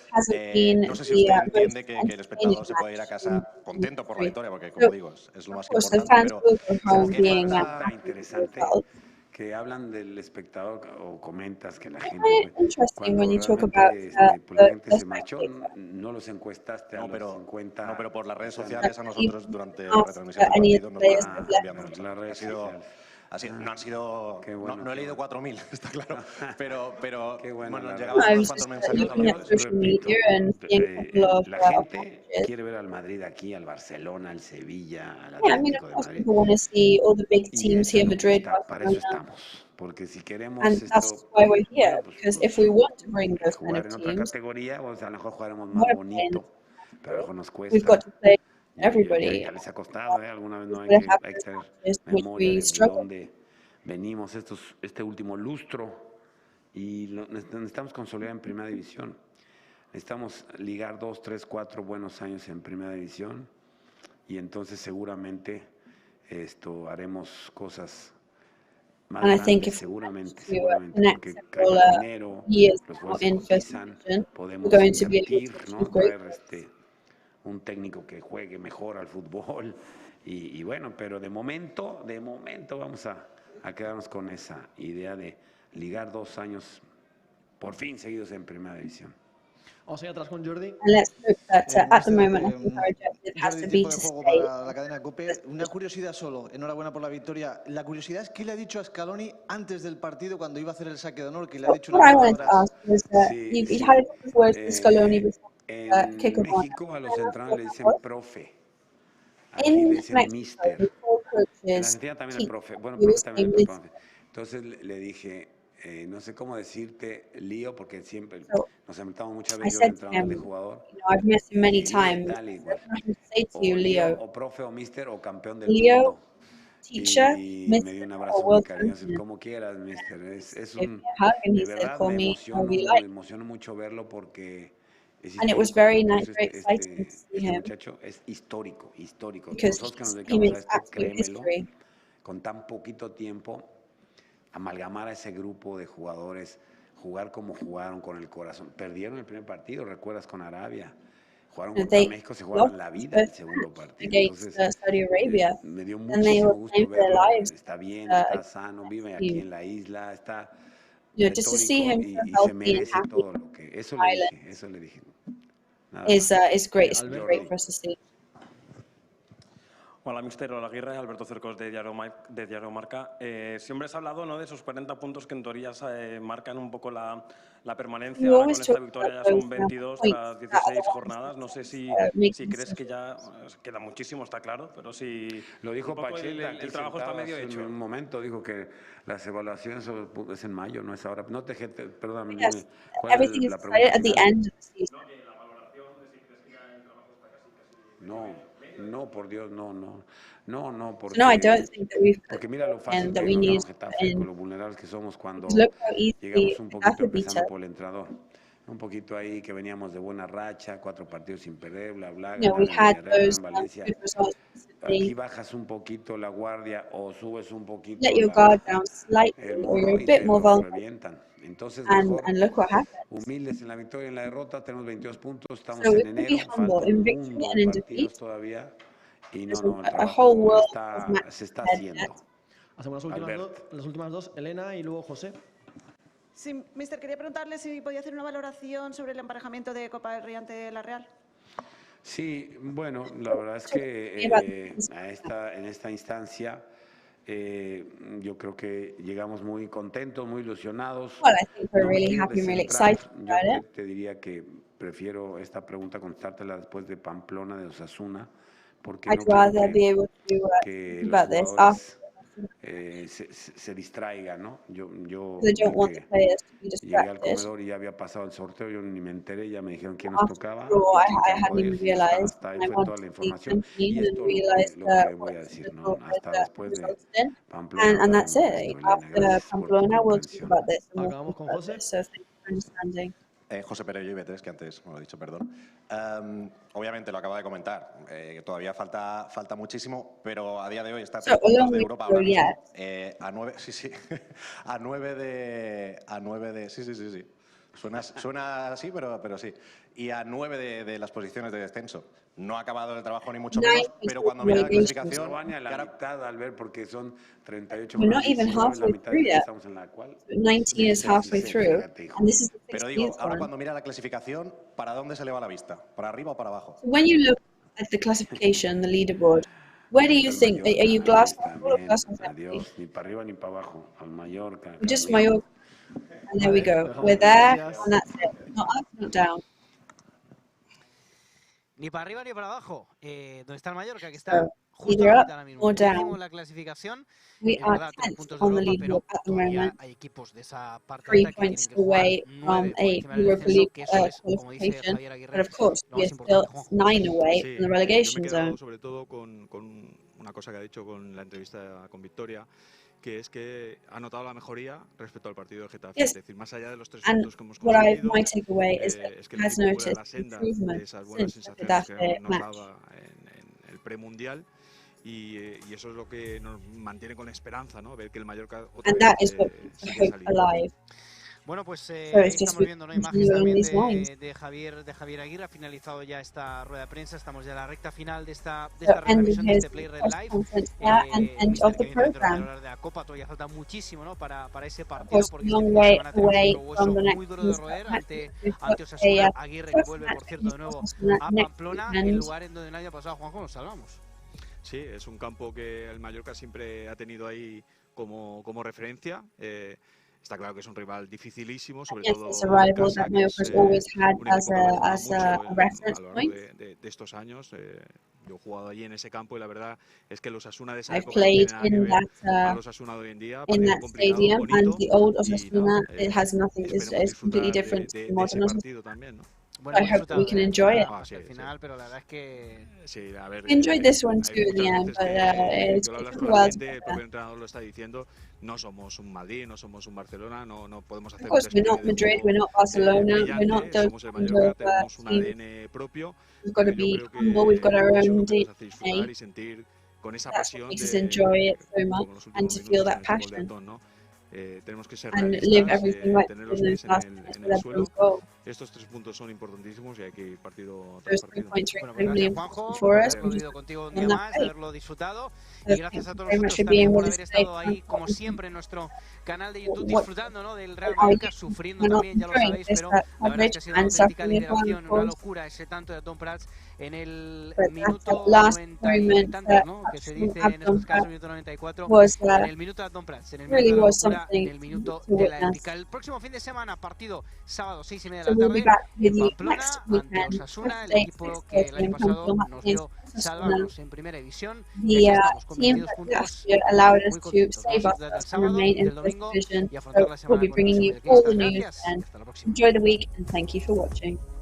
No sé si usted entiende que el espectador se puede ir a casa contento por la victoria, porque como digo, es lo más importante, pero interesante que hablan del espectador o comentas que la gente Interesting when you talk about la gente se marchó, no los encuestaste a los 50. No, pero por las redes sociales a nosotros durante la retransmisión del partido nos van cambiando mucho. No he leído 4.000, está claro, pero bueno, llegaban unos cuantos mensajes. La gente quiere ver al Madrid aquí, al Barcelona, al Sevilla, al Atlético de Madrid. People want to see all the big teams here, Madrid, para eso estamos, porque si queremos and that's why we're here. Because if we want to bring those kind of en otra teams, categoría, pues a lo mejor jugaremos más bonito, pero a lo mejor nos cuesta. we've got to play everybody. Ya les ha costado, alguna vez no hay que tener memoria de dónde venimos este último lustro y necesitamos consolidar en primera división. Necesitamos ligar 2, 3, 4 buenos años en primera división y entonces seguramente haremos cosas And I think if we manage to connect several years now in first division, we're going to be able to achieve great. Un técnico que juegue mejor al fútbol y bueno, pero de momento vamos a quedarnos con esa idea de ligar 2 años por fin seguidos en primera división. Vamos a ir atrás con Jordi. And let's hope that at the moment, I think our objective has to be to stay. Para la cadena COPE. Una curiosidad solo, enhorabuena por la victoria. La curiosidad es qué le ha dicho a Scaloni antes del partido cuando iba a hacer el saque de honor, que le ha dicho What I wanted to ask was you had a couple of words with Scaloni before En México a los entrenadores le dicen profe. Aquí le dicen mister. En Argentina también el profe. Bueno, profe también el profe. Entonces le dije, no sé cómo decirte lío, porque siempre nos enfrentamos muchas veces yo entrenador de jugador. I've met him many times. O profe o mister o campeón del Leo, mundo. teacher, Y me dio un abrazo muy cariñoso, como quieras, mister. De verdad me emocionó mucho verlo porque and it was very nice, very exciting to see him. Muchacho es histórico. Because Nosotros que nos he dedicamos a makes esto, absolute créemelo, history. con tan poquito tiempo, amalgamar a ese grupo de jugadores, jugar como jugaron con el corazón. Perdieron el primer partido, recuerdas, con Arabia. Jugaron contra México, se jugaban la vida el segundo partido. Entonces, me dio muchísimo gusto verlo. Está bien, está sano, vive aquí en la isla, está Just to see him y so se healthy and merece happy todo lo que... Eso le dije. Nada is great. It's Alberto. great for us to see. Hola, mister. Hola, Aguirre. Alberto Cercos, de Diario Marca. Siempre has hablado, ¿no?, de esos 40 puntos que en teoría marcan un poco la permanencia. Ahora con esta victoria ya son 22 tras 16 jornadas. No sé si crees que ya queda muchísimo, está claro, pero si... Lo dijo Pacheta, el trabajo está medio hecho. En un momento dijo que las evaluaciones es en mayo, no es ahora. No te perdón, Yes, ¿cuál everything es is la pregunta decided at the final? end of the season. No, por Dios, no, porque, No, I don't think that we've porque mira lo fácil and that que we nos need ganó Getafe, con lo vulnerables que somos cuando look how easy llegamos un poquito Getafe beat empezando us. por el entrenador. Un poquito ahí que veníamos de buena racha, 4 partidos sin perder, bla, bla, You know, we ganar en had Villarreal, those en Valencia. good results Aquí recently. bajas un poquito la guardia o subes un poquito Let your guard down slightly, el or you're morro a y bit te more lo vulnerable. revientan. Entonces, And mejor look what happened. humildes en la victoria y en la derrota, tenemos 22 puntos, estamos So we en can be enero, humble falta in un victory mundo and de in partidos defeat. todavía y There's el a whole world trabajo of matches se está ahead. haciendo. Hacemos las últimas dos, Elena y luego José. Sí, mister, quería preguntarle si podía hacer una valoración sobre el emparejamiento de Copa del Rey ante la Real. Sí, bueno, la verdad es que en esta instancia yo creo que llegamos muy contentos, muy ilusionados. Well, I think we're No me really quiero happy and really descentrar. excited Yo about it. te diría que prefiero esta pregunta contártela después de Pamplona, de Osasuna, porque I'd no quiero rather be able to que think los about this jugadores after. se distraigan, ¿no? Yo They don't want the players to be llegué al distracted. comedor y ya había pasado el sorteo, yo ni me enteré, ya me dijeron quién nos After tocaba, all, quién I quedaba hadn't por even ir, y realised, hasta ahí and I fue toda wanted la to be información company y and esto realised lo que voy what a the decir, ¿no? club Hasta had después de resulted in. Pamplona And that's hablaremos de it. esto, Elena, After gracias por tu Pamplona, we'll talk comprensión. about this and we'll Acabamos con talk about José. this. So thank you for understanding. José Pérez y B3, que antes me lo he dicho, perdón. Obviamente lo acaba de comentar, todavía falta muchísimo, pero a día de hoy está a 3 puntos de Europa ahora mismo. A 9, sí, a 9 de, sí. Suena así, pero sí. Y a 9 de las posiciones de descenso. No ha acabado el trabajo ni mucho menos, pero cuando mira la clasificación... No van a la mitad, Albert, porque son 38 We're not jornadas, even 19, la halfway mitad through yet. estamos en la cual. 19 is halfway through, and this is the Pero digo, 16th ahora one. cuando mira la clasificación, ¿para dónde se le va la vista? ¿Para arriba o para abajo? So when you look at the classification, the leaderboard, where do you think, are you glass half full or glass half empty? Adiós, ni para arriba ni para abajo, al Mallorca. Just Mallorca. And there we go. We're there, and that's it. Not up, not down. Ni para arriba ni para abajo. ¿Dónde está el Mallorca? Que está justo Either a la up mitad ahora mismo. or Décimo down. en la clasificación. We Es are verdad, 3 10th puntos de on the Europa, pero leaderboard at the todavía moment. hay equipos de esa parte 3 alta que tienen points que jugar away 9 from por a encima del Europa descenso, League que eso es, como dice qualification, Javier Aguirre, but of course, lo we're más importante, still Juanjo. 9 away Sí, from the yo me he relegation quedado zone. sobre todo con una cosa que ha dicho con la entrevista con Victoria, que es que ha notado la mejoría respecto al partido de Getafe. Yes. Es decir, más allá de los 3 And puntos que hemos what conseguido, my takeaway is that es que el has equipo vuelve a noticed la senda improvement de esas buenas since the sensaciones que Getafe nos match. daba en el premundial. y eso es lo que nos mantiene con esperanza, ¿no? Ver que el Mallorca otra vez sigue saliendo. Bueno, pues ahí estamos viendo, ¿no? Imágenes también de Javier Aguirre. Ha finalizado ya esta rueda de prensa. Estamos ya en la recta final de esta retransmisión de este Play Red Live. Hablar de la Copa todavía falta muchísimo, ¿no? Para ese partido, porque van a tener un hueso muy duro de roer ante Osasuna. Aguirre, que vuelve, por cierto, de nuevo a Pamplona, el lugar en donde el año pasado, Juanjo, nos salvamos. Sí, es un campo que el Mallorca siempre ha tenido ahí como referencia. Está claro que es un rival dificilísimo, sobre todo it's a rival that Mallorca's always had as a reference point. De estos años. Yo he jugado allí en ese campo y la verdad es que los Osasuna de esa época played no tienen in nada que ver that a los Osasuna de hoy en día. in that stadium, and the old Osasuna it has nothing. It's completely different to the modern Osasuna. Bueno, I hope we can enjoy it. Hasta el final, pero la verdad es que sí, a ver, Enjoyed this one too in the end, but it's taken a while to get there. El propio entrenador lo está diciendo. No somos un Madrid, no somos un Barcelona, no podemos hacer. Of course, we're not Madrid, we're not Barcelona, we're not the somos el Mallorca, tenemos un ADN propio. We've got to be humble, we've got our own DNA. Y sentir con esa That's pasión what makes us enjoy it so much, and to feel that passion. Tenemos que ser And realistas, live everything right tener los within pies those last en el suelo. goal. Estos 3 puntos son importantísimos y hay que ir partido Those tras 3 partido. points are Bueno, pues incredibly gracias, Juanjo, important for us. por haber podido contigo un día On that más, de day. haberlo disfrutado. So Y gracias a thank you todos very much vosotros for también being por with haber us estado today. ahí, como siempre, en nuestro canal de YouTube, What- disfrutando, ¿no? Del Real how Mallorca, we- sufriendo we're not también, ya lo enjoying sabéis, this pero that la verdad es que ha sido una and auténtica suffering as well, liberación, of una course. locura ese tanto de Tom Prats en el But minuto that last 90 y moment tantos, that ¿no? Que se dice Abdul en estos casos, Prats minuto 94, was, en el minuto de Tom Prats, en el really minuto de la was locura, en something el minuto to de la witness. épica. El próximo fin de semana, partido sábado 6:30 So de la we'll be tarde back with en you Pamplona next ante weekend, Osasuna, el Thursday, equipo que el 6:30 año in pasado Pamplona nos dio against Osasuna. salvarnos en primera división. The Estamos con team 22 that puntos, last year allowed us muy to contentos. save Vamos a us disfrutar del and sábado remain y in del first domingo division. y afrontar la So we'll semana be con bringing ilusión you mallorquinista. all the news Gracias y and hasta la próxima. enjoy the week, and thank you for watching.